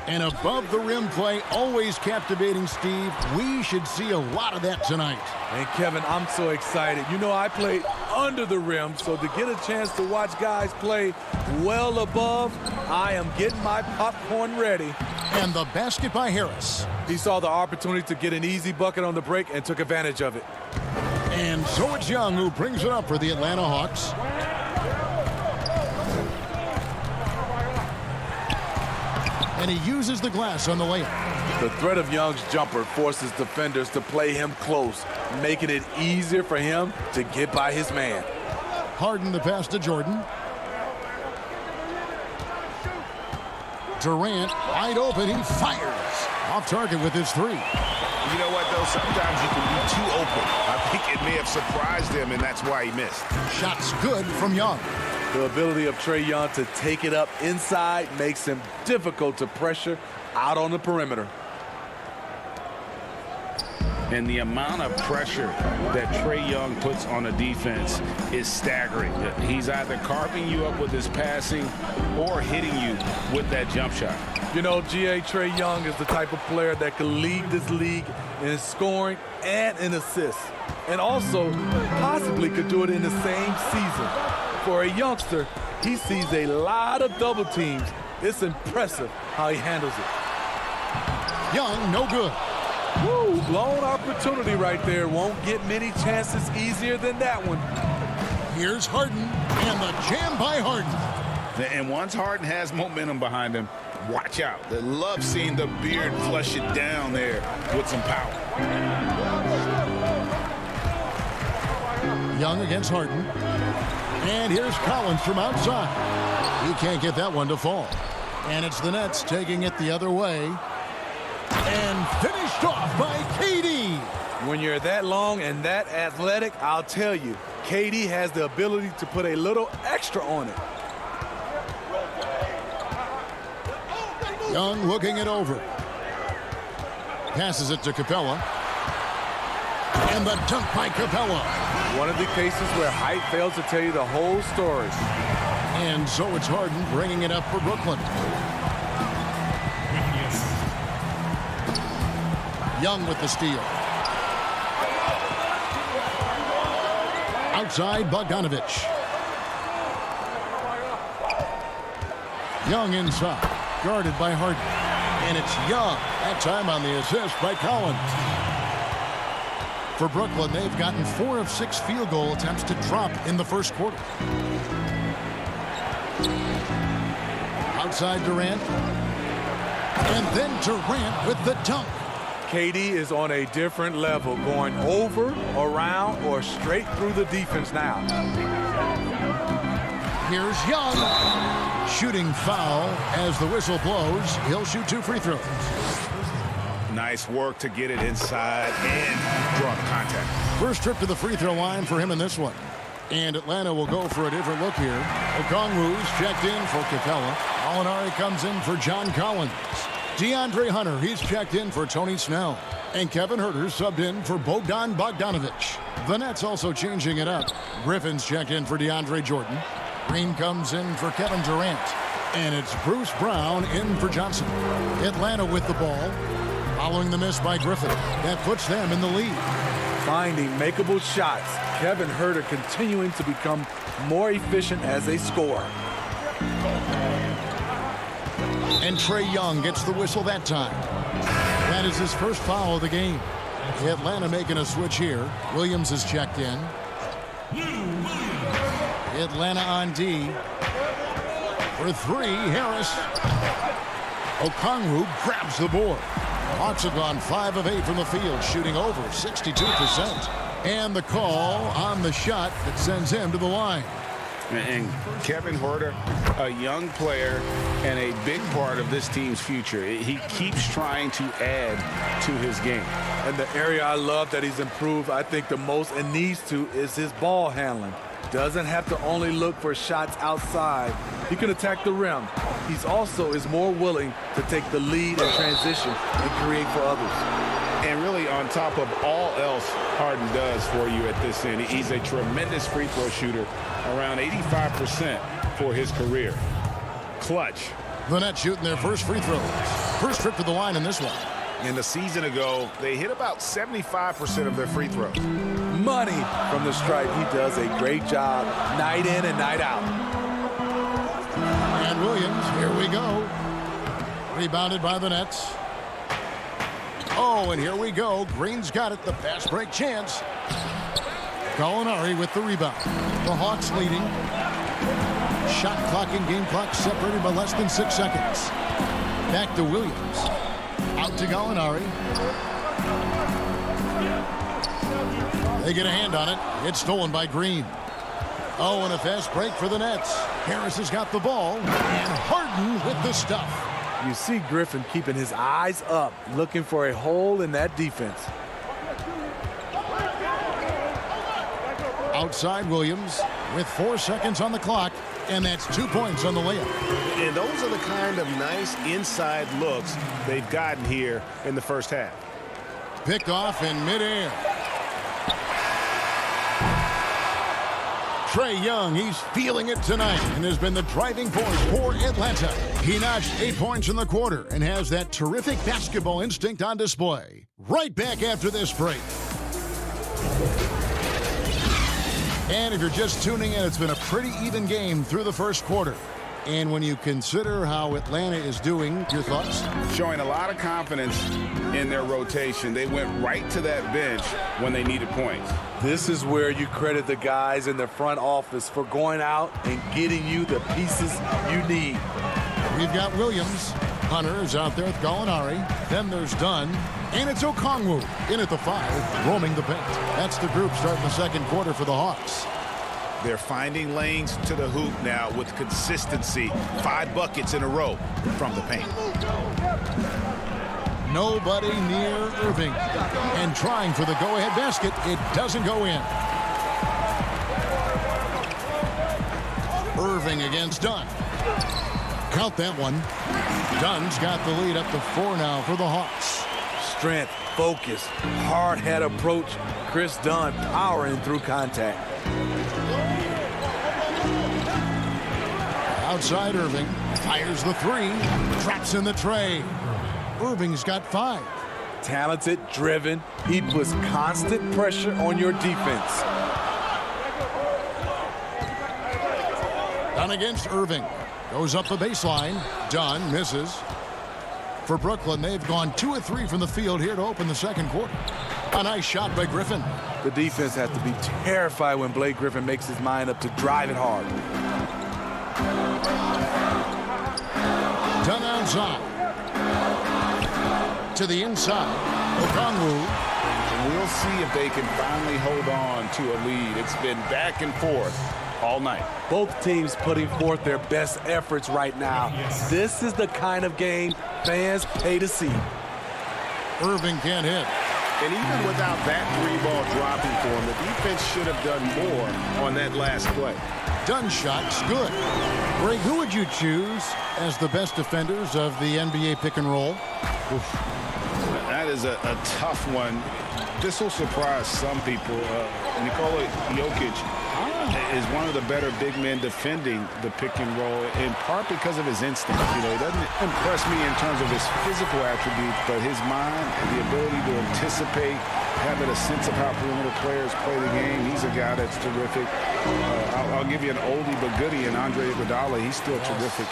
And above the rim play, always captivating, Steve. We should see a lot of that tonight. And Kevin, I'm so excited. You know, I played under the rim, so to get a chance to watch guys play well above, I am getting my popcorn ready. And the basket by Harris. He saw the opportunity to get an easy bucket on the break and took advantage of it. And so it's Young who brings it up for the Atlanta Hawks. And he uses the glass on the layup. The threat of Young's jumper forces defenders to play him close, making it easier for him to get by his man. Harden the pass to Jordan. Durant wide open. He fires. Off target with his 3. You know what, though? Sometimes you can be too open. I think it may have surprised him, and that's why he missed. Shots good from Young. The ability of Trae Young to take it up inside makes him difficult to pressure out on the perimeter. And the amount of pressure that Trae Young puts on a defense is staggering. He's either carving you up with his passing or hitting you with that jump shot. You know, Trae Young is the type of player that can lead this league in scoring and in assists, and also possibly could do it in the same season. For a youngster, he sees a lot of double teams. It's impressive how he handles it. Young, no good. Woo, blown opportunity right there. Won't get many chances easier than that one. Here's Harden, and the jam by Harden. And once Harden has momentum behind him, watch out. They love seeing the beard flush it down there with some power. Young against Harden. And here's Collins from outside. He can't get that one to fall. And it's the Nets taking it the other way. And finished off by KD. When you're that long and that athletic, I'll tell you, KD has the ability to put a little extra on it. Young looking it over. Passes it to Capella. And the dunk by Capella. One of the cases where height fails to tell you the whole story. And so it's Harden bringing it up for Brooklyn. Young with the steal. Outside, Bogdanovich. Young inside, guarded by Harden. And it's Young, that time on the assist by Collins. For Brooklyn, they've gotten 4 of 6 field goal attempts to drop in the first quarter. Outside Durant. And then Durant with the dunk. KD is on a different level, going over, around, or straight through the defense now. Here's Young. Shooting foul as the whistle blows. He'll shoot 2 free throws. Nice work to get it inside and draw the contact. First trip to the free throw line for him in this one. And Atlanta will go for a different look here. Okongwu's checked in for Capella. Gallinari comes in for John Collins. DeAndre Hunter, he's checked in for Tony Snell. And Kevin Huerter subbed in for Bogdanovich. The Nets also changing it up. Griffin's checked in for DeAndre Jordan. Green comes in for Kevin Durant. And it's Bruce Brown in for Johnson. Atlanta with the ball. Following the miss by Griffin. That puts them in the lead. Finding makeable shots. Kevin Huerter continuing to become more efficient as a scorer. And Trae Young gets the whistle that time. That is his first foul of the game. Atlanta making a switch here. Williams is checked in. Atlanta on D. For 3, Harris. Okongwu grabs the board. Hawks have gone 5 of 8 from the field, shooting over 62%. And the call on the shot that sends him to the line. And Kevin Huerter, a young player and a big part of this team's future. He keeps trying to add to his game. And the area I love that he's improved, I think the most and needs to, is his ball handling. Doesn't have to only look for shots outside. He can attack the rim. He's also is more willing to take the lead in transition and create for others. And really, on top of all else Harden does for you at this end, he's a tremendous free throw shooter, around 85% for his career. Clutch. The Nets shooting their first free throws. First trip to the line in this one. And a season ago, they hit about 75% of their free throws. Money from the stripe. He does a great job night in and night out. And Williams, here we go. Rebounded by the Nets. Oh, and here we go. Green's got it. The fast break chance. Gallinari with the rebound. The Hawks leading. Shot clock and game clock separated by less than 6 seconds. Back to Williams. Out to Gallinari. They get a hand on it. It's stolen by Green. Oh, and a fast break for the Nets. Harris has got the ball. And Harden with the stuff. You see Griffin keeping his eyes up, looking for a hole in that defense. Outside Williams with 4 seconds on the clock, and that's 2 points on the layup. And those are the kind of nice inside looks they've gotten here in the first half. Picked off in midair. Trae Young, he's feeling it tonight and has been the driving force for Atlanta. He notched 8 points in the quarter and has that terrific basketball instinct on display. Right back after this break. And if you're just tuning in, it's been a pretty even game through the first quarter. And when you consider how Atlanta is doing, your thoughts? Showing a lot of confidence in their rotation. They went right to that bench when they needed points. This is where you credit the guys in the front office for going out and getting you the pieces you need. We've got Williams. Hunter is out there with Gallinari. Then there's Dunn. And it's Okongwu in at the 5, roaming the paint. That's the group starting the second quarter for the Hawks. They're finding lanes to the hoop now with consistency. 5 buckets in a row from the paint. Nobody near Irving. And trying for the go-ahead basket. It doesn't go in. Irving against Dunn. Count that one. Dunn's got the lead up to 4 now for the Hawks. Strength, focus, hard head approach. Chris Dunn powering through contact. Outside Irving, fires the 3, traps in the tray. Irving's got 5. Talented, driven, he puts constant pressure on your defense. Dunn against Irving, goes up the baseline. Dunn misses. For Brooklyn, they've gone 2 of 3 from the field here to open the second quarter. A nice shot by Griffin. The defense has to be terrified when Blake Griffin makes his mind up to drive it hard. Dunn outside. To the inside. Okongwu. We'll see if they can finally hold on to a lead. It's been back and forth all night. Both teams putting forth their best efforts right now. This is the kind of game fans pay to see. Irving can't hit. And even without that 3-ball dropping for him, the defense should have done more on that last play. Dunn shot's good. Greg, who would you choose as the best defenders of the NBA pick and roll? Oof. That is a tough one. This will surprise some people. Nikola Jokic is one of the better big men defending the pick and roll, in part because of his instinct. You know, he doesn't impress me in terms of his physical attributes, but his mind and the ability to anticipate, having a sense of how perimeter players play the game. He's a guy that's terrific. I'll give you an oldie but goodie in Andre Iguodala. He's still terrific.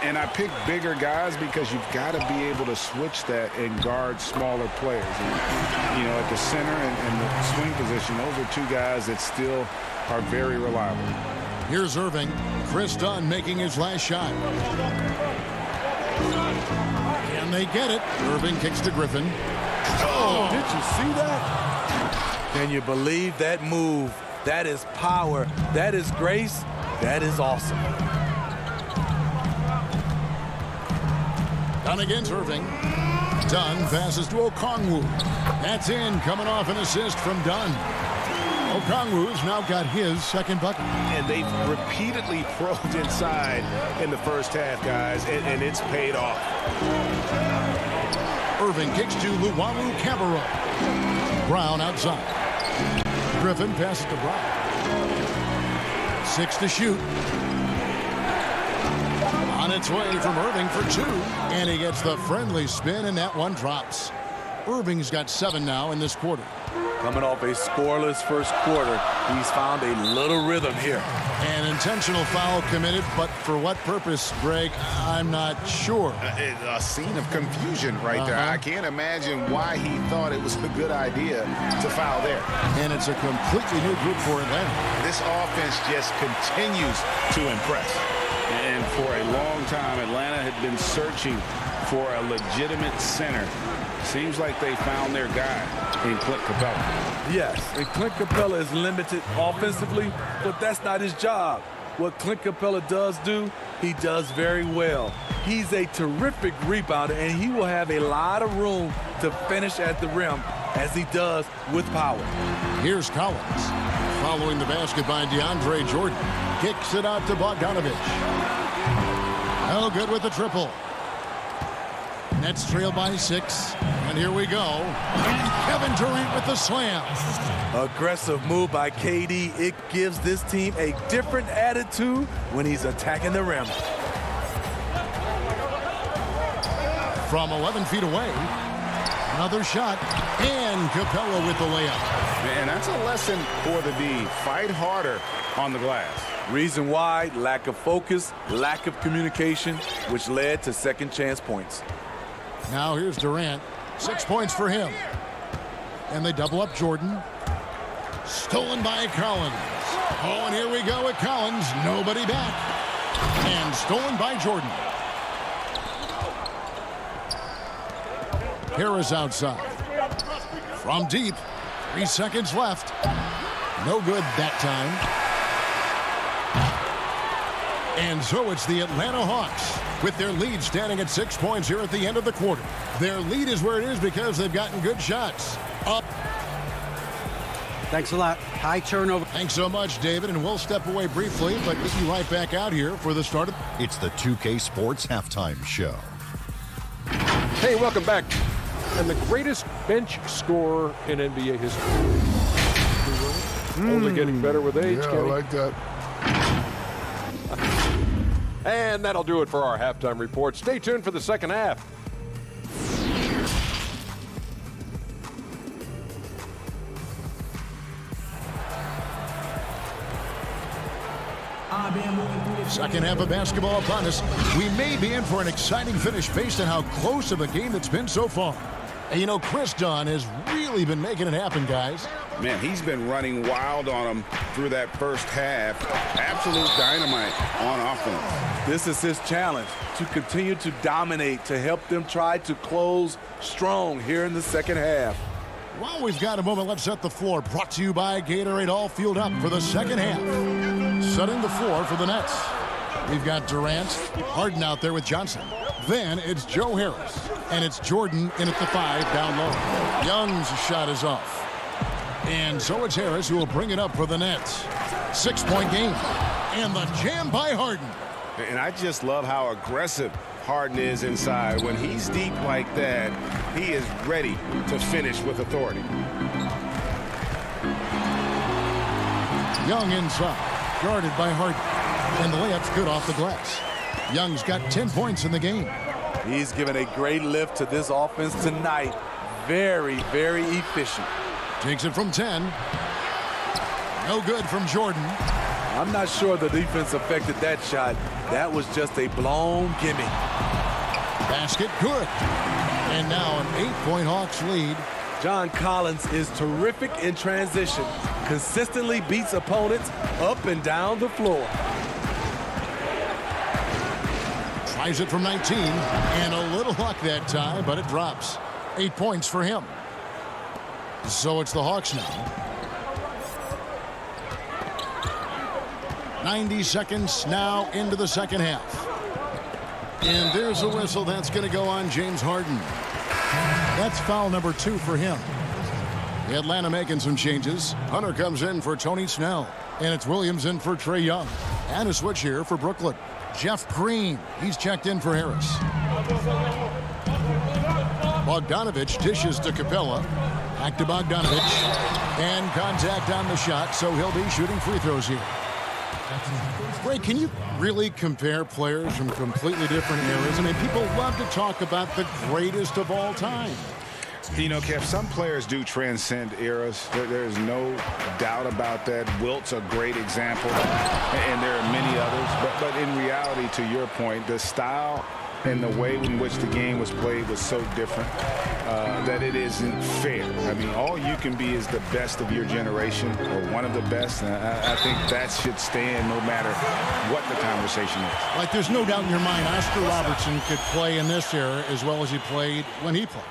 And I pick bigger guys because you've got to be able to switch that and guard smaller players. And, you know, at the center and the swing position, those are 2 guys that still are very reliable. Here's Irving. Chris Dunn making his last shot. Can they get it? Irving kicks to Griffin. Oh, did you see that? Can you believe that move? That is power. That is grace. That is awesome. Dunn against Irving. Dunn passes to Okongwu. That's in, coming off an assist from Dunn. Okongwu's now got his second bucket. And they've repeatedly probed inside in the first half, guys, and it's paid off. Irving kicks to Luwawu Cabarro. Brown outside. Griffin passes to Brown. 6 to shoot. On its way from Irving for 2. And he gets the friendly spin, and that one drops. Irving's got 7 now in this quarter. Coming off a scoreless first quarter, he's found a little rhythm here. An intentional foul committed, but for what purpose, Greg, I'm not sure. A scene of confusion right there. I can't imagine why he thought it was a good idea to foul there. And it's a completely new group for Atlanta. This offense just continues to impress. And for a long time, Atlanta had been searching for a legitimate center. Seems like they found their guy in Clint Capella. Yes, and Clint Capella is limited offensively, but that's not his job. What Clint Capella does do, he does very well. He's a terrific rebounder, and he will have a lot of room to finish at the rim, as he does with power. Here's Collins. Following the basket by DeAndre Jordan. Kicks it out to Bogdanovich. No good with the triple. Nets trail by 6. And here we go. And Kevin Durant with the slam. Aggressive move by KD. It gives this team a different attitude when he's attacking the rim. From 11 feet away. Another shot. And Capella with the layup. And that's a lesson for the D. Fight harder on the glass. Reason why, lack of focus, lack of communication, which led to second chance points. Now here's Durant. 6 points for him. And they double up Jordan. Stolen by Collins. Oh, and here we go with Collins. Nobody back. And stolen by Jordan. Harris outside. From deep. 3 seconds left. No good that time. And so it's the Atlanta Hawks with their lead standing at 6 points here at the end of the quarter. Their lead is where it is because they've gotten good shots. Up. Thanks a lot. High turnover. Thanks so much, David. And we'll step away briefly, but get you right back out here for the start of... It's the 2K Sports Halftime Show. Hey, welcome back. And the greatest bench scorer in NBA history. Only getting better with age, Yeah, Kenny. I like that. And that'll do it for our halftime report. Stay tuned for the second half. Second half of basketball upon us. We may be in for an exciting finish based on how close of a game it's been so far. And you know, Chris Dunn has really been making it happen, guys. Man, he's been running wild on them through that first half. Absolute dynamite on offense. This is his challenge, to continue to dominate, to help them try to close strong here in the second half. While we've got a moment, let's set the floor. Brought to you by Gatorade, all fueled up for the second half. Setting the floor for the Nets. We've got Durant, Harden out there with Johnson. Then it's Joe Harris. And it's Jordan in at the 5 down low. Young's shot is off. And so it's Harris who will bring it up for the Nets. 6-point game. And the jam by Harden. And I just love how aggressive Harden is inside. When he's deep like that, he is ready to finish with authority. Young inside, guarded by Harden. And the layup's good off the glass. Young's got 10 points in the game. He's given a great lift to this offense tonight. Very, very efficient. Takes it from 10. No good from Jordan. I'm not sure the defense affected that shot. That was just a blown gimme. Basket good. And now an 8-point Hawks lead. John Collins is terrific in transition. Consistently beats opponents up and down the floor. Tries it from 19. And a little luck that time, but it drops. 8 points for him. So it's the Hawks now. 90 seconds now into the second half. And there's a whistle that's going to go on James Harden. That's foul number 2 for him. Atlanta making some changes. Hunter comes in for Tony Snell. And it's Williams in for Trae Young. And a switch here for Brooklyn. Jeff Green, he's checked in for Harris. Bogdanovich dishes to Capella. Back to Bogdanovich. And contact on the shot, so he'll be shooting free throws here. Ray, can you really compare players from completely different eras? I mean, people love to talk about the greatest of all time. You know, Kev, some players do transcend eras. There's no doubt about that. Wilt's a great example, and there are many others. But in reality, to your point, the style and the way in which the game was played was so different that it isn't fair. I mean, all you can be is the best of your generation or one of the best. And I think that should stand no matter what the conversation is. Like, there's no doubt in your mind Oscar Robertson could play in this era as well as he played when he played.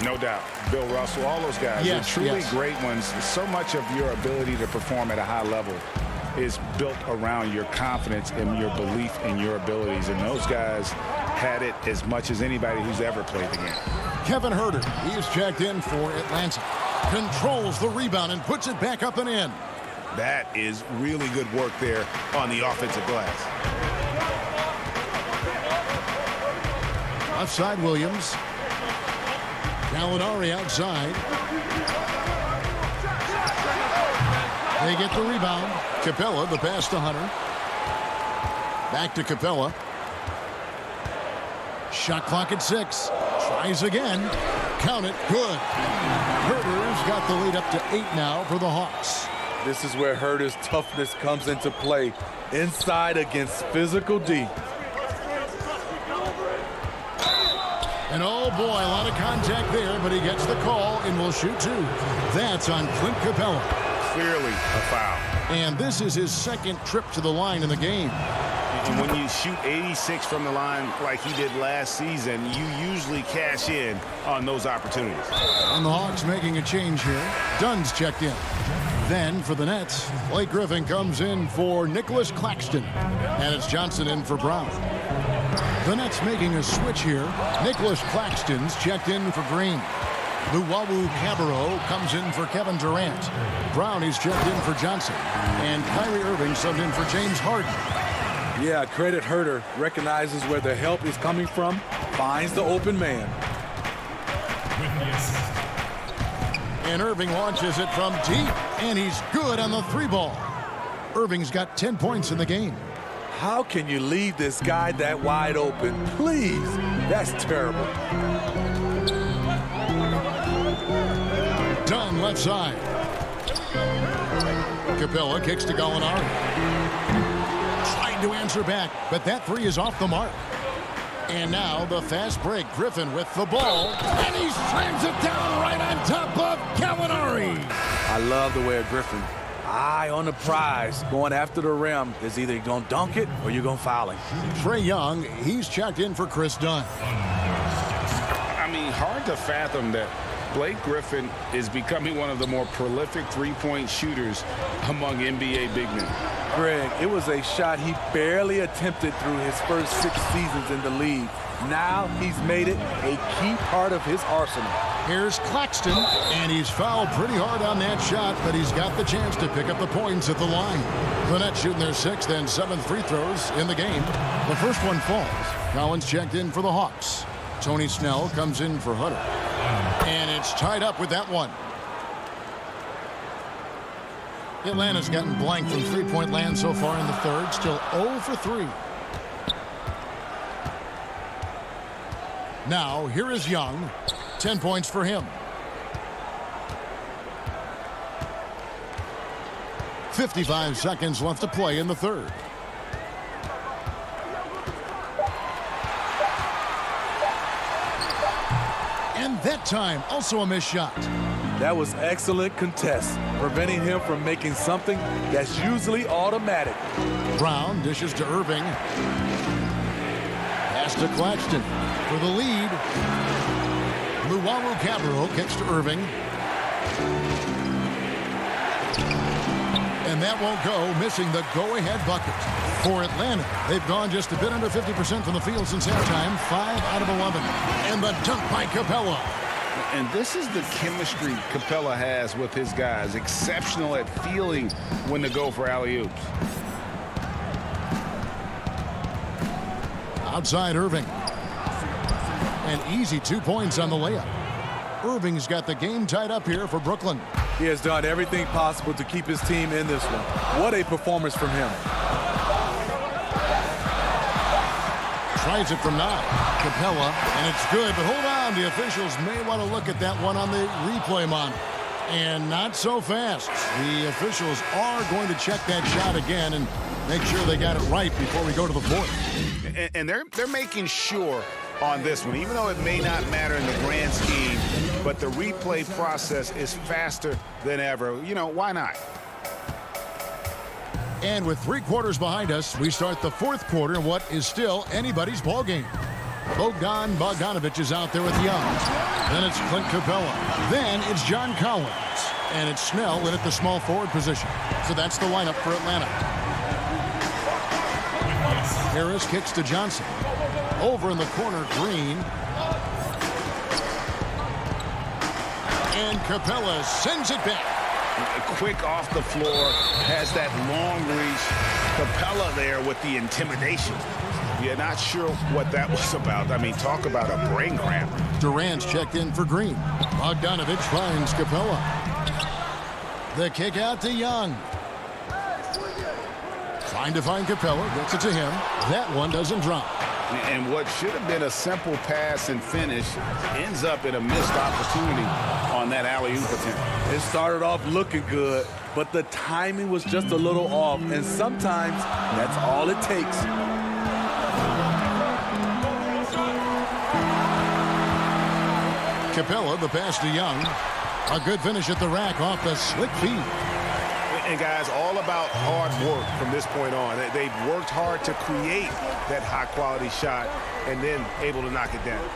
No doubt. Bill Russell, all those guys, yes, are truly yes. great ones. So much of your ability to perform at a high level is built around your confidence and your belief in your abilities. And those guys had it as much as anybody who's ever played the game. Kevin Huerter, he is checked in for Atlanta. Controls the rebound and puts it back up and in. That is really good work there on the offensive glass. Left side, Williams. Gallinari outside. They get the rebound. Capella, the pass to Hunter. Back to Capella. Shot clock at 6. Tries again. Count it. Good. Huerter's got the lead up to 8 now for the Hawks. This is where Huerter's toughness comes into play. Inside against physical D. And oh boy, a lot of contact there, but he gets the call and will shoot 2. That's on Clint Capella. Clearly a foul. And this is his second trip to the line in the game. And when you shoot 86 from the line like he did last season, you usually cash in on those opportunities. And the Hawks making a change here. Dunn's checked in. Then for the Nets, Blake Griffin comes in for Nicholas Claxton. And it's Johnson in for Brown. The Nets making a switch here. Nicholas Claxton's checked in for Green. Luwawu Cabarro comes in for Kevin Durant. Brown is checked in for Johnson. And Kyrie Irving subbed in for James Harden. Yeah, credit Huerter. Recognizes where the help is coming from. Finds the open man. And Irving launches it from deep. And he's good on the 3-ball. Irving's got 10 points in the game. How can you leave this guy that wide open? Please. That's terrible. Dunn left side. Capella kicks to Gallinari. Trying to answer back, but that 3 is off the mark. And now the fast break. Griffin with the ball. And he slams it down right on top of Gallinari. I love the way of Griffin. Eye on the prize, going after the rim. Is either you're going to dunk it or you're going to foul him. Trae Young, he's checked in for Chris Dunn. I mean, hard to fathom that Blake Griffin is becoming one of the more prolific three-point shooters among NBA big men. Greg, it was a shot he barely attempted through his first 6 seasons in the league. Now he's made it a key part of his arsenal. Here's Claxton, and he's fouled pretty hard on that shot, but he's got the chance to pick up the points at the line. The Nets shooting their 6th and 7th free throws in the game. The first one falls. Collins checked in for the Hawks. Tony Snell comes in for Hunter. And it's tied up with that one. Atlanta's gotten blank from three-point land so far in the third. Still 0 for 3. Now, here is Young. 10 points for him. 55 seconds left to play in the third. And that time, also a missed shot. That was excellent contest, preventing him from making something that's usually automatic. Brown dishes to Irving. Pass to Claxton for the lead. Luwawu Cabarro kicks to Irving. And that won't go, missing the go-ahead bucket. For Atlanta, they've gone just a bit under 50% from the field since halftime, 5 out of 11. And the dunk by Capella. And this is the chemistry Capella has with his guys. Exceptional at feeling when to go for alley-oops. Outside Irving. An easy 2 points on the layup. Irving's got the game tied up here for Brooklyn. He has done everything possible to keep his team in this one. What a performance from him. Tries it from 9. Capella, and it's good, but hold on. The officials may want to look at that one on the replay monitor. And not so fast. The officials are going to check that shot again and make sure they got it right before we go to the fourth. And they're making sure on this one, even though it may not matter in the grand scheme, but the replay process is faster than ever. You know, why not? And with 3 quarters behind us, we start the fourth quarter in what is still anybody's ball game. Bogdan Bogdanovic is out there with Young. Then it's Clint Capella. Then it's John Collins. And it's Snell in at the small forward position. So that's the lineup for Atlanta. Harris kicks to Johnson. Over in the corner, Green. And Capella sends it back. Quick off the floor, has that long reach. Capella there with the intimidation. You're not sure what that was about. I mean, talk about a brain cramp. Durant's checked in for Green. Bogdanovic finds Capella. The kick out to Young. Trying to find Capella, gets it to him. That one doesn't drop. And what should have been a simple pass and finish ends up in a missed opportunity on that alley-oop attempt. It started off looking good, but the timing was just a little off, and sometimes that's all it takes. Capella, the pass to Young. A good finish at the rack off the slick feed. And guys, all about hard work from this point on. They've worked hard to create that high-quality shot and then able to knock it down.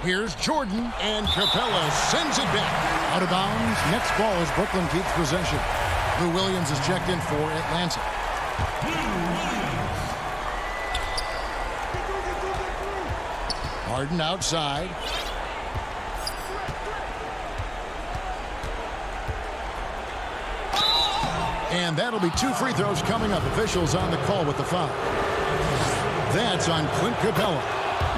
Here's Jordan, and Capella sends it back. Out of bounds. Next ball as Brooklyn keeps possession. Lou Williams is checked in for Atlanta. Harden outside. And that'll be 2 free throws coming up. Officials on the call with the foul. That's on Clint Capella.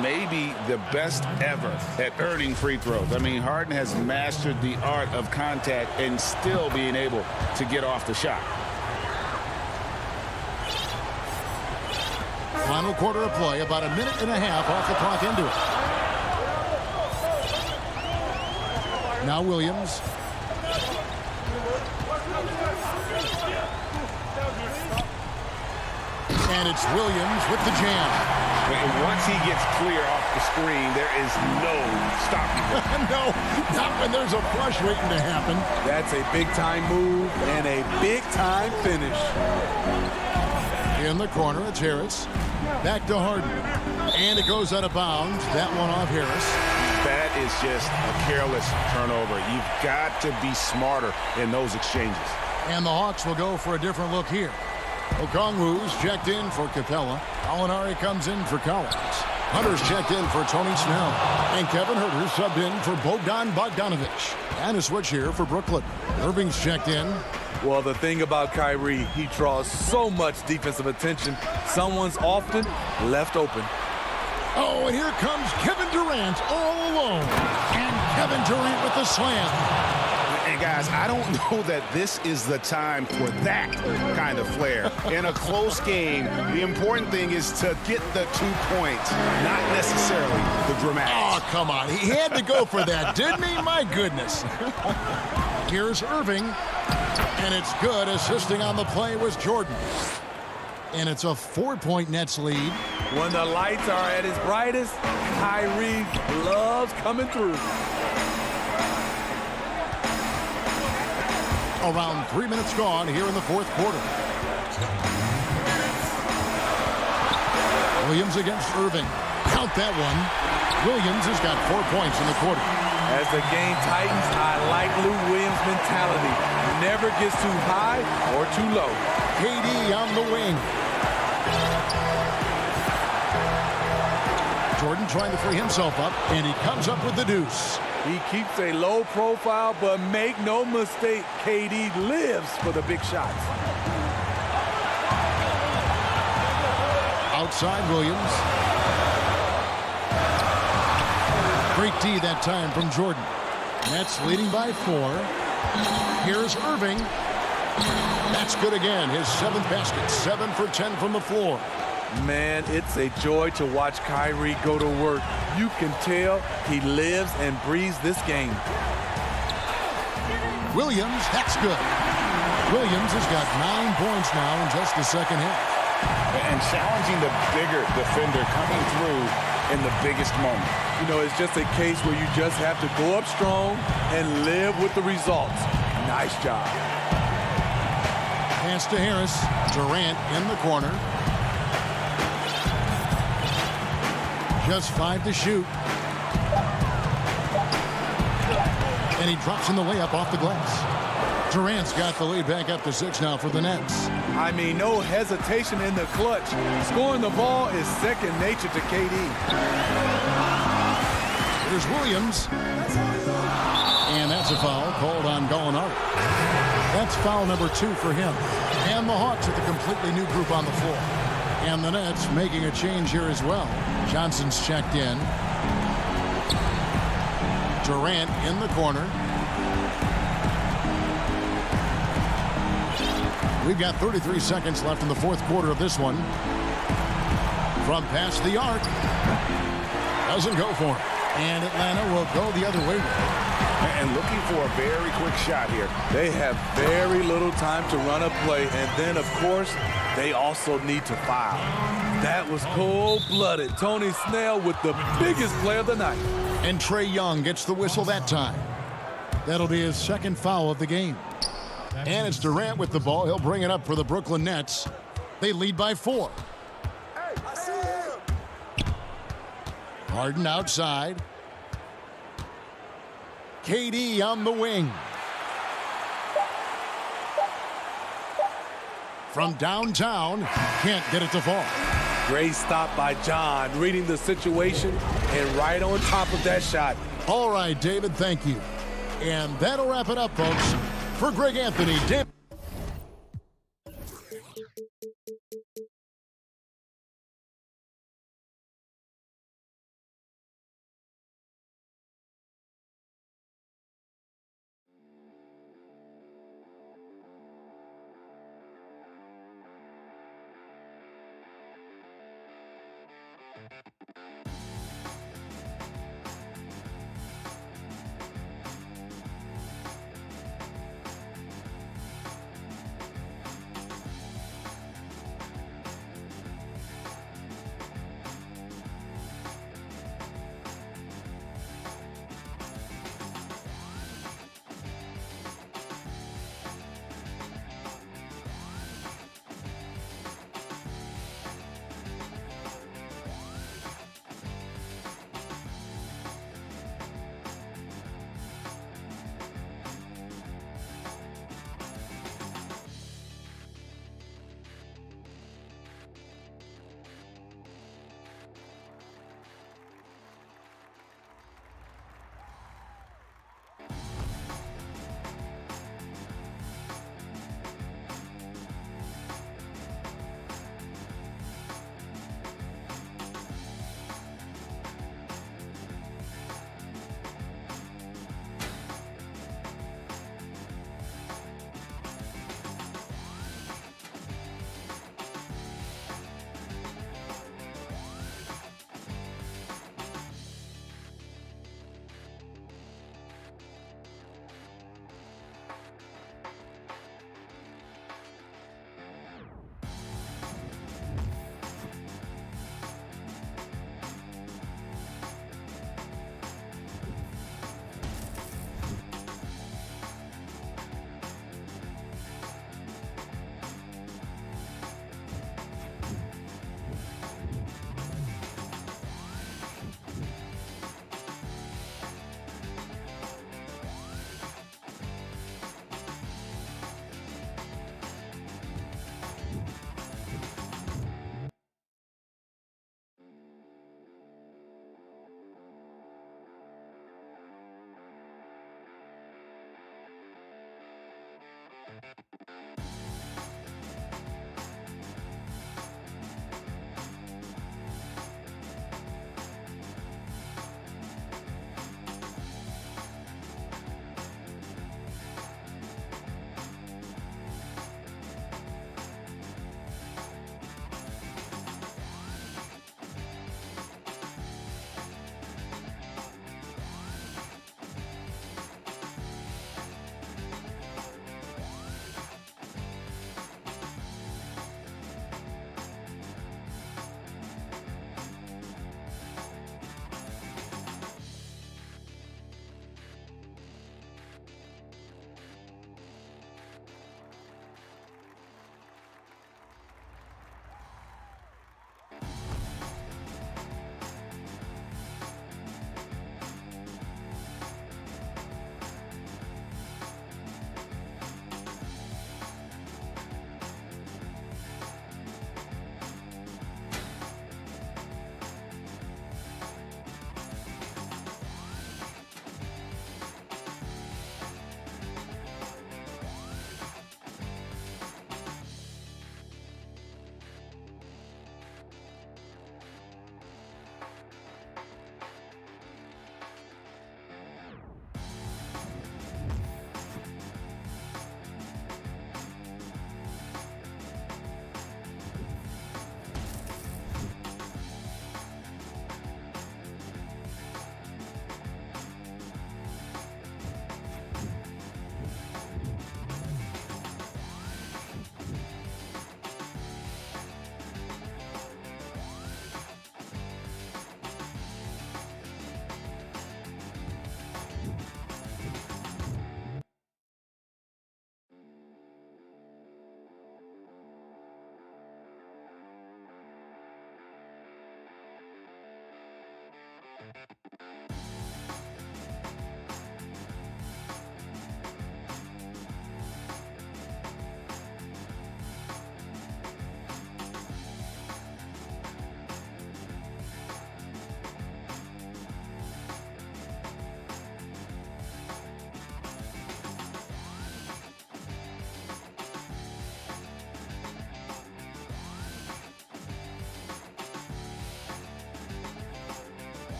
Maybe the best ever at earning free throws. I mean, Harden has mastered the art of contact and still being able to get off the shot. Final quarter of play, about a minute and a half off the clock into it. Now Williams. And it's Williams with the jam. And once he gets clear off the screen, there is no stopping him. No, not when there's a flush waiting to happen. That's a big-time move and a big-time finish. In the corner, it's Harris. Back to Harden. And it goes out of bounds. That one off Harris. That is just a careless turnover. You've got to be smarter in those exchanges. And the Hawks will go for a different look here. Okongwu's checked in for Capella. Alinari comes in for Collins. Hunter's checked in for Tony Snell. And Kevin Huerter subbed in for Bogdan Bogdanovic. And a switch here for Brooklyn. Irving's checked in. Well, the thing about Kyrie, he draws so much defensive attention. Someone's often left open. Oh, and here comes Kevin Durant all alone. And Kevin Durant with the slam. And guys, I don't know that this is the time for that kind of flair. In a close game, the important thing is to get the 2 points, not necessarily the dramatics. Oh, come on. He had to go for that, didn't he? My goodness. Here's Irving. And it's good. Assisting on the play was Jordan. And it's a 4-point Nets lead. When the lights are at its brightest, Kyrie loves coming through. Around 3 minutes gone here in the fourth quarter. Williams against Irving. Count that one. Williams has got 4 points in the quarter. As the game tightens, I like Lou Williams' mentality. Never gets too high or too low. KD on the wing. Jordan trying to free himself up, and he comes up with the deuce. He keeps a low profile, but make no mistake, KD lives for the big shots. Outside Williams. Great D that time from Jordan. Nets leading by 4. Here's Irving. That's good again. His 7th basket. 7 for 10 from the floor. Man, it's a joy to watch Kyrie go to work. You can tell he lives and breathes this game. Williams, that's good. Williams has got 9 points now in just the second half. And challenging the bigger defender coming through in the biggest moment. You know, it's just a case where you just have to go up strong and live with the results. Nice job. Pass to Harris. Durant in the corner. Just 5 to shoot. And he drops in the layup off the glass. Durant's got the lead back up to 6 now for the Nets. I mean, no hesitation in the clutch. Scoring the ball is second nature to KD. Here's Williams. And that's a foul called on Gallinari. That's foul number 2 for him. And the Hawks with a completely new group on the floor. And the Nets making a change here as well. Johnson's checked in. Durant in the corner. We've got 33 seconds left in the 4th quarter of this one. From past the arc. Doesn't go for it. And Atlanta will go the other way. And looking for a very quick shot here. They have very little time to run a play. And then, of course, they also need to foul. That was cold-blooded. Tony Snell with the biggest play of the night. And Trae Young gets the whistle that time. That'll be his 2nd foul of the game. And it's Durant with the ball. He'll bring it up for the Brooklyn Nets. They lead by 4. Harden outside. KD on the wing. From downtown, can't get it to fall. Great stop by John, reading the situation and right on top of that shot. All right, David, thank you. And that'll wrap it up, folks. For Greg Anthony, David.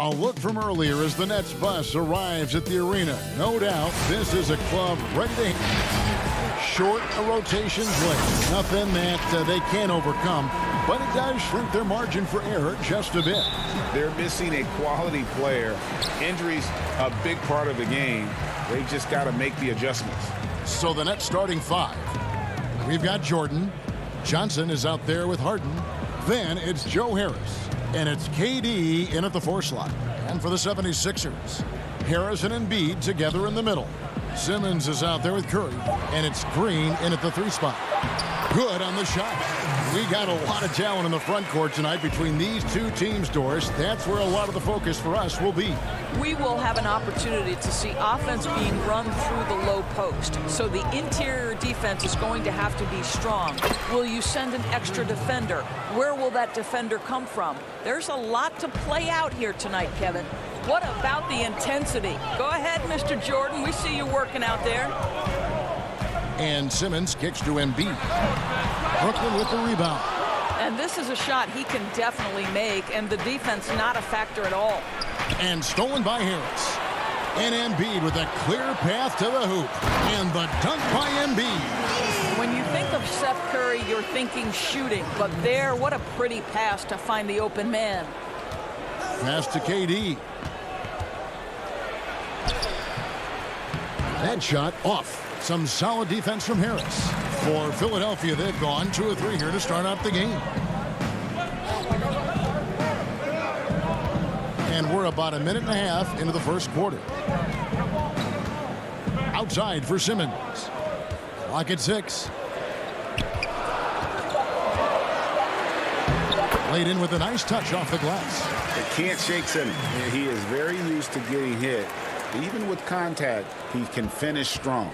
A look from earlier as the Nets bus arrives at the arena. No doubt this is a club ready to short a rotations late. Nothing that they can't overcome, but it does shrink their margin for error just a bit. They're missing a quality player. Injuries a big part of the game. They just got to make the adjustments. So the Nets starting five. We've got Jordan. Johnson is out there with Harden. Then it's Joe Harris. And it's KD in at the 4 slot. And for the 76ers, Harris and Embiid together in the middle. Simmons is out there with Curry. And it's Green in at the 3 spot. Good on the shot. We got a lot of talent in the front court tonight between these two teams, Doris. That's where a lot of the focus for us will be. We will have an opportunity to see offense being run through the low post. So the interior defense is going to have to be strong. Will you send an extra defender? Where will that defender come from? There's a lot to play out here tonight, Kevin. What about the intensity? Go ahead, Mr. Jordan. We see you working out there. And Simmons kicks to Embiid. Brooklyn with the rebound. And this is a shot he can definitely make, and the defense not a factor at all. And stolen by Harris. And Embiid with a clear path to the hoop. And the dunk by Embiid. When you think of Seth Curry, you're thinking shooting. But there, what a pretty pass to find the open man. Pass to KD. That shot off. Some solid defense from Harris. For Philadelphia, they've gone 2 of 3 here to start out the game. And we're about a minute and a half into the first quarter. Outside for Simmons. Clock at 6. Laid in with a nice touch off the glass. They can't shake Simmons. He is very used to getting hit. Even with contact, he can finish strong.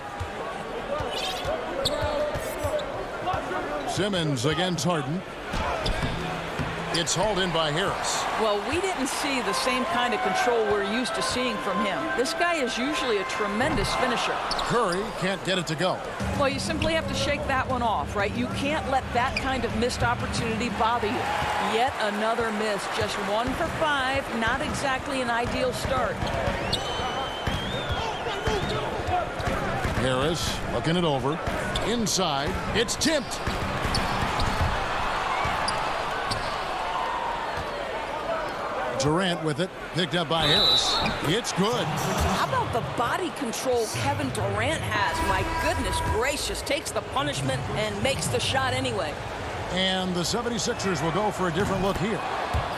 Simmons against Harden. It's hauled in by Harris. Well, we didn't see the same kind of control we're used to seeing from him. This guy is usually a tremendous finisher. Curry can't get it to go. Well, you simply have to shake that one off, right? You can't let that kind of missed opportunity bother you. Yet another miss. Just 1 for 5. Not exactly an ideal start. Harris looking it over. Inside. It's tipped. Durant with it, picked up by Harris. It's good. How about the body control Kevin Durant has? My goodness gracious, takes the punishment and makes the shot anyway. And the 76ers will go for a different look here.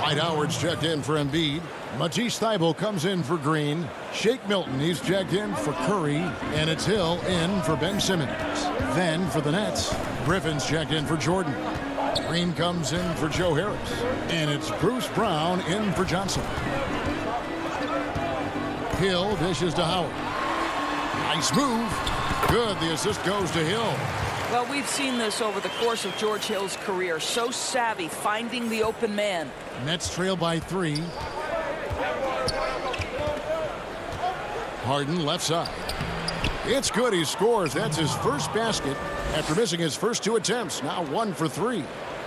Dwight Howard's checked in for Embiid. Matisse Thybulle comes in for Green. Shake Milton, he's checked in for Curry. And it's Hill in for Ben Simmons. Then for the Nets, Griffin's checked in for Jordan. Green comes in for Joe Harris. And it's Bruce Brown in for Johnson. Hill dishes to Howard. Nice move. Good. The assist goes to Hill. Well, we've seen this over the course of George Hill's career. So savvy, finding the open man. Nets trail by 3. Harden left side. It's good. He scores. That's his first basket after missing his first 2 attempts. Now 1 for 3.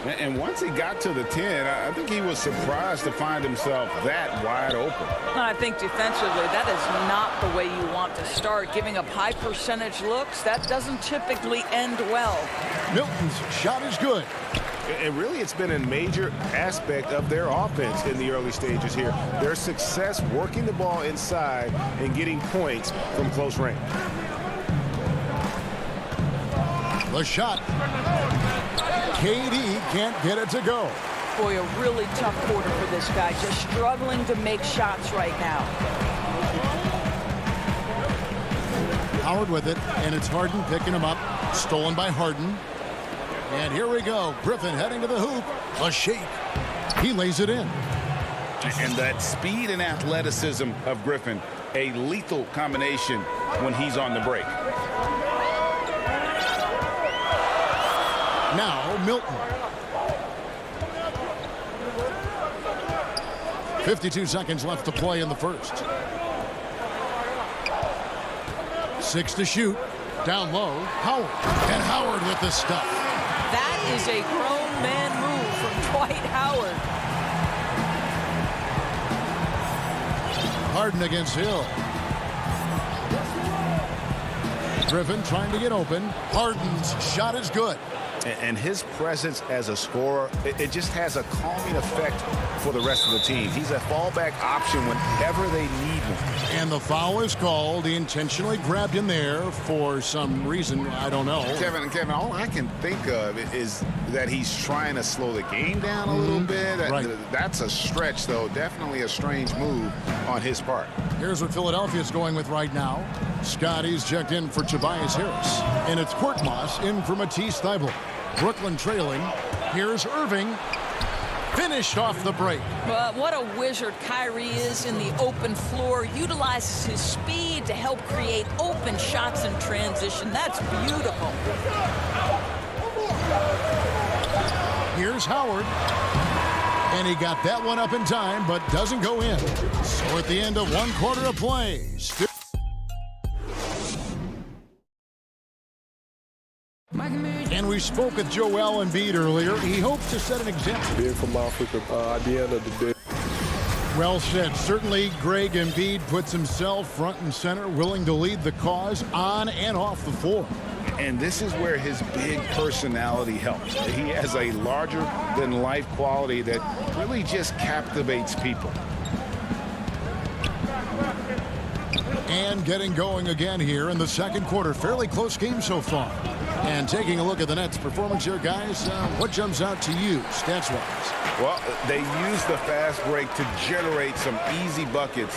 And once he got to the 10, I think he was surprised to find himself that wide open. I think defensively, that is not the way you want to start. Giving up high percentage looks, that doesn't typically end well. Milton's shot is good. And really, it's been a major aspect of their offense in the early stages here. Their success working the ball inside and getting points from close range. The shot. KD can't get it to go. Boy, a really tough quarter for this guy. Just struggling to make shots right now. Howard with it, and it's Harden picking him up. Stolen by Harden. And here we go. Griffin heading to the hoop. A shake. He lays it in. And that speed and athleticism of Griffin, a lethal combination when he's on the break. Now Milton. 52 seconds left to play in the first. 6 to shoot. Down low. Howard. And Howard with the stuff. That is a grown man move from Dwight Howard. Harden against Hill. Griffin trying to get open. Harden's shot is good. And his presence as a scorer, it just has a calming effect for the rest of the team. He's a fallback option whenever they need one. And the foul is called. He intentionally grabbed him there for some reason. I don't know. Kevin, all I can think of is that he's trying to slow the game down a little bit. Right. That's a stretch, though. Definitely a strange move on his part. Here's what Philadelphia's going with right now. Scotty's checked in for Tobias Harris. And it's Korkmaz in for Matisse Thybulle. Brooklyn trailing. Here's Irving. Finished off the break. Well, what a wizard Kyrie is in the open floor. Utilizes his speed to help create open shots in transition. That's beautiful. Here's Howard. And he got that one up in time, but doesn't go in. So at the end of 1 quarter of play, and we spoke with Joel Embiid earlier. He hopes to set an example. Being from Africa, at the end of the day. Well said. Certainly, Greg Embiid puts himself front and center, willing to lead the cause on and off the floor. And this is where his big personality helps. He has a larger-than-life quality that really just captivates people. And getting going again here in the second quarter. Fairly close game so far. And taking a look at the Nets' performance here, guys, what jumps out to you, stats-wise? Well, they used the fast break to generate some easy buckets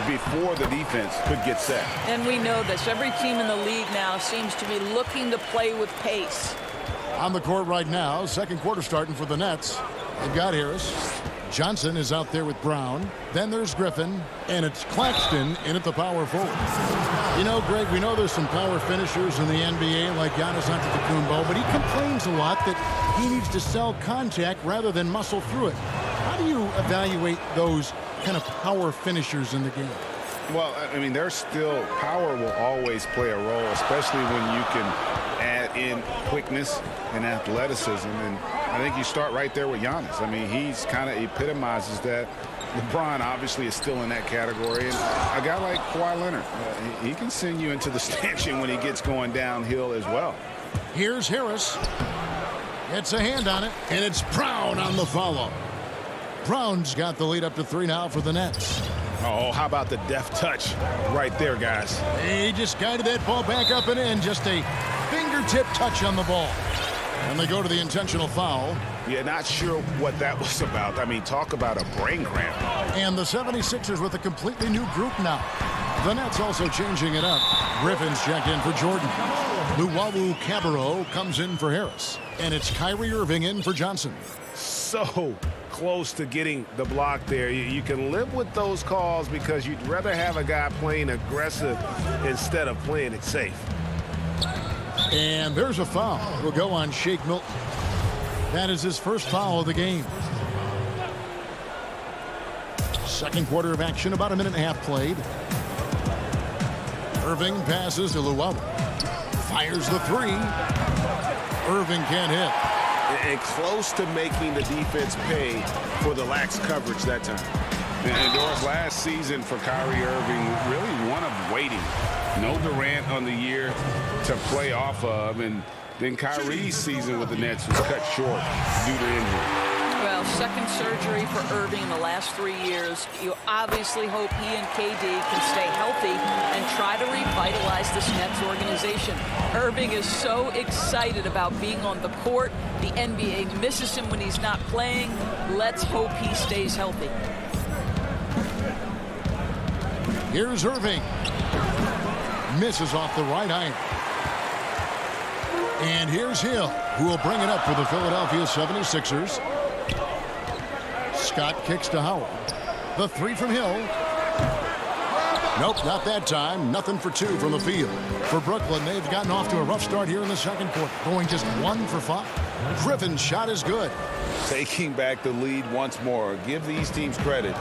before the defense could get set. And we know this. Every team in the league now seems to be looking to play with pace. On the court right now, second quarter starting for the Nets. They've got Harris. Johnson is out there with Brown. Then there's Griffin. And it's Claxton in at the power forward. You know, Greg, we know there's some power finishers in the NBA like Giannis Antetokounmpo, but he complains a lot that he needs to sell contact rather than muscle through it. How do you evaluate those kind of power finishers in the game? Well, I mean, there's still power will always play a role, especially when you can add in quickness and athleticism. And I think you start right there with Giannis. I mean, he's kind of epitomizes that. LeBron obviously is still in that category. And a guy like Kawhi Leonard, he can send you into the stanchion when he gets going downhill as well. Here's Harris. Gets a hand on it, and it's Brown on the follow. Brown's got the lead up to 3 now for the Nets. Oh, how about the deft touch right there, guys? He just guided that ball back up and in. Just a fingertip touch on the ball. And they go to the intentional foul. Yeah, not sure what that was about. I mean, talk about a brain cramp. And the 76ers with a completely new group now. The Nets also changing it up. Griffin's checked in for Jordan. Luwawu Cabarro comes in for Harris. And it's Kyrie Irving in for Johnson. So close to getting the block there. You can live with those calls because you'd rather have a guy playing aggressive instead of playing it safe. And there's a foul. Will go on Shake Milton. That is his first foul of the game. Second quarter of action, about a minute and a half played. Irving passes to Luwawu. Fires the three. Irving can't hit. And close to making the defense pay for the lax coverage that time. And Doris, last season for Kyrie Irving, really one of waiting. No Durant on the year to play off of, and then Kyrie's season with the Nets was cut short due to injury. Well, second surgery for Irving in the last 3 years. You obviously hope he and KD can stay healthy and try to revitalize this Nets organization. Irving is so excited about being on the court. The NBA misses him when he's not playing. Let's hope he stays healthy. Here's Irving. Misses off the right iron. And here's Hill, who will bring it up for the Philadelphia 76ers. Scott kicks to Howard. The three from Hill. Nope, not that time. Nothing for two from the field. For Brooklyn, they've gotten off to a rough start here in the second quarter, going just 1 for 5. Griffin's shot is good. Taking back the lead once more. Give these teams credit.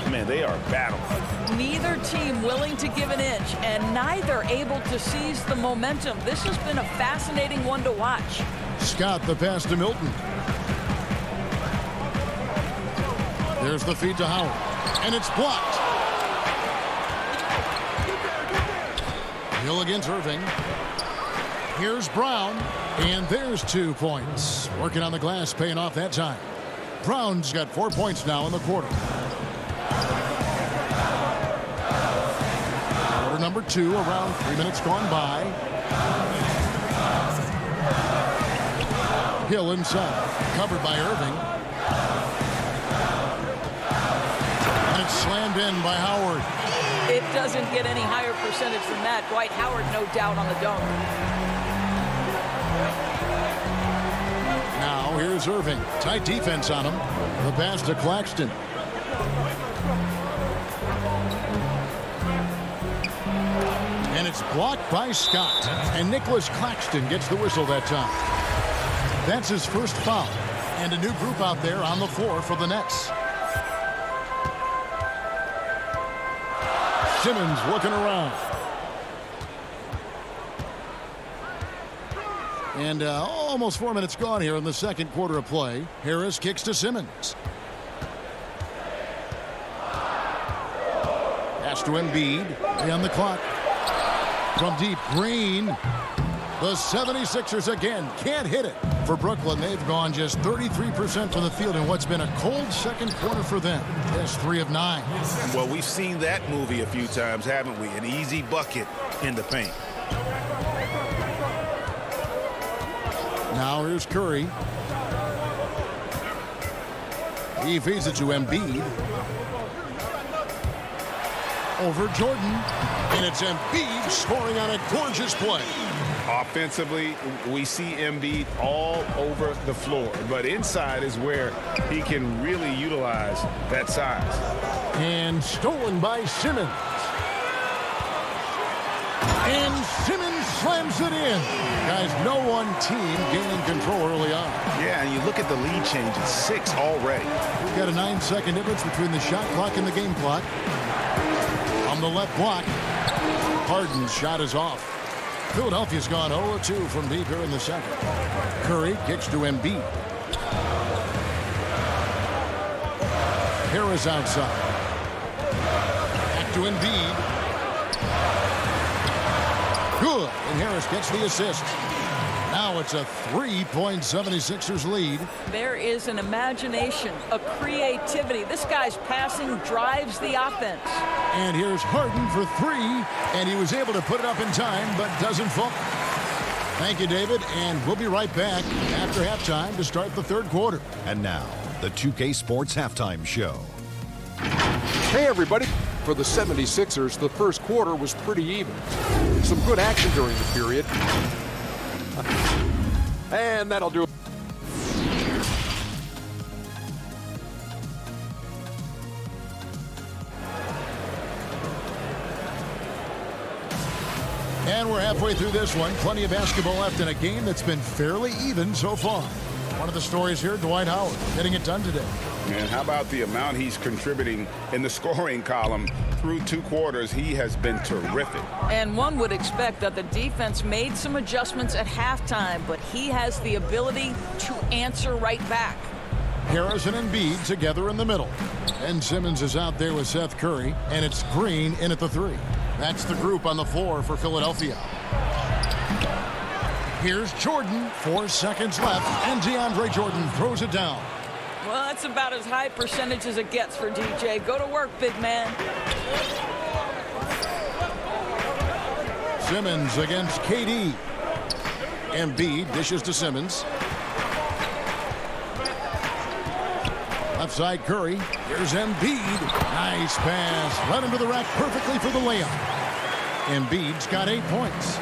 Man, they are battling. Neither team willing to give an inch, and neither able to seize the momentum. This has been a fascinating one to watch. Scott, the pass to Milton. There's the feed to Howard, and it's blocked. Hill against Irving. Here's Brown, and there's 2 points. Working on the glass, paying off that time. Brown's got 4 points now in the quarter. Quarter number 2, around 3 minutes gone by. Hill inside, covered by Irving. And it's slammed in by Howard. It doesn't get any higher percentage than that. Dwight Howard, no doubt, on the dunk. Now here's Irving. Tight defense on him. The pass to Claxton. And it's blocked by Scott. And Nicholas Claxton gets the whistle that time. That's his first foul. And a new group out there on the floor for the Nets. Simmons looking around. And almost 4 minutes gone here in the second quarter of play. Harris kicks to Simmons. Pass to Embiid. On the clock. From deep, Green. The 76ers again can't hit it. For Brooklyn, they've gone just 33% from the field in what's been a cold second quarter for them. That's 3 of 9. Well, we've seen that movie a few times, haven't we? An easy bucket in the paint. Now here's Curry. He feeds it to Embiid. Over Jordan. And it's Embiid scoring on a gorgeous play. Offensively, we see Embiid all over the floor, but inside is where he can really utilize that size. And stolen by Simmons. And Simmons slams it in. Guys, no one team gaining control early on. Yeah, and you look at the lead change, it's 6 already. We've got a 9-second difference between the shot clock and the game clock. On the left block, Harden's shot is off. Philadelphia's gone 0-2 from deep here in the second. Curry kicks to Embiid. Harris outside. Back to Embiid. Good. And Harris gets the assist. Now it's a 3-point 76ers lead. There is an imagination, a creativity. This guy's passing drives the offense. And here's Harden for 3, and he was able to put it up in time, but doesn't fall. Thank you, David, and we'll be right back after halftime to start the third quarter. And now, the 2K Sports Halftime Show. Hey, everybody. For the 76ers, the first quarter was pretty even. Some good action during the period. And that'll do it. And we're halfway through this one. Plenty of basketball left in a game that's been fairly even so far. One of the stories here, Dwight Howard getting it done today. And how about the amount he's contributing in the scoring column through 2 quarters? He has been terrific. And one would expect that the defense made some adjustments at halftime, but he has the ability to answer right back. Harris and Embiid together in the middle. And Simmons is out there with Seth Curry, and it's Green in at the 3. That's the group on the floor for Philadelphia. Here's Jordan, 4 seconds left, and DeAndre Jordan throws it down. Well, that's about as high percentage as it gets for DJ. Go to work, big man. Simmons against KD. Embiid dishes to Simmons. Left side Curry. Here's Embiid. Nice pass. Led him to the rack perfectly for the layup. Embiid's got 8 points.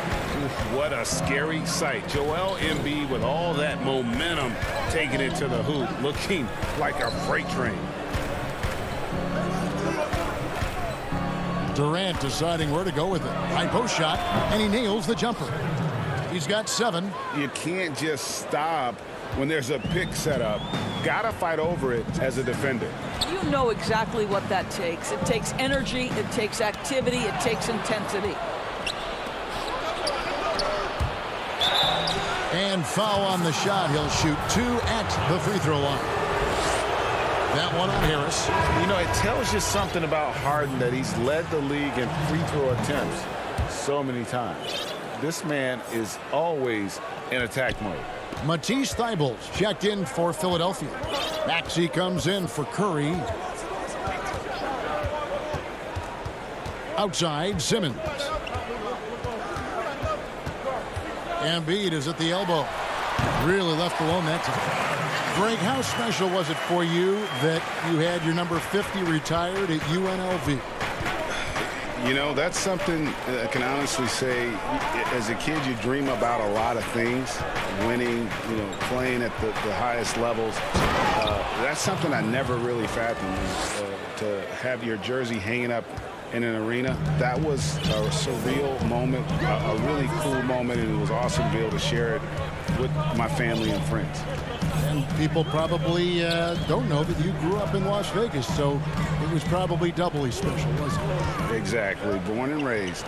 What a scary sight. Joel Embiid with all that momentum taking it to the hoop, looking like a freight train. Durant deciding where to go with it. High post shot, and he nails the jumper. He's got 7. You can't just stop when there's a pick set up. Gotta fight over it as a defender. You know exactly what that takes. It takes energy, it takes activity, it takes intensity. And foul on the shot. He'll shoot 2 at the free throw line. That one on Harris. You know, it tells you something about Harden that he's led the league in free throw attempts so many times. This man is always in attack mode. Matisse Thybulle checked in for Philadelphia. Maxey comes in for Curry. Outside, Simmons. Embiid is at the elbow. Really left alone that time. Greg, how special was it for you that you had your number 50 retired at UNLV? You know, that's something I can honestly say. As a kid, you dream about a lot of things. Winning, you know, playing at the highest levels. That's something I never really fathomed. To have your jersey hanging up in an arena, that was a surreal moment, a really cool moment, and it was awesome to be able to share it with my family and friends. And people probably don't know that you grew up in Las Vegas, so it was probably doubly special, wasn't it? Exactly. Born and raised.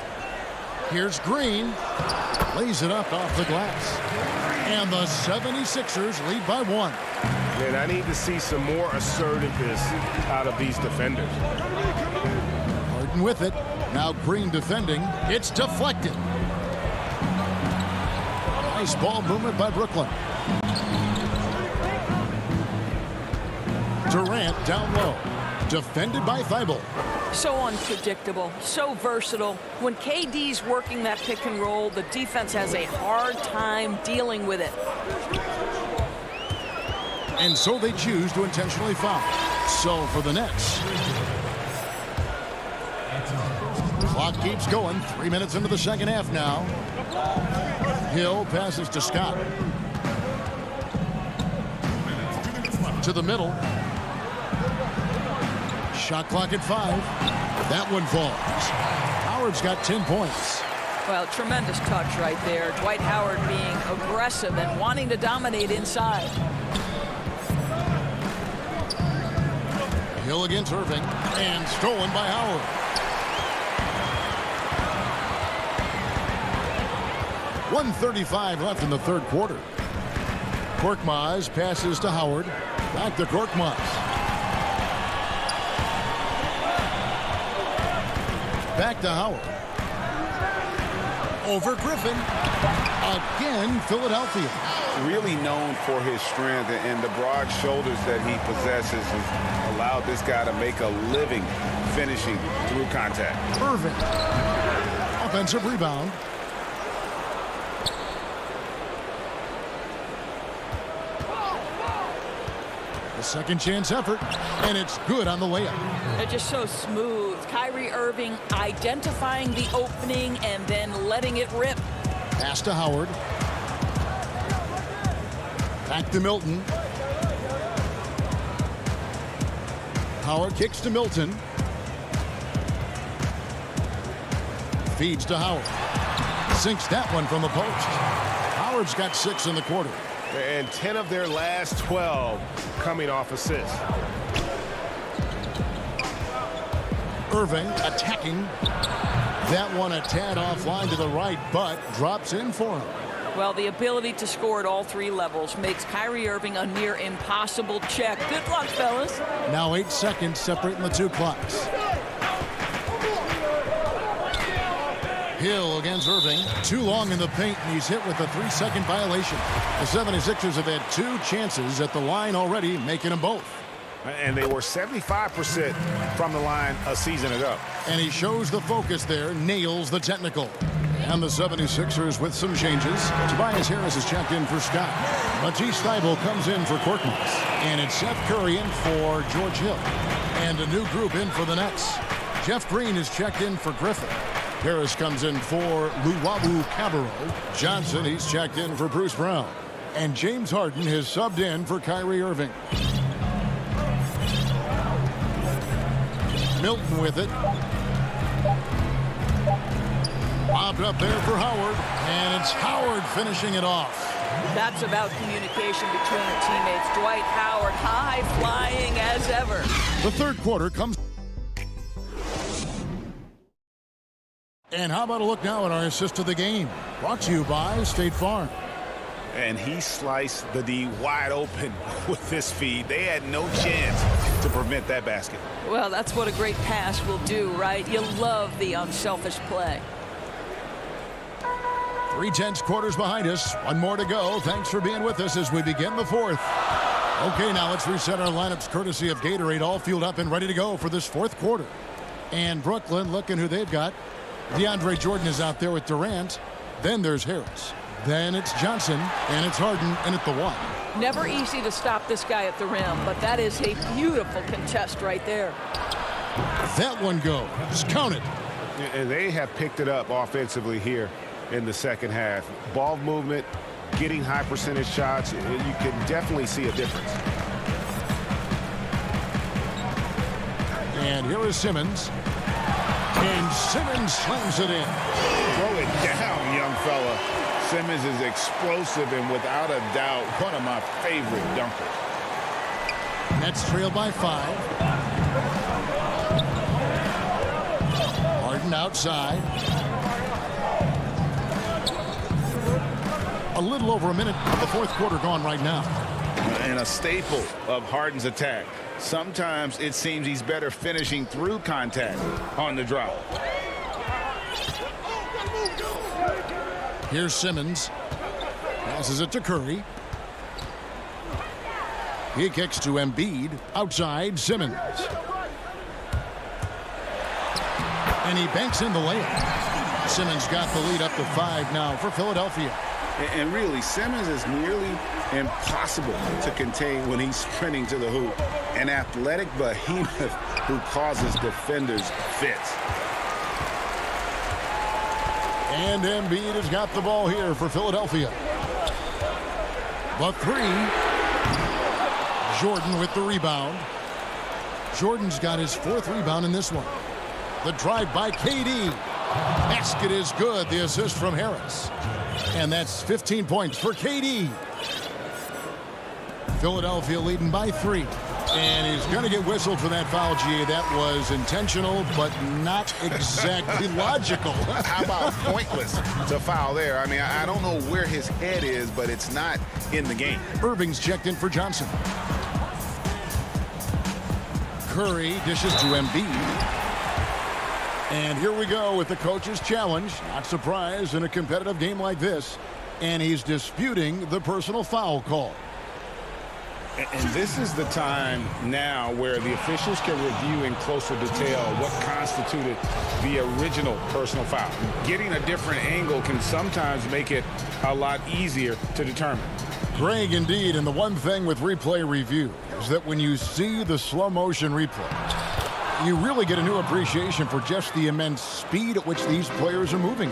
Here's Green. Lays it up off the glass. And the 76ers lead by 1. Man, I need to see some more assertiveness out of these defenders. Harden with it. Now Green defending. It's deflected. Nice ball movement by Brooklyn. Durant down low. Defended by Thybulle. So unpredictable, so versatile. When KD's working that pick and roll, the defense has a hard time dealing with it. And so they choose to intentionally foul. So for the Nets. Clock keeps going. 3 minutes into the second half now. Hill passes to Scott. To the middle. Shot clock at 5. That one falls. Howard's got 10 points. Well, tremendous touch right there. Dwight Howard being aggressive and wanting to dominate inside. Hill against Irving. And stolen by Howard. .135 left in the third quarter. Korkmaz passes to Howard. Back to Korkmaz. Back to Howard. Over Griffin. Again, Philadelphia. Really known for his strength and the broad shoulders that he possesses has allowed this guy to make a living finishing through contact. Irving. Offensive rebound. A second chance effort, and it's good on the layup. They're just so smooth. Kyrie Irving identifying the opening and then letting it rip. Pass to Howard. Back to Milton. Howard kicks to Milton. Feeds to Howard. Sinks that one from the post. Howard's got 6 in the quarter. And 10 of their last 12 coming off assists. Irving attacking. That one a tad offline to the right, but drops in for him. Well, the ability to score at all 3 levels makes Kyrie Irving a near impossible check. Good luck, fellas. Now 8 seconds separating the 2 clocks. Hill against Irving. Too long in the paint, and he's hit with a 3-second violation. The 76ers have had 2 chances at the line already, making them both. And they were 75% from the line a season ago. And he shows the focus there, nails the technical. And the 76ers with some changes. Tobias Harris is checked in for Scott. Matisse Thybulle comes in for Korkmaz. And it's Seth Curry in for George Hill. And a new group in for the Nets. Jeff Green is checked in for Griffin. Harris comes in for Luwawu Cabarro. Johnson, he's checked in for Bruce Brown. And James Harden has subbed in for Kyrie Irving. Milton with it. Bobbed up there for Howard. And it's Howard finishing it off. That's about communication between the teammates. Dwight Howard, high flying as ever. The third quarter comes. And how about a look now at our assist of the game? Brought to you by State Farm. And he sliced the D wide open with this feed. They had no chance to prevent that basket. Well, that's what a great pass will do, right? You love the unselfish play. 3/10 quarters behind us. 1 more to go. Thanks for being with us as we begin the 4th. Okay, now let's reset our lineups courtesy of Gatorade, all fueled up and ready to go for this 4th quarter. And Brooklyn, looking who they've got. DeAndre Jordan is out there with Durant. Then there's Harris. Then it's Johnson, and it's Harden, and at the 1. Never easy to stop this guy at the rim, but that is a beautiful contest right there. That one goes. Count it. And they have picked it up offensively here in the second half. Ball movement, getting high percentage shots. You can definitely see a difference. And here is Simmons. And Simmons slams it in. Throw it down, young fella. Simmons is explosive and without a doubt one of my favorite dunkers. Nets trail by 5. Harden outside. A little over a minute of the 4th quarter gone right now. And a staple of Harden's attack. Sometimes it seems he's better finishing through contact on the drop. Here's Simmons. Passes it to Curry. He kicks to Embiid. Outside, Simmons. And he banks in the layup. Simmons got the lead up to 5 now for Philadelphia. And really, Simmons is nearly impossible to contain when he's sprinting to the hoop. An athletic behemoth who causes defenders fits. And Embiid has got the ball here for Philadelphia. The 3. Jordan with the rebound. Jordan's got his 4th rebound in this one. The drive by KD. Basket is good. The assist from Harris. And that's 15 points for KD. Philadelphia leading by 3. And he's going to get whistled for that foul, GA. That was intentional, but not exactly logical. How about pointless to foul there? I mean, I don't know where his head is, but it's not in the game. Irving's checked in for Johnson. Curry dishes to Embiid. And here we go with the coach's challenge. Not surprised in a competitive game like this. And he's disputing the personal foul call. And this is the time now where the officials can review in closer detail what constituted the original personal foul. Getting a different angle can sometimes make it a lot easier to determine. Greg, indeed, and the one thing with replay review, is that when you see the slow motion replay, you really get a new appreciation for just the immense speed at which these players are moving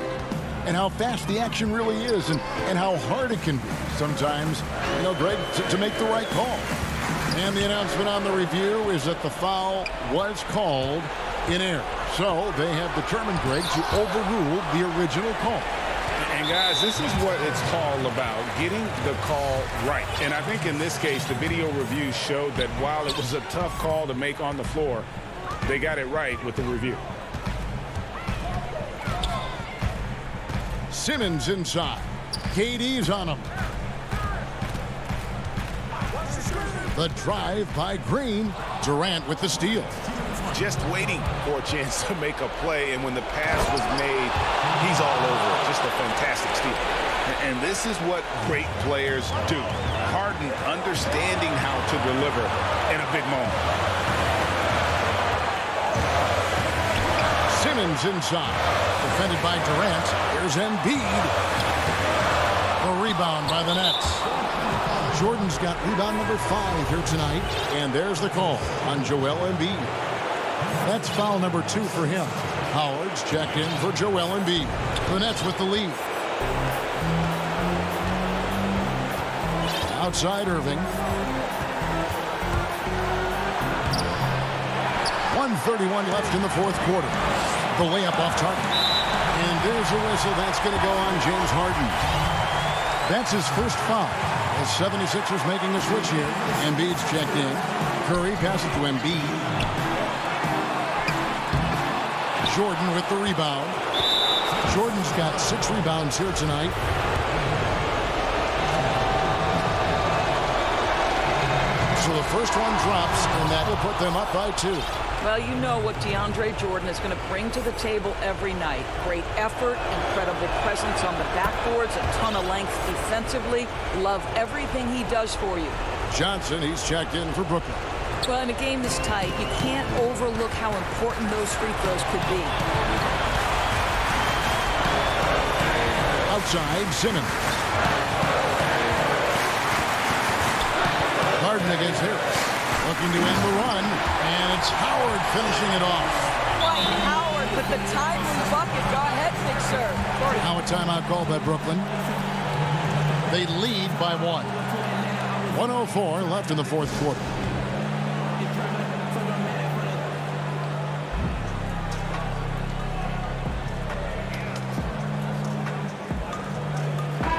and how fast the action really is and how hard it can be sometimes, Greg, to make the right call. And the announcement on the review is that the foul was called in error. So they have determined, Greg, to overrule the original call. And guys, this is what it's all about, getting the call right. And I think in this case, the video review showed that while it was a tough call to make on the floor, they got it right with the review. Simmons inside. KD's on him. The drive by Green. Durant with the steal. Just waiting for a chance to make a play, and when the pass was made, he's all over it. Just a fantastic steal. And this is what great players do. Harden understanding how to deliver in a big moment. Simmons inside. Defended by Durant. Here's Embiid. The rebound by the Nets. Jordan's got rebound number 5 here tonight. And there's the call on Joel Embiid. That's foul number 2 for him. Howard's checked in for Joel Embiid. The Nets with the lead. Outside Irving. 1:31 left in the fourth quarter. The layup off target. And there's a whistle. That's going to go on James Harden. That's his first foul. The 76ers making a switch here. Embiid's checked in. Curry passes to Embiid. Jordan with the rebound. Jordan's got 6 rebounds here tonight. So the first one drops, and that will put them up by 2. Well, you know what DeAndre Jordan is going to bring to the table every night. Great effort, incredible presence on the backboards, a ton of length defensively. Love everything he does for you. Johnson, he's checked in for Brooklyn. Well, in a game this tight, you can't overlook how important those free throws could be. Outside, Simmons. Harden against Harris. Looking to end the run, and it's Howard finishing it off. Dwight Howard with the timely bucket. Go ahead, Big Sir. Now a timeout call by Brooklyn. They lead by 1. 1:04 left in the fourth quarter.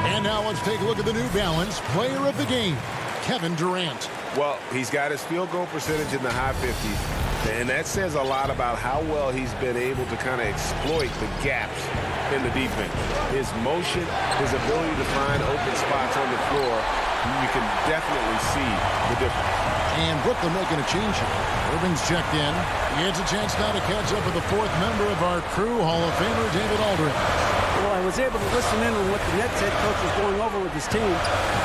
And now let's take a look at the New Balance player of the game, Kevin Durant. Well, he's got his field goal percentage in the high 50s, and that says a lot about how well he's been able to kind of exploit the gaps in the defense. His motion, his ability to find open spots on the floor, you can definitely see the difference. And Brooklyn making a change here. Irving's checked in. He has a chance now to catch up with the 4th member of our crew, Hall of Famer David Aldridge. Well, I was able to listen in on what the Nets head coach was going over with his team.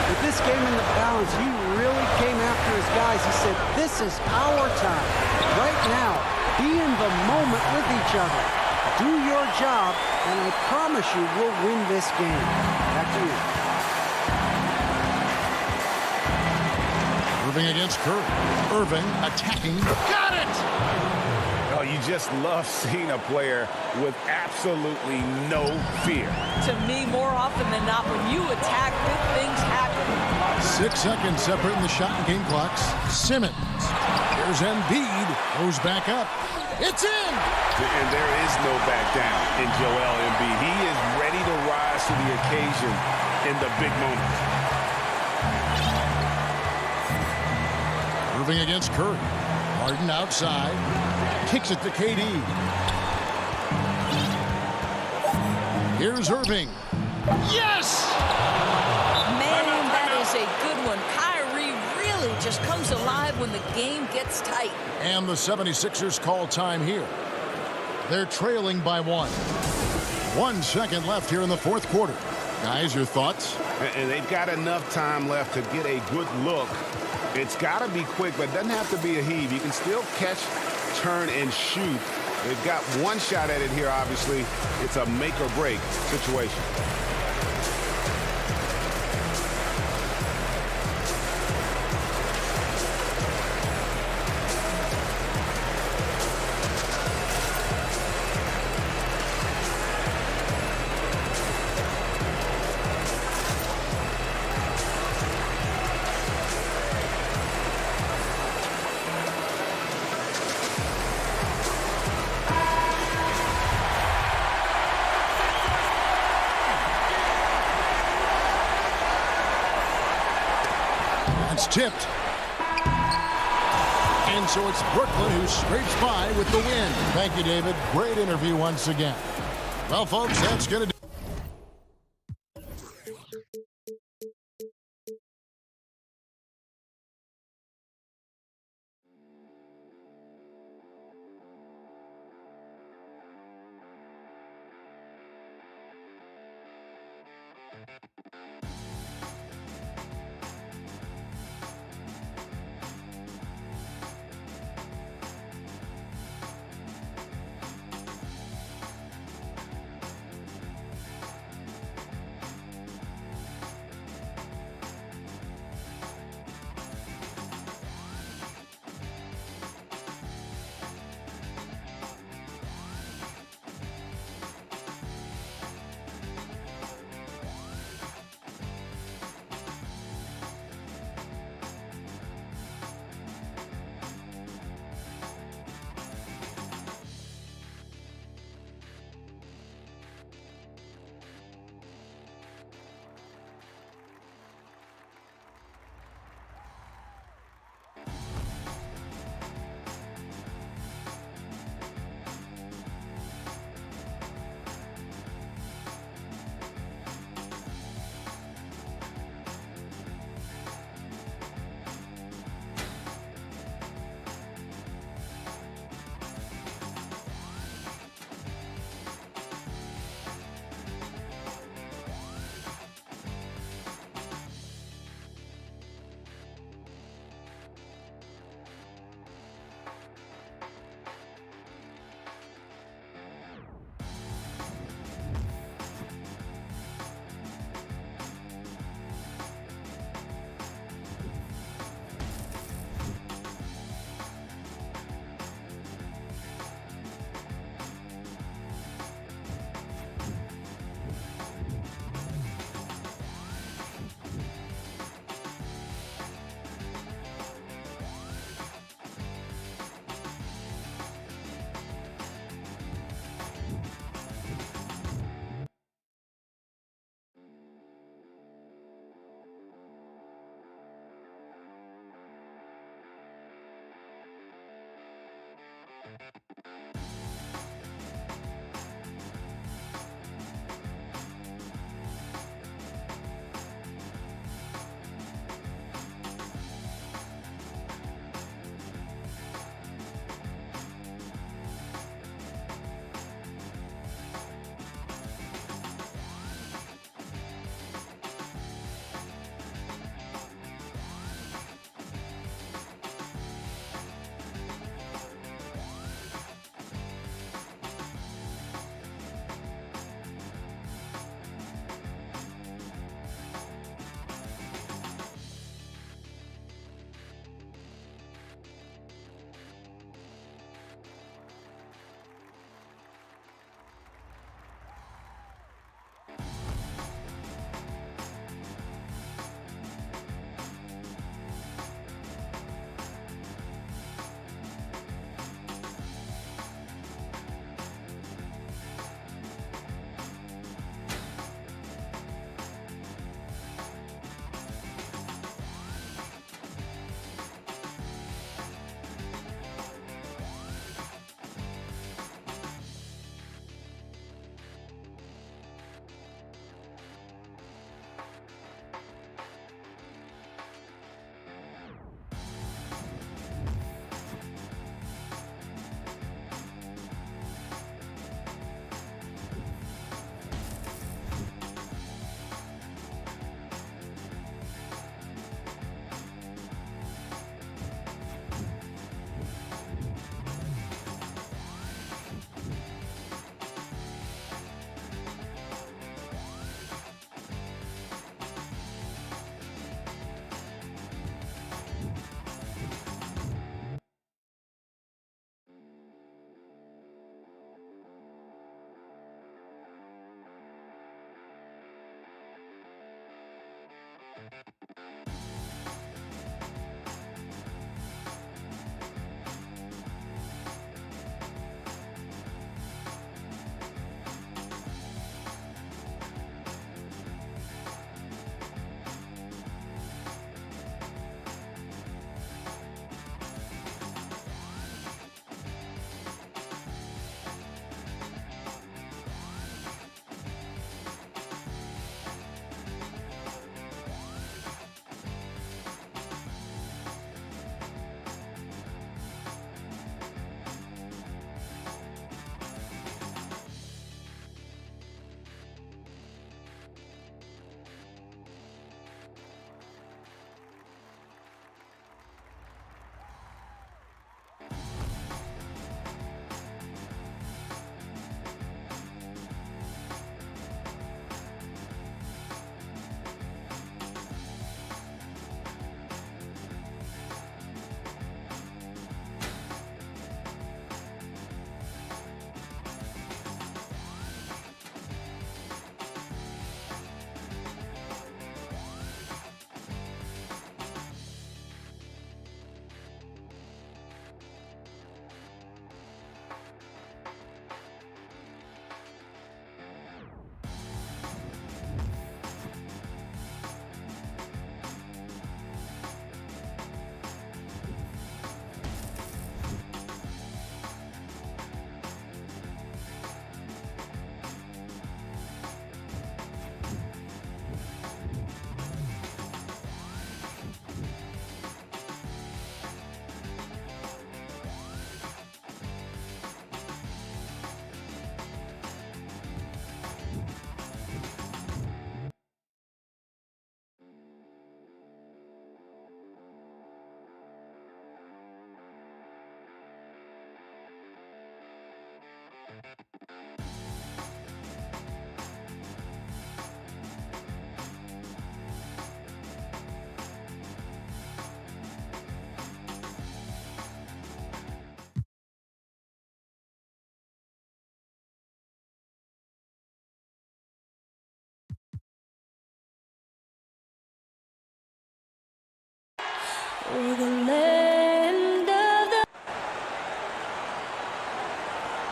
With this game in the balance, he really came after his guys. He said, this is our time. Right now, be in the moment with each other. Do your job, and I promise you we'll win this game. Back to you. Irving against Curry. Irving attacking. Got it! Oh, you just love seeing a player with absolutely no fear. To me, more often than not, when you attack, good things happen. 6 seconds separating the shot and game clocks. Simmons. Here's Embiid. Goes back up. It's in! And there is no back down in Joel Embiid. He is ready to rise to the occasion in the big moments. Irving against Curry. Harden outside. Kicks it to KD. Here's Irving. Yes! Man, that is a good one. Kyrie really just comes alive when the game gets tight. And the 76ers call time here. They're trailing by 1. 1 second left here in the fourth quarter. Guys, your thoughts? And they've got enough time left to get a good look. It's got to be quick, but it doesn't have to be a heave. You can still catch, turn, and shoot. They've got one shot at it here, obviously. It's a make-or-break situation. It's tipped. And so it's Brooklyn who scrapes by with the win. Thank you, David. Great interview once again. Well, folks, that's going to do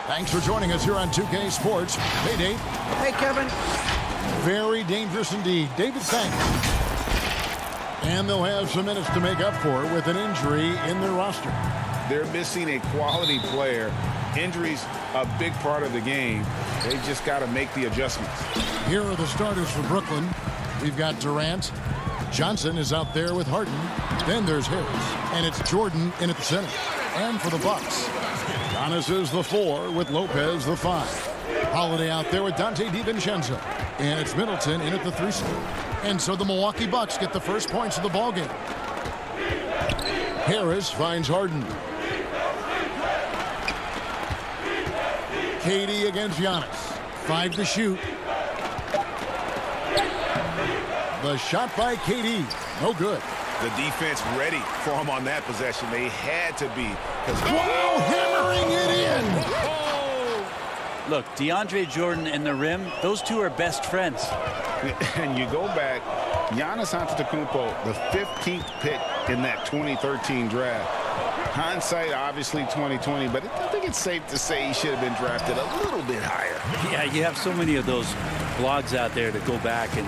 Thanks for joining us here on 2K Sports. Hey, Dave. Hey, Kevin. Very dangerous indeed. David, thanks. And they'll have some minutes to make up for with an injury in their roster. They're missing a quality player. Injuries a big part of the game. They just got to make the adjustments. Here are the starters for Brooklyn. We've got Durant. Johnson is out there with Harden. Then there's Harris. And it's Jordan in at the center. And for the Bucks, Giannis is the 4 with Lopez the 5. Holiday out there with Dante DiVincenzo. And it's Middleton in at the 3 spot. And so the Milwaukee Bucks get the first points of the ballgame. Harris finds Harden. KD against Giannis. 5 to shoot. The shot by KD. No good. The defense ready for him on that possession. They had to be. Wow, hammering it in. Look, DeAndre Jordan and the rim, those two are best friends. And you go back, Giannis Antetokounmpo, the 15th pick in that 2013 draft. Hindsight, obviously 2020, but I think it's safe to say he should have been drafted a little bit higher. Yeah, you have so many of those blogs out there to go back and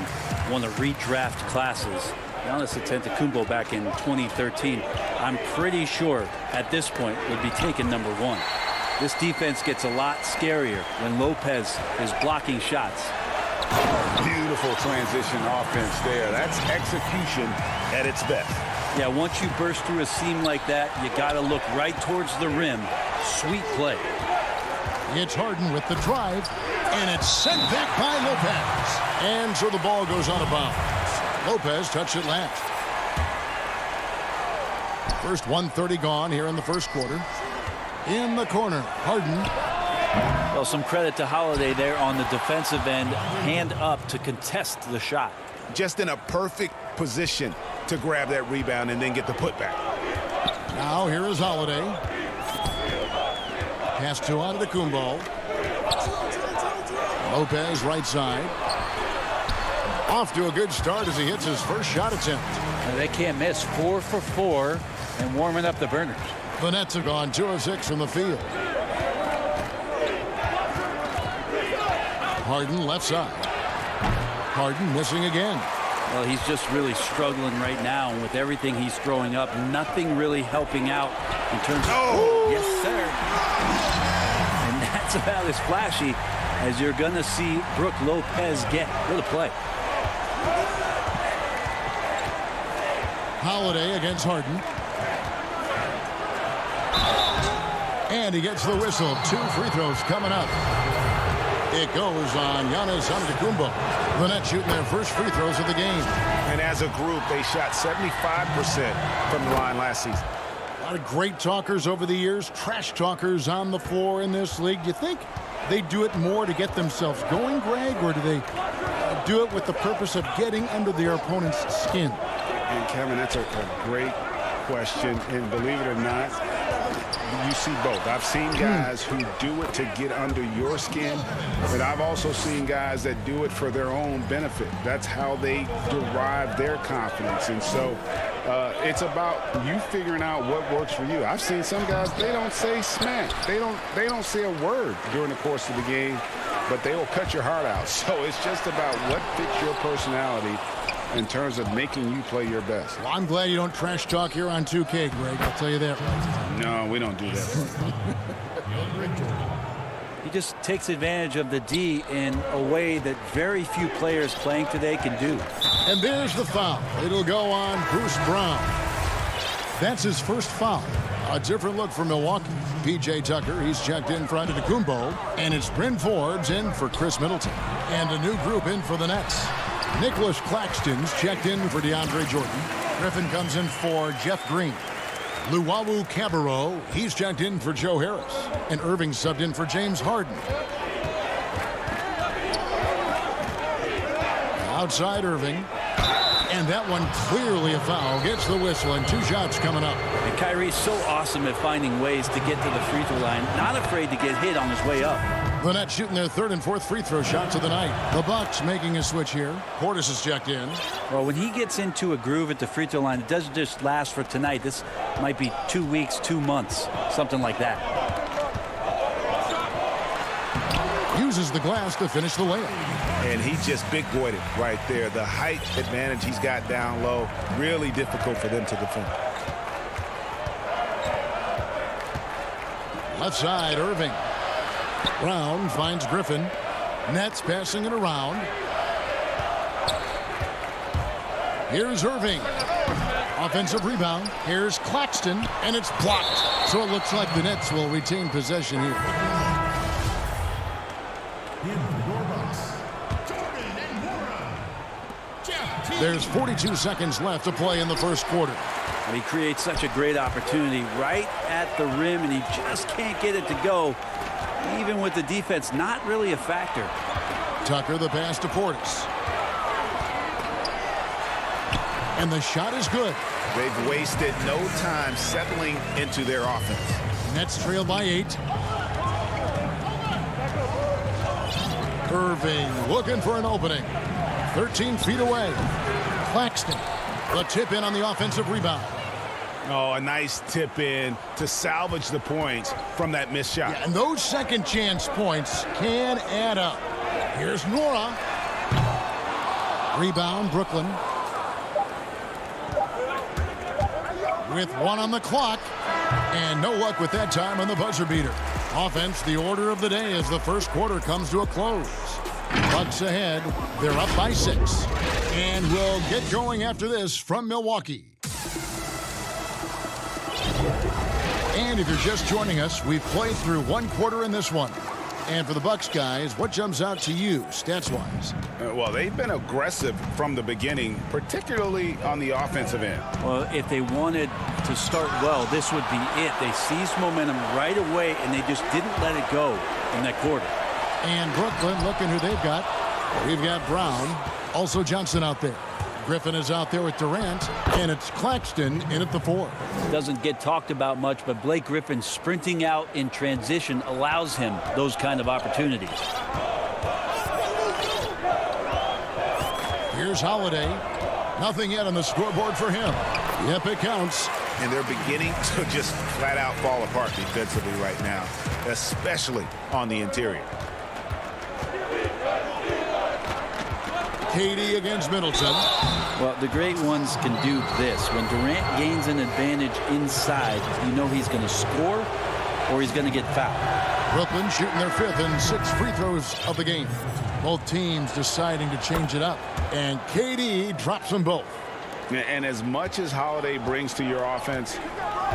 want to redraft classes. Giannis Antetokounmpo back in 2013, I'm pretty sure at this point would be taken number 1. This defense gets a lot scarier when Lopez is blocking shots. Beautiful transition offense there. That's execution at its best. Yeah, once you burst through a seam like that, you got to look right towards the rim. Sweet play. It's Harden with the drive, and it's sent back by Lopez. And so the ball goes out of bounds. Lopez touched it last. First 1:30 gone here in the first quarter. In the corner, Harden. Well, some credit to Holiday there on the defensive end. Hand up to contest the shot. Just in a perfect position to grab that rebound and then get the putback. Now here is Holiday. Pass to Antetokounmpo. Lopez right side. Off to a good start as he hits his first shot attempt. And they can't miss. 4 for 4 and warming up the burners. The Nets have gone 2 of 6 from the field. Harden left side. Harden missing again. Well, he's just really struggling right now. And with everything he's throwing up, nothing really helping out in terms of... Oh, yes, sir. And that's about as flashy as you're going to see Brook Lopez get. What a play. Holiday against Harden. And he gets the whistle. 2 free throws coming up. It goes on Giannis Antetokounmpo. The Nets shooting their first free throws of the game. And as a group, they shot 75% from the line last season. A lot of great talkers over the years, trash talkers on the floor in this league. Do you think they do it more to get themselves going, Greg, or do they do it with the purpose of getting under their opponent's skin? And Kevin, that's a great question. And believe it or not, you see both. I've seen guys who do it to get under your skin, but I've also seen guys that do it for their own benefit. That's how they derive their confidence. And so it's about you figuring out what works for you. I've seen some guys, they don't say smack. They don't say a word during the course of the game, but they will cut your heart out. So it's just about what fits your personality in terms of making you play your best. Well, I'm glad you don't trash talk here on 2K, Greg. I'll tell you that right. No, we don't do that. He just takes advantage of the D in a way that very few players playing today can do. And there's the foul. It'll go on Bruce Brown. That's his first foul. A different look for Milwaukee. P.J. Tucker, he's checked in for Antetokounmpo. And it's Bryn Forbes in for Chris Middleton. And a new group in for the Nets. Nicholas Claxton's checked in for DeAndre Jordan. Griffin comes in for Jeff Green. Luwawu Cabarro, he's checked in for Joe Harris. And Irving subbed in for James Harden. Outside Irving. And that one clearly a foul. Gets the whistle and 2 shots coming up. And Kyrie's so awesome at finding ways to get to the free throw line. Not afraid to get hit on his way up. The Nets shooting their 3rd and 4th free throw shots of the night. The Bucks making a switch here. Portis is checked in. Well, when he gets into a groove at the free throw line, it doesn't just last for tonight. This might be 2 weeks, 2 months, something like that. Uses the glass to finish the layup. And he just big-boyed it right there. The height advantage he's got down low, really difficult for them to defend. Left side, Irving. Brown finds Griffin. Nets passing it around. Here's Irving. Offensive rebound. Here's Claxton, and it's blocked. So it looks like the Nets will retain possession here. There's 42 seconds left to play in the first quarter. And he creates such a great opportunity right at the rim, and he just can't get it to go. Even with the defense not really a factor. Tucker the pass to Portis. And the shot is good. They've wasted no time settling into their offense. Nets trail by 8. Irving looking for an opening. 13 feet away. Claxton. The tip in on the offensive rebound. Oh, a nice tip in to salvage the points from that missed shot. Yeah, and those second chance points can add up. Here's Nora. Rebound, Brooklyn. With 1 on the clock. And no luck with that time on the buzzer beater. Offense, the order of the day as the first quarter comes to a close. Bucks ahead. They're up by 6. And we'll get going after this from Milwaukee. And if you're just joining us, we've played through 1 quarter in this one. And for the Bucks guys, what jumps out to you, stats-wise? Well, they've been aggressive from the beginning, particularly on the offensive end. Well, if they wanted to start well, this would be it. They seized momentum right away, and they just didn't let it go in that quarter. And Brooklyn, looking who they've got. We've got Brown, also Johnson out there. Griffin is out there with Durant, and it's Claxton in at the 4. Doesn't get talked about much, but Blake Griffin sprinting out in transition allows him those kind of opportunities. Here's Holiday. Nothing yet on the scoreboard for him. Yep, it counts. And they're beginning to just flat out fall apart defensively right now, especially on the interior. KD against Middleton. Well, the great ones can do this. When Durant gains an advantage inside, you know he's going to score or he's going to get fouled. Brooklyn shooting their 5th and 6th free throws of the game. Both teams deciding to change it up. And KD drops them both. And as much as Holiday brings to your offense,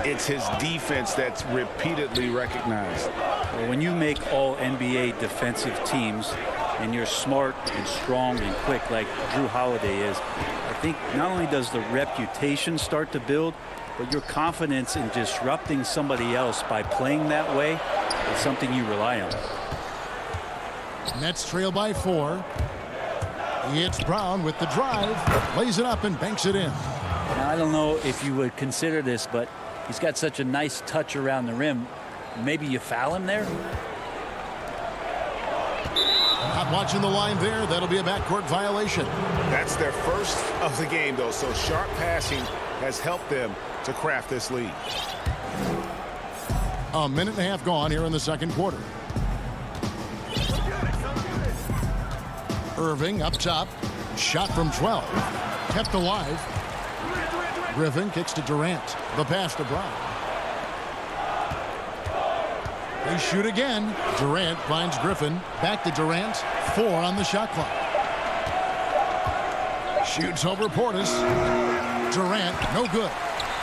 it's his defense that's repeatedly recognized. Well, when you make all NBA defensive teams and you're smart and strong and quick like Drew Holiday is, I think not only does the reputation start to build, but your confidence in disrupting somebody else by playing that way is something you rely on. Nets trail by 4. It's Brown with the drive, lays it up and banks it in. Now, I don't know if you would consider this, but he's got such a nice touch around the rim. Maybe you foul him there? Not watching the line there. That'll be a backcourt violation. That's their first of the game, though, so sharp passing has helped them to craft this lead. A minute and a half gone here in the second quarter. Irving up top. Shot from 12. Kept alive. Griffin kicks to Durant. The pass to Brown. They shoot again. Durant finds Griffin. Back to Durant. 4 on the shot clock. Shoots over Portis. Durant, no good.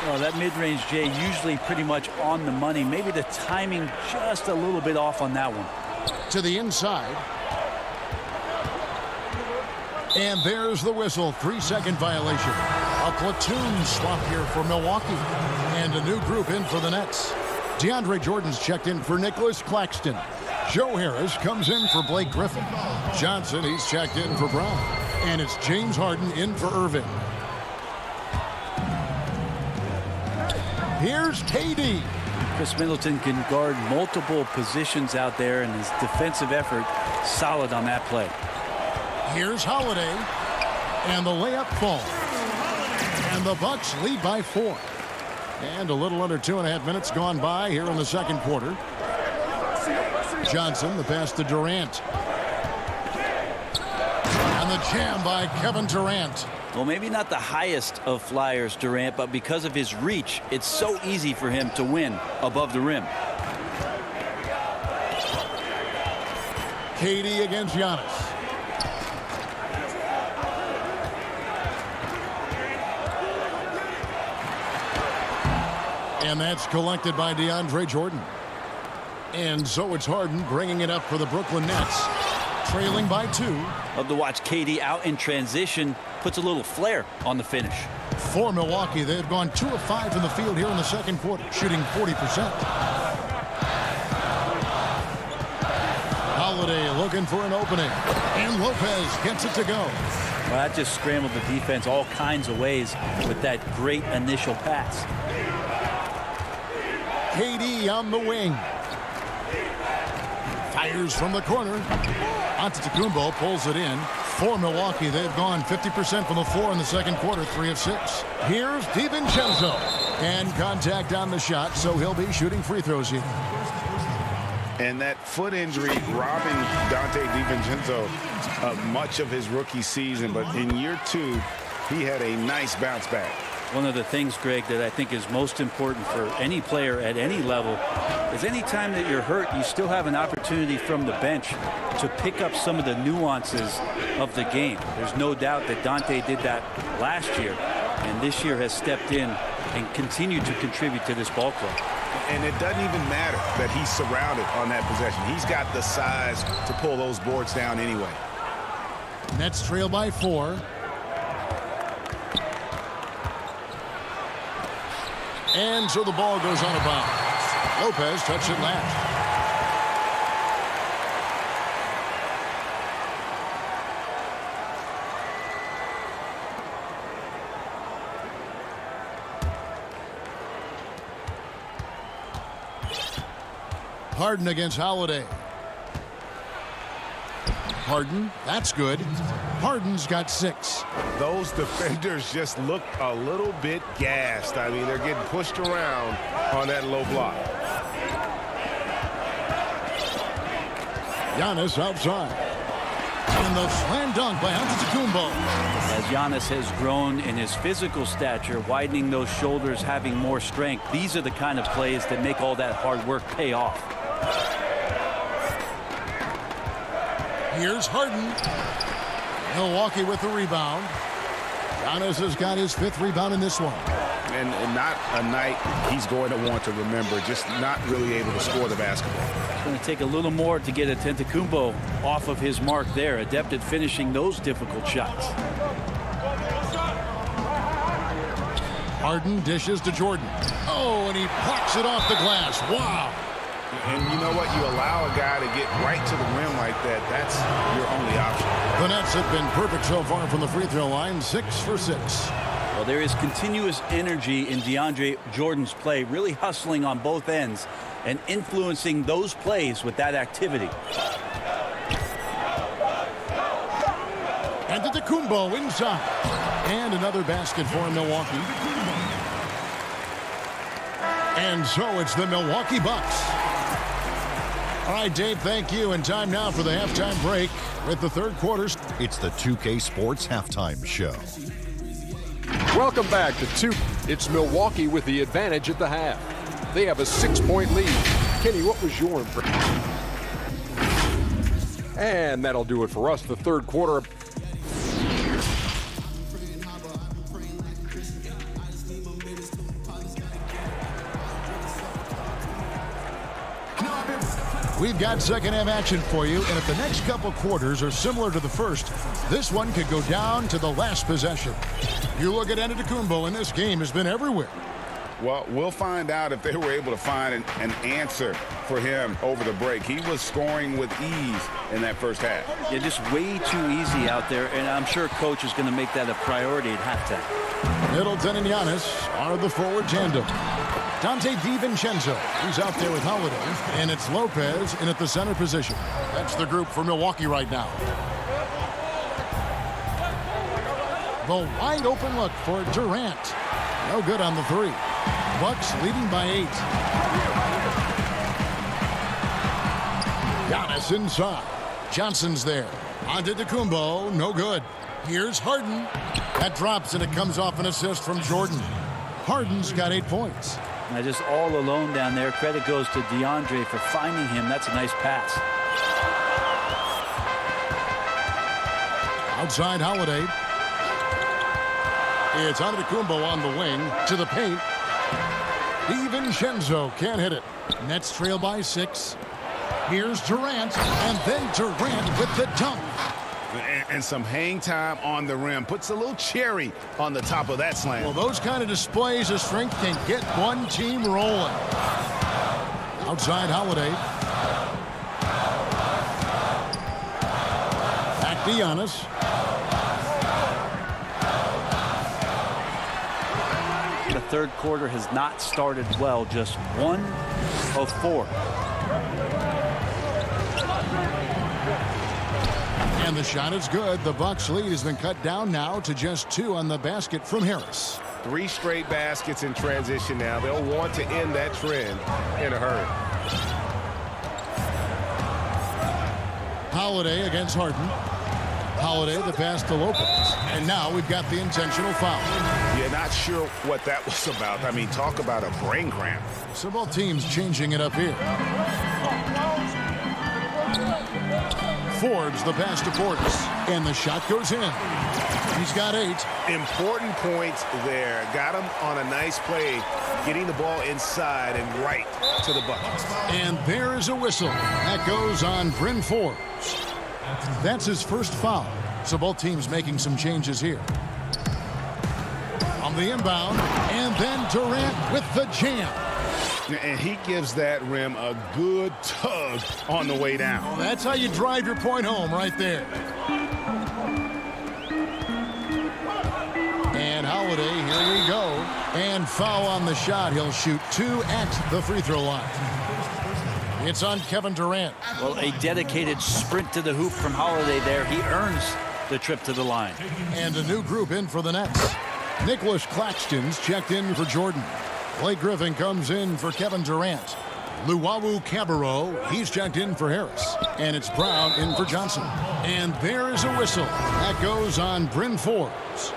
Well, that mid-range, Jay, usually pretty much on the money. Maybe the timing just a little bit off on that one. To the inside. And there's the whistle. 3-second violation. A platoon swap here for Milwaukee. And a new group in for the Nets. DeAndre Jordan's checked in for Nicholas Claxton. Joe Harris comes in for Blake Griffin. Johnson, he's checked in for Brown. And it's James Harden in for Irving. Here's KD. Chris Middleton can guard multiple positions out there, and his defensive effort solid on that play. Here's Holiday. And the layup falls. And the Bucks lead by 4. And a little under 2.5 minutes gone by here in the second quarter. Johnson, the pass to Durant. And the jam by Kevin Durant. Well, maybe not the highest of flyers, Durant, but because of his reach, it's so easy for him to win above the rim. KD against Giannis. And that's collected by DeAndre Jordan. And so it's Harden bringing it up for the Brooklyn Nets. Trailing by 2. Love to watch KD out in transition. Puts a little flair on the finish. For Milwaukee, they've gone 2 of 5 in the field here in the second quarter, shooting 40%. Holiday looking for an opening. And Lopez gets it to go. Well, that just scrambled the defense all kinds of ways with that great initial pass. KD on the wing. Fires from the corner. Antetokounmpo pulls it in. For Milwaukee, they've gone 50% from the floor in the second quarter, 3 of 6. Here's DiVincenzo. And contact on the shot, so he'll be shooting free throws here. And that foot injury robbing Dante DiVincenzo of much of his rookie season. But in year 2, he had a nice bounce back. One of the things, Greg, that I think is most important for any player at any level is any time that you're hurt, you still have an opportunity from the bench to pick up some of the nuances of the game. There's no doubt that Dante did that last year, and this year has stepped in and continued to contribute to this ball club. And it doesn't even matter that he's surrounded on that possession. He's got the size to pull those boards down anyway. Nets trail by 4. And so the ball goes on a bounce. Lopez touched it last. Harden against Holiday. Harden, that's good. Harden's got 6. Those defenders just look a little bit gassed. I mean, they're getting pushed around on that low block. Giannis outside. And the slam dunk by Antetokounmpo. As Giannis has grown in his physical stature, widening those shoulders, having more strength, these are the kind of plays that make all that hard work pay off. Here's Harden. Milwaukee with the rebound. Giannis has got his 5th rebound in this one. And not a night he's going to want to remember, just not really able to score the basketball. It's going to take a little more to get Antetokounmpo off of his mark there, adept at finishing those difficult shots. Harden dishes to Jordan. Oh, and he plucks it off the glass. Wow. And you know what? You allow a guy to get right to the rim like that. That's your only option. The Nets have been perfect so far from the free throw line, 6 for 6. Well, there is continuous energy in DeAndre Jordan's play, really hustling on both ends and influencing those plays with that activity. Antetokounmpo inside. And another basket for Milwaukee. And so it's the Milwaukee Bucks. All right, Dave, thank you. And time now for the halftime break with the third quarter. It's the 2K Sports Halftime Show. Welcome back to 2. It's Milwaukee with the advantage at the half. They have a 6-point lead. Kenny, what was your impression? And that'll do it for us. The third quarter. We've got second half action for you, and if the next couple quarters are similar to the first, this one could go down to the last possession. You look at Antetokounmpo, and this game has been everywhere. Well, we'll find out if they were able to find an answer for him over the break. He was scoring with ease in that first half. Yeah, just way too easy out there, and I'm sure coach is going to make that a priority at halftime. Middleton and Giannis are the forward tandem. Dante DiVincenzo, he's out there with Holiday, and it's Lopez in at the center position. That's the group for Milwaukee right now. The wide open look for Durant. No good on the three. Bucks leading by 8. Giannis inside. Johnson's there. Antetokounmpo, no good. Here's Harden. That drops, and it comes off an assist from Jordan. Harden's got 8 points. Now just all alone down there. Credit goes to DeAndre for finding him. That's a nice pass. Outside Holiday. It's Antetokounmpo on the wing to the paint. DiVincenzo can't hit it. Nets trail by 6. Here's Durant, and then Durant with the dunk. And some hang time on the rim. Puts a little cherry on the top of that slam. Well, those kind of displays of strength can get one team rolling. Outside Holiday. Back to Giannis. The third quarter has not started well. Just 1 of 4. And the shot is good. The Bucks lead has been cut down now to just 2 on the basket from Harris. 3 straight baskets in transition now. They'll want to end that trend in a hurry. Holiday against Harden. Holiday the pass to Lopez. And now we've got the intentional foul. Yeah, not sure what that was about. I mean, talk about a brain cramp. So both teams changing it up here. Forbes the pass to Portis. And the shot goes in. He's got 8. Important points there. Got him on a nice play, getting the ball inside and right to the bucket. And there is a whistle. That goes on Bryn Forbes. That's his first foul. So both teams making some changes here. On the inbound, and then Durant with the jam. And he gives that rim a good tug on the way down. Well, that's how you drive your point home right there. And Holiday, here we go. And foul on the shot. He'll shoot 2 at the free throw line. It's on Kevin Durant. Well, a dedicated sprint to the hoop from Holiday there. He earns the trip to the line. And a new group in for the Nets. Nicholas Claxton's checked in for Jordan. Blake Griffin comes in for Kevin Durant. Luwawu Cabarro, he's checked in for Harris. And it's Brown in for Johnson. And there is a whistle. That goes on Bryn Forbes.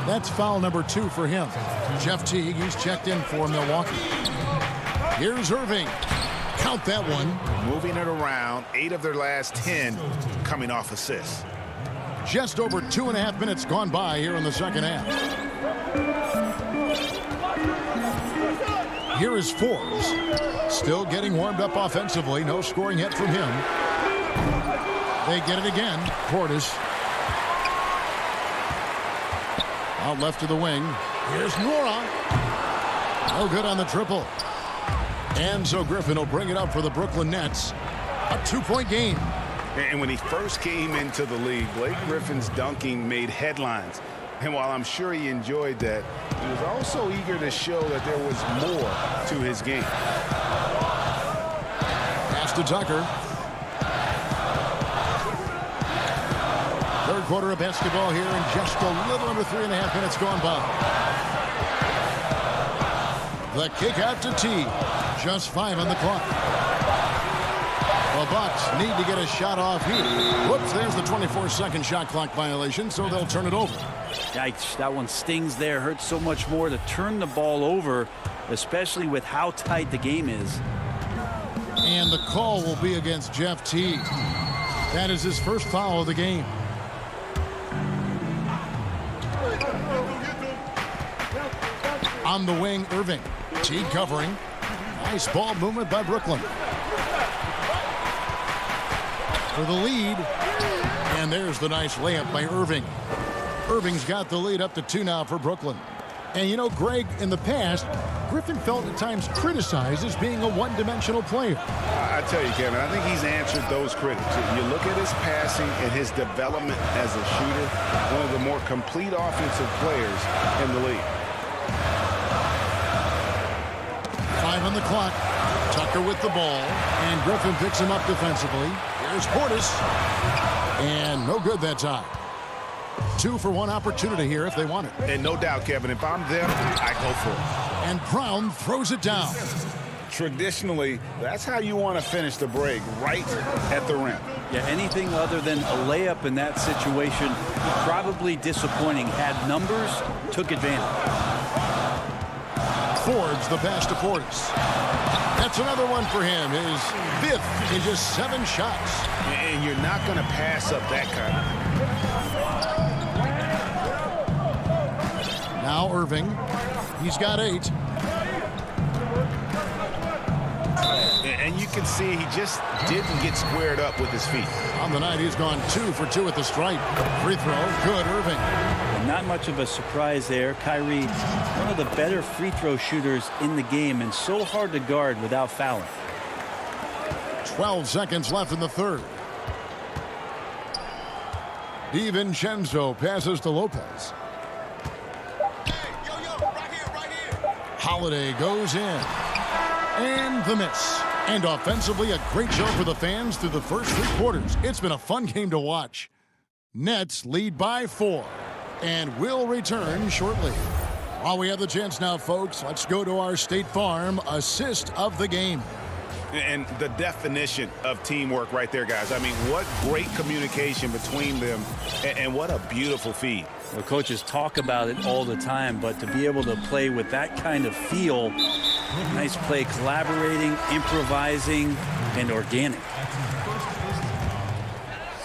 That's foul number 2 for him. Jeff Teague, he's checked in for Milwaukee. Here's Irving. Count that one. Moving it around. 8 of their last 10 coming off assists. Just over 2.5 minutes gone by here in the second half. Here is Forbes. Still getting warmed up offensively. No scoring yet from him. They get it again. Portis. Out left to the wing. Here's Nora. No good on the triple. And so Griffin will bring it up for the Brooklyn Nets. A 2-point game. And when he first came into the league, Blake Griffin's dunking made headlines. And while I'm sure he enjoyed that, he was also eager to show that there was more to his game. Pass to Tucker. Third quarter of basketball here, and just a little under 3.5 minutes gone by. The kick out to T. Just 5 on the clock. The Bucks need to get a shot off here. Whoops, there's the 24-second shot clock violation, so they'll turn it over. Yikes, that one stings there. Hurts so much more to turn the ball over, especially with how tight the game is. And the call will be against Jeff Teague. That is his first foul of the game. On the wing, Irving. Teague covering. Nice ball movement by Brooklyn. for the lead. And there's the nice layup by Irving. Irving's got the lead up to 2 now for Brooklyn. And you know, Greg, in the past, Griffin felt at times criticized as being a one-dimensional player. I tell you, Kevin, I think he's answered those critics. You look at his passing and his development as a shooter, one of the more complete offensive players in the league. 5 on the clock. Tucker with the ball, and Griffin picks him up defensively. Here's Portis, and no good that time. 2 for 1 opportunity here if they want it. And no doubt, Kevin, if I'm them, I go for it. And Brown throws it down. Traditionally, that's how you want to finish the break, right at the rim. Yeah, anything other than a layup in that situation, probably disappointing. Had numbers, took advantage. Forbes the pass to Portis. That's another one for him. His 5th in just 7 shots. And you're not going to pass up that kind of. Now Irving. He's got 8. And you can see he just didn't get squared up with his feet. On the night, he's gone 2 for 2 at the stripe. Free throw, good, Irving. And not much of a surprise there. Kyrie, one of the better free throw shooters in the game and so hard to guard without fouling. 12 seconds left in the third. DiVincenzo passes to Lopez. Holiday goes in. And the miss. And offensively, a great show for the fans through the first 3 quarters. It's been a fun game to watch. Nets lead by 4. And will return shortly. While we have the chance now, folks, let's go to our State Farm assist of the game. And the definition of teamwork right there, guys. I mean, what great communication between them, and what a beautiful feed. Well, coaches talk about it all the time, but to be able to play with that kind of feel, nice play, collaborating, improvising, and organic.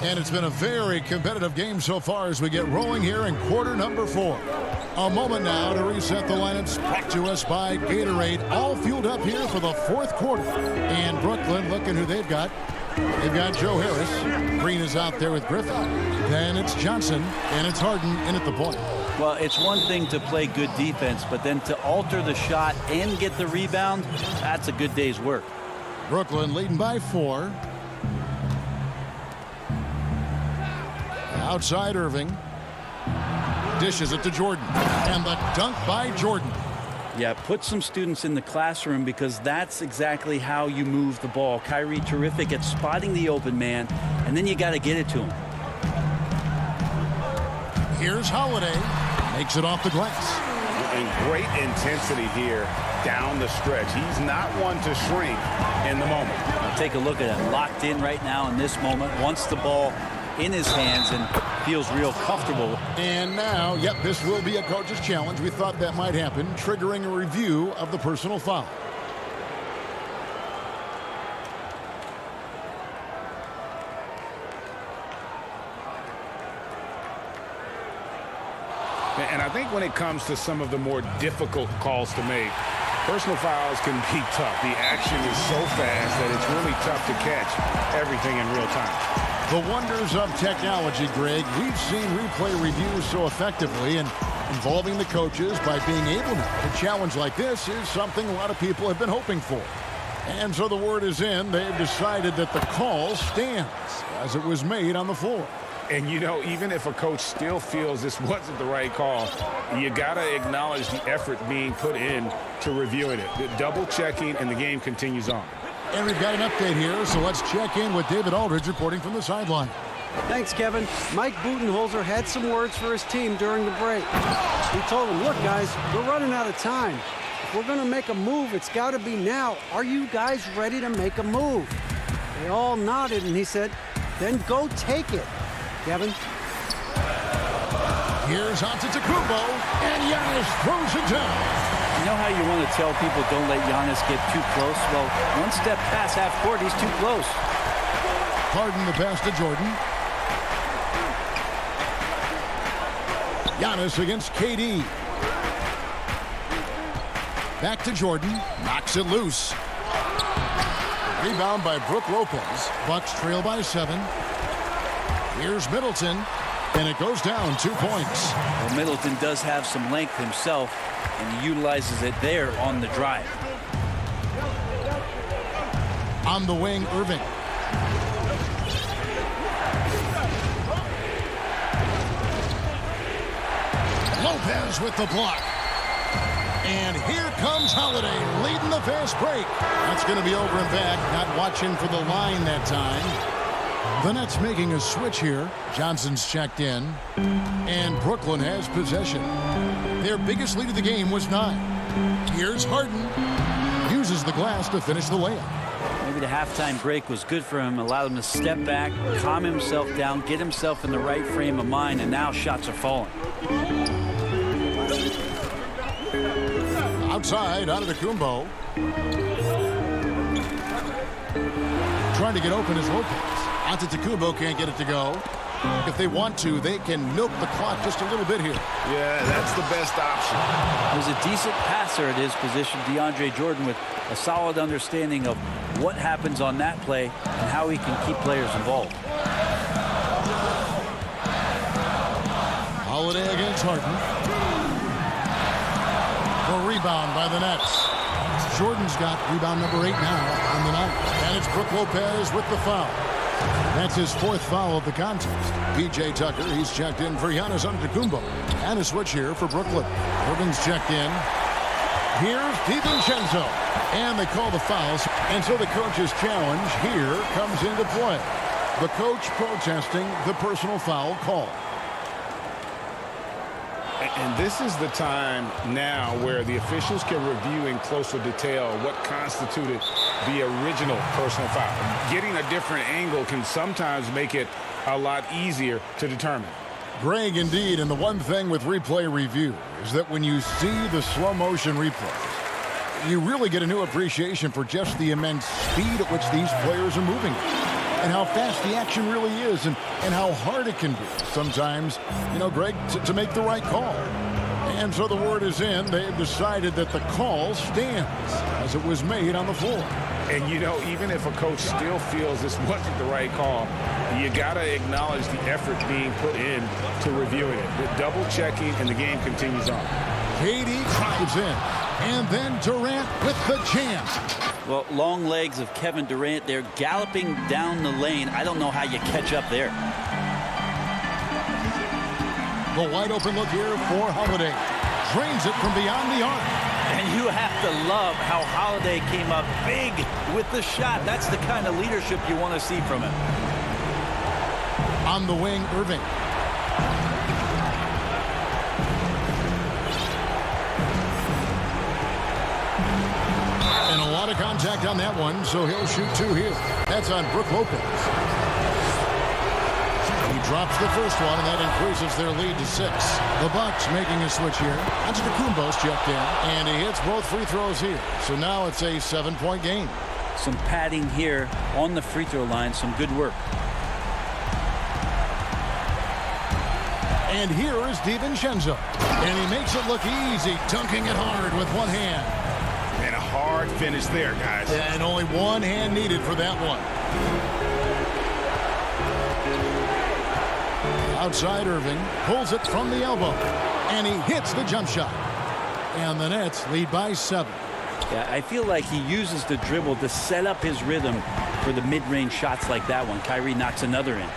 And it's been a very competitive game so far as we get rolling here in quarter number 4. A moment now to reset the lineups, brought to us by Gatorade, all fueled up here for the 4th quarter. And Brooklyn, looking who they've got. They've got Joe Harris. Green is out there with Griffin. Then it's Johnson, and it's Harden in at the point. Well, it's one thing to play good defense, but then to alter the shot and get the rebound, that's a good day's work. Brooklyn leading by 4. Outside Irving. Dishes it to Jordan. And the dunk by Jordan. Yeah, put some students in the classroom because that's exactly how you move the ball. Kyrie terrific at spotting the open man, and then you got to get it to him. Here's Holiday. Makes it off the glass. And great intensity here down the stretch. He's not one to shrink in the moment. Now take a look at it. Locked in right now in this moment. Wants the ball in his hands and feels real comfortable. And now, yep, this will be a coach's challenge. We thought that might happen, triggering a review of the personal foul. And I think when it comes to some of the more difficult calls to make, personal fouls can be tough. The action is so fast that it's really tough to catch everything in real time. The wonders of technology, Greg. We've seen replay reviews so effectively, and involving the coaches by being able to challenge like this is something a lot of people have been hoping for. And so the word is in. They've decided that the call stands as it was made on the floor. And, you know, even if a coach still feels this wasn't the right call, you got to acknowledge the effort being put in to reviewing it. The double checking, and the game continues on. And we've got an update here, so let's check in with David Aldridge reporting from the sideline. Thanks, Kevin. Mike Budenholzer had some words for his team during the break. He told them, look, guys, we're running out of time. If we're going to make a move, it's got to be now. Are you guys ready to make a move? They all nodded, and he said, then go take it. Kevin. Here's Antetokounmpo, and Giannis throws it down. You know how you want to tell people don't let Giannis get too close? Well, one step past half court, he's too close. Harden the pass to Jordan. Giannis against KD. Back to Jordan. Knocks it loose. Rebound by Brook Lopez. Bucks trail by 7. Here's Middleton, and it goes down 2 points. Well, Middleton does have some length himself, and he utilizes it there on the drive. On the wing, Irving. Lopez with the block. And here comes Holiday leading the fast break. That's going to be over and back. Not watching for the line that time. The Nets making a switch here. Johnson's checked in. And Brooklyn has possession. Their biggest lead of the game was 9. Here's Harden. Uses the glass to finish the layup. Maybe the halftime break was good for him. Allowed him to step back, calm himself down, get himself in the right frame of mind, and now shots are falling. Outside, Antetokounmpo. Trying to get open is Lopez. Antetokounmpo can't get it to go. If they want to, they can milk the clock just a little bit here. Yeah, that's the best option. There's a decent passer at his position, DeAndre Jordan, with a solid understanding of what happens on that play and how he can keep players involved. Holiday against Harden. The rebound by the Nets. Jordan's got rebound number 8 now on the night. And it's Brook Lopez with the foul. That's his 4th foul of the contest. P.J. Tucker, he's checked in for Giannis Antetokounmpo. And a switch here for Brooklyn. Irving's checked in. Here's DiVincenzo. And they call the fouls. And so the coach's challenge here comes into play. The coach protesting the personal foul call. And this is the time now where the officials can review in closer detail what constituted the original personal foul. Getting a different angle can sometimes make it a lot easier to determine. Greg, indeed, and the one thing with replay review is that when you see the slow motion replays, you really get a new appreciation for just the immense speed at which these players are moving. And how fast the action really is, and how hard it can be sometimes, Greg, to make the right call. And so the word is in. They've decided that the call stands as it was made on the floor. And, even if a coach still feels this wasn't the right call, you got to acknowledge the effort being put in to reviewing it. The double checking, and the game continues on. KD drives in. And then Durant with the jam. Well, long legs of Kevin Durant. They're galloping down the lane. I don't know how you catch up there. The wide open look here for Holiday. Drains it from beyond the arc. And you have to love how Holiday came up big with the shot. That's the kind of leadership you want to see from him. On the wing, Irving. And a lot of contact on that one, so he'll shoot 2 here. That's on Brook Lopez. He drops the first one, and that increases their lead to 6. The Bucks making a switch here. Antetokounmpo's checked in, and he hits both free throws here. So now it's a 7-point game. Some padding here on the free throw line. Some good work. And here is DiVincenzo. And he makes it look easy, dunking it hard with one hand. And a hard finish there, guys. And only one hand needed for that one. Outside Irving, pulls it from the elbow. And he hits the jump shot. And the Nets lead by 7. Yeah, I feel like he uses the dribble to set up his rhythm for the mid-range shots like that one. Kyrie knocks another in.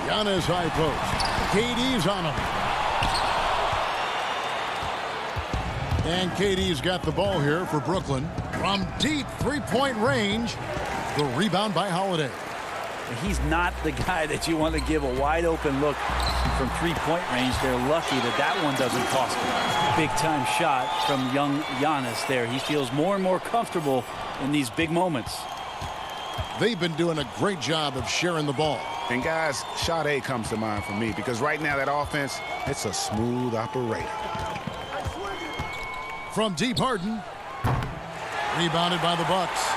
Giannis high post. KD's on him. And KD's got the ball here for Brooklyn. From deep three-point range, the rebound by Holiday. He's not the guy that you want to give a wide-open look from three-point range. They're lucky that that one doesn't cost him. Big-time shot from young Giannis there. He feels more and more comfortable in these big moments. They've been doing a great job of sharing the ball. And, guys, shot A comes to mind for me because right now that offense, it's a smooth operator. From deep, Harden. Rebounded by the Bucks.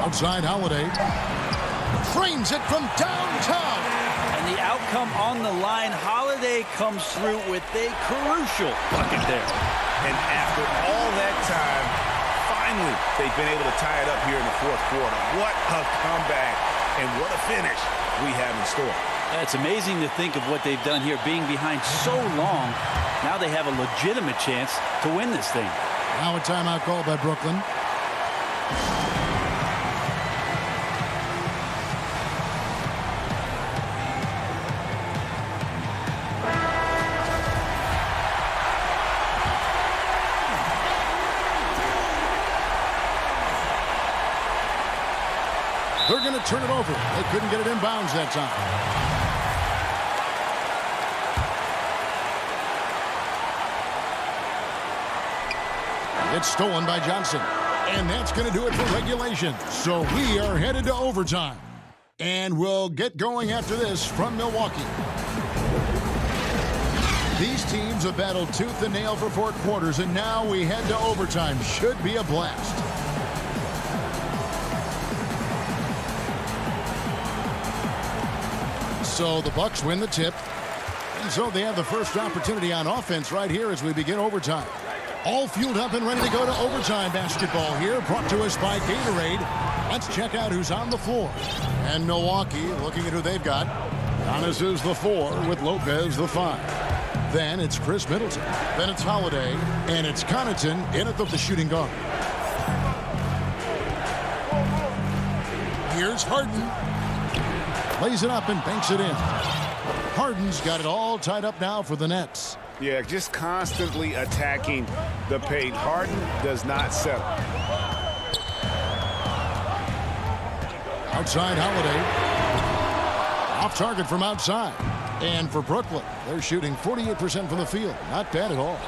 Outside Holiday. Frames it from downtown. And the outcome come on the line. Holiday comes through with a crucial bucket there. And after all that time, finally, they've been able to tie it up here in the fourth quarter. What a comeback and what a finish we have in store. It's amazing to think of what they've done here, being behind so long. Now they have a legitimate chance to win this thing. Now a timeout called by Brooklyn. They're going to turn it over. They couldn't get it inbounds that time. It's stolen by Johnson. And that's going to do it for regulation. So we are headed to overtime. And we'll get going after this from Milwaukee. These teams have battled tooth and nail for 4 quarters, and now we head to overtime. Should be a blast. So the Bucks win the tip. And so they have the first opportunity on offense right here as we begin overtime. All fueled up and ready to go to overtime basketball here, brought to us by Gatorade. Let's check out who's on the floor. And Milwaukee, looking at who they've got. Giannis is the 4 with Lopez the 5. Then it's Chris Middleton. Then it's Holiday. And it's Connaughton in at the shooting guard. Here's Harden. Lays it up and banks it in. Harden's got it all tied up now for the Nets. Yeah, just constantly attacking the paint. Harden does not settle. Outside Holiday. Off target from outside. And for Brooklyn, they're shooting 48% from the field. Not bad at all.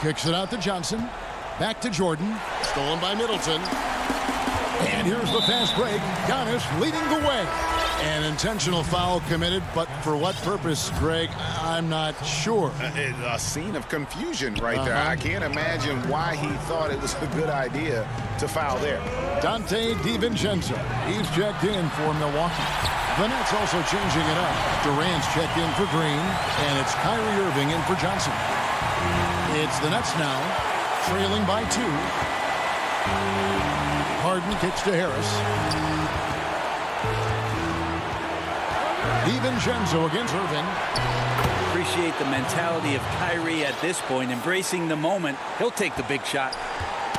Kicks it out to Johnson. Back to Jordan. Stolen by Middleton. And here's the fast break. Giannis leading the way. An intentional foul committed, but for what purpose, Greg? I'm not sure. A scene of confusion right there. I can't imagine why he thought it was a good idea to foul there. Dante DiVincenzo. He's checked in for Milwaukee. The Nets also changing it up. Durant's checked in for Green, and it's Kyrie Irving in for Johnson. It's the Nets now, trailing by 2. Harden kicks to Harris. DiVincenzo against Irving. Appreciate the mentality of Kyrie at this point, embracing the moment. He'll take the big shot.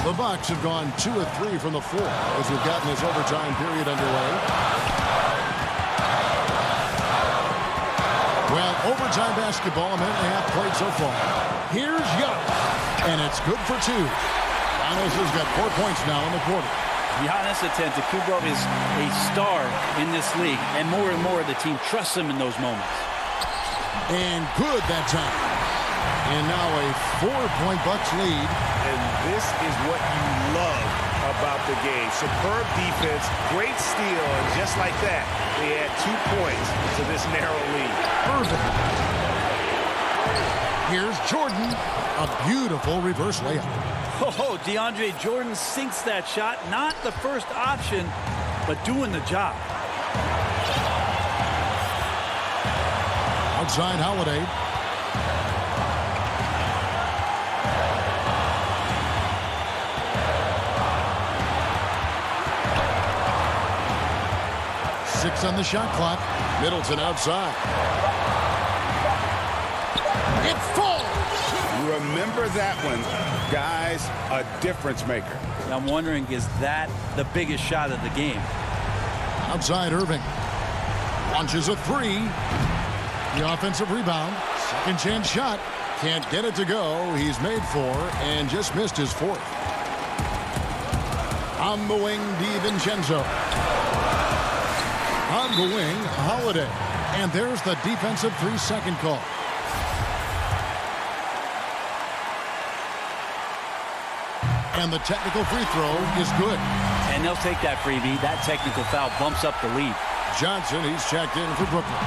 The Bucks have gone 2 of 3 from the floor as we've gotten this overtime period underway. Well, overtime basketball, a minute and a half played so far. Here's Giannis, and it's good for 2. Giannis has got 4 points now in the quarter. Giannis Antetokounmpo is a star in this league, and more the team trusts him in those moments. And good that time. And now a 4-point Bucks lead. And this is what you love about the game. Superb defense, great steal, and just like that, they add 2 points to this narrow lead. Irving. Here's Jordan. A beautiful reverse layup. Oh, DeAndre Jordan sinks that shot. Not the first option, but doing the job. Outside Holiday. Six on the shot clock. Middleton outside. It falls. Remember that one. Guys, a difference maker. I'm wondering, is that the biggest shot of the game? Outside Irving. Launches a 3. The offensive rebound. Second chance shot. Can't get it to go. He's made 4 and just missed his 4th. On the wing, DiVincenzo. On the wing, Holiday. And there's the defensive 3-second call. And the technical free throw is good. And they'll take that freebie. That technical foul bumps up the lead. Johnson, he's checked in for Brooklyn.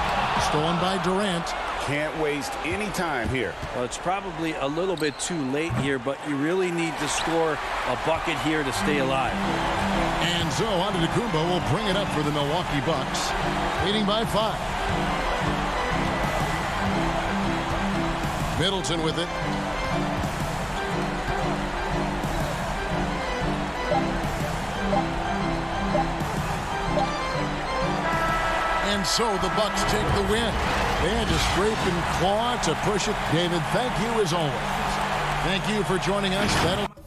Stolen by Durant. Can't waste any time here. Well, it's probably a little bit too late here, but you really need to score a bucket here to stay alive. And so Antetokounmpo will bring it up for the Milwaukee Bucks, leading by 5. Middleton with it. And so the Bucks take the win. They had to scrape and claw to push it. David, thank you as always. Thank you for joining us.